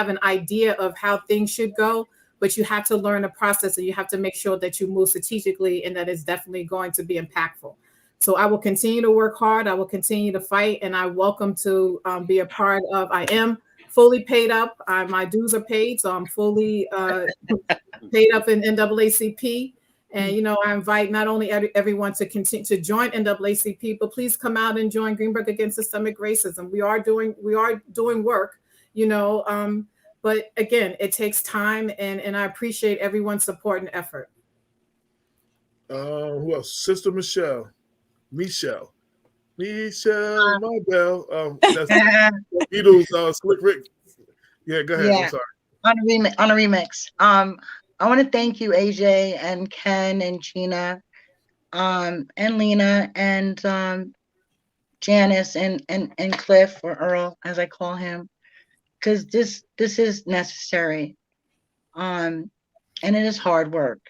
Speaker 9: an idea of how things should go, but you have to learn the process, and you have to make sure that you move strategically and that it's definitely going to be impactful. So I will continue to work hard. I will continue to fight, and I welcome to be a part of. I am fully paid up. My dues are paid, so I'm fully paid up in NAACP. And, I invite not only everyone to continue to join NAACP, but please come out and join Greenburgh Against Systemic Racism. We are doing work, but again, it takes time, and I appreciate everyone's support and effort.
Speaker 2: Who else? Sister Mechelle, my bell. That's Beatles, Slick Rick. Yeah, go ahead.
Speaker 12: Yeah.
Speaker 2: I'm sorry.
Speaker 12: On a remix. I want to thank you, AJ and Ken and Gina, and Lena and Janice and Cliff, or Earl, as I call him, because this is necessary, and it is hard work.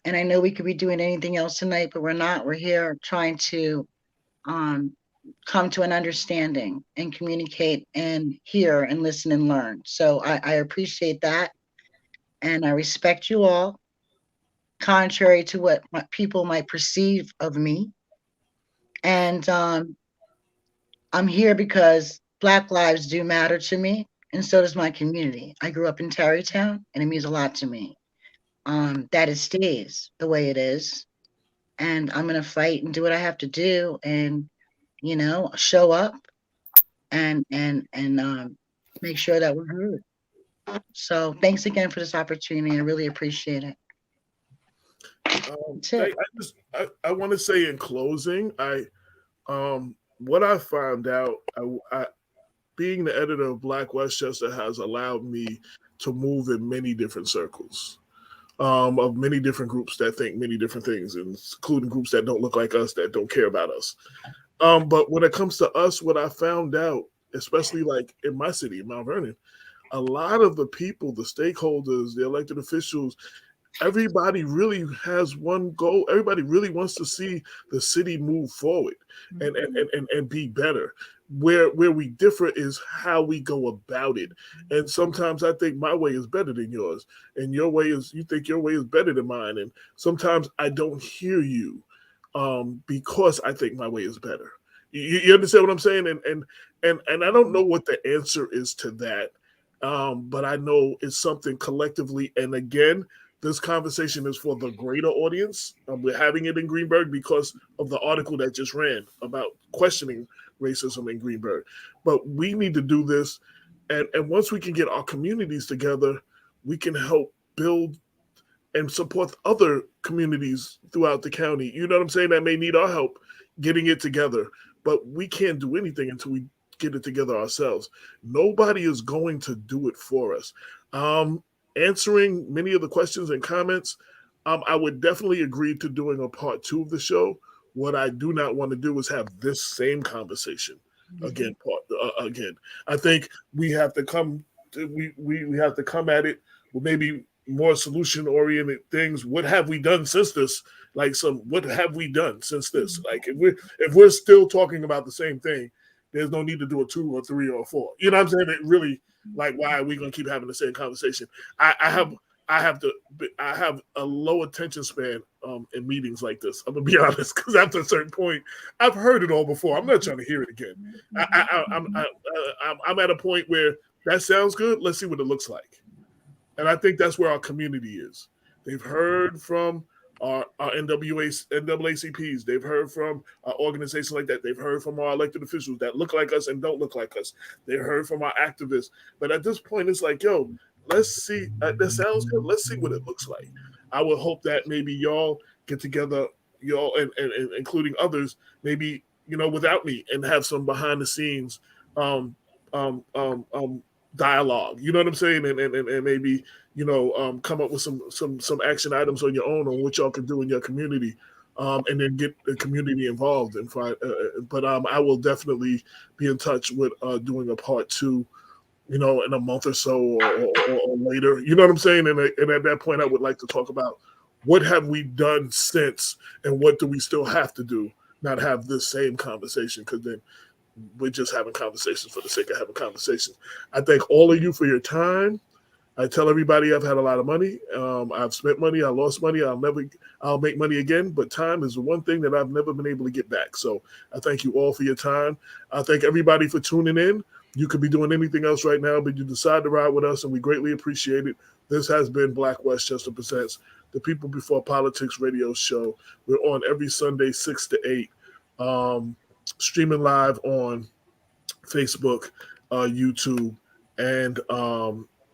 Speaker 12: And I know we could be doing anything else tonight, but we're not. We're here trying to come to an understanding and communicate and hear and listen and learn. So I appreciate that. And I respect you all, contrary to what people might perceive of me. And I'm here because Black lives do matter to me, and so does my community. I grew up in Tarrytown, and it means a lot to me that it stays the way it is. And I'm going to fight and do what I have to do, and, show up and make sure that we're heard. So thanks again for this opportunity. I really appreciate it.
Speaker 2: I want to say in closing, what I found out, being the editor of Black Westchester has allowed me to move in many different circles of many different groups that think many different things, including groups that don't look like us, that don't care about us. But when it comes to us, what I found out, especially like in my city, Mount Vernon, a lot of the people, the stakeholders, the elected officials, everybody really has one goal. Everybody really wants to see the city move forward and be better. Where we differ is how we go about it. And sometimes I think my way is better than yours, and you think your way is better than mine. And sometimes I don't hear you because I think my way is better. You understand what I'm saying? And I don't know what the answer is to that. But I know it's something collectively. And again, this conversation is for the greater audience. We're having it in Greenburgh because of the article that just ran about questioning racism in Greenburgh. But we need to do this. And once we can get our communities together, we can help build and support other communities throughout the county. You know what I'm saying? That may need our help getting it together. But we can't do anything until we get it together ourselves. Nobody is going to do it for us. Answering many of the questions and comments, I would definitely agree to doing a part 2 of the show. What I do not want to do is have this same conversation again. I think we have to come at it with maybe more solution-oriented things. What have we done since this? What have we done since this? Like if we're still talking about the same thing, there's no need to do a 2 or 3 or 4. You know what I'm saying? It really, why are we going to keep having the same conversation? I have a low attention span in meetings like this. I'm gonna be honest, because after a certain point, I've heard it all before. I'm not trying to hear it again. I'm at a point where that sounds good. Let's see what it looks like. And I think that's where our community is. They've heard from our NAACPs. They've heard from organizations like that. They've heard from our elected officials that look like us and don't look like us. They've heard from our activists. But at this point, it's like, yo, let's see. That sounds good. Let's see what it looks like. I would hope that maybe y'all get together, y'all and including others, maybe, without me, and have some behind the scenes dialogue. You know what I'm saying? And maybe, come up with some action items on your own on what y'all can do in your community, and then get the community involved. But I will definitely be in touch with doing a part 2, in a month or so or later. You know what I'm saying? And at that point, I would like to talk about what have we done since and what do we still have to do, not have this same conversation, because then we're just having conversations for the sake of having conversations. I thank all of you for your time. I tell everybody I've had a lot of money. I've spent money. I lost money. I'll make money again. But time is the one thing that I've never been able to get back. So I thank you all for your time. I thank everybody for tuning in. You could be doing anything else right now, but you decide to ride with us, and we greatly appreciate it. This has been Black Westchester Presents, the People Before Politics radio show. We're on every Sunday, 6 to 8, streaming live on Facebook, YouTube, and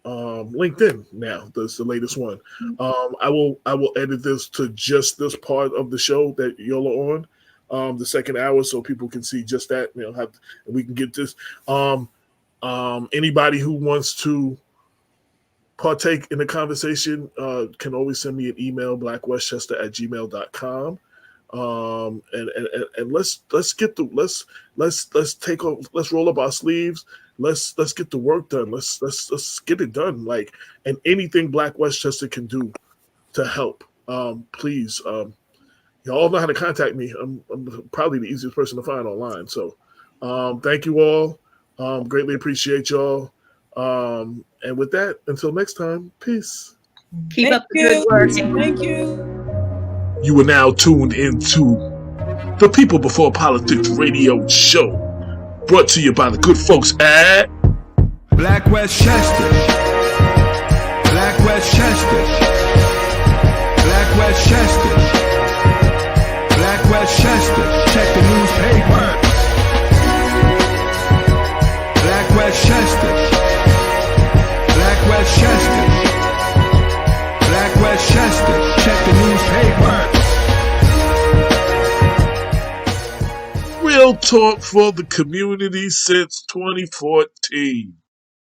Speaker 2: LinkedIn now. That's the latest one. I will edit this to just this part of the show that y'all are on, the second hour, so people can see just that. We can get this. Anybody who wants to partake in the conversation can always send me an email, blackwestchester@gmail.com. And let's roll up our sleeves. Let's get the work done. Let's get it done. And anything Black Westchester can do to help, please. Y'all know how to contact me. I'm probably the easiest person to find online. So thank you all. Greatly appreciate y'all. And with that, until next time, peace.
Speaker 11: Keep up the good work.
Speaker 8: Thank you.
Speaker 2: You are now tuned into the People Before Politics radio show, brought to you by the good folks at
Speaker 13: Black Westchester. Black Westchester. Black Westchester. Black Westchester. Check the newspaper. Black Westchester. Black Westchester. Black Westchester. Check the newspaper.
Speaker 2: Real talk for the community since 2014.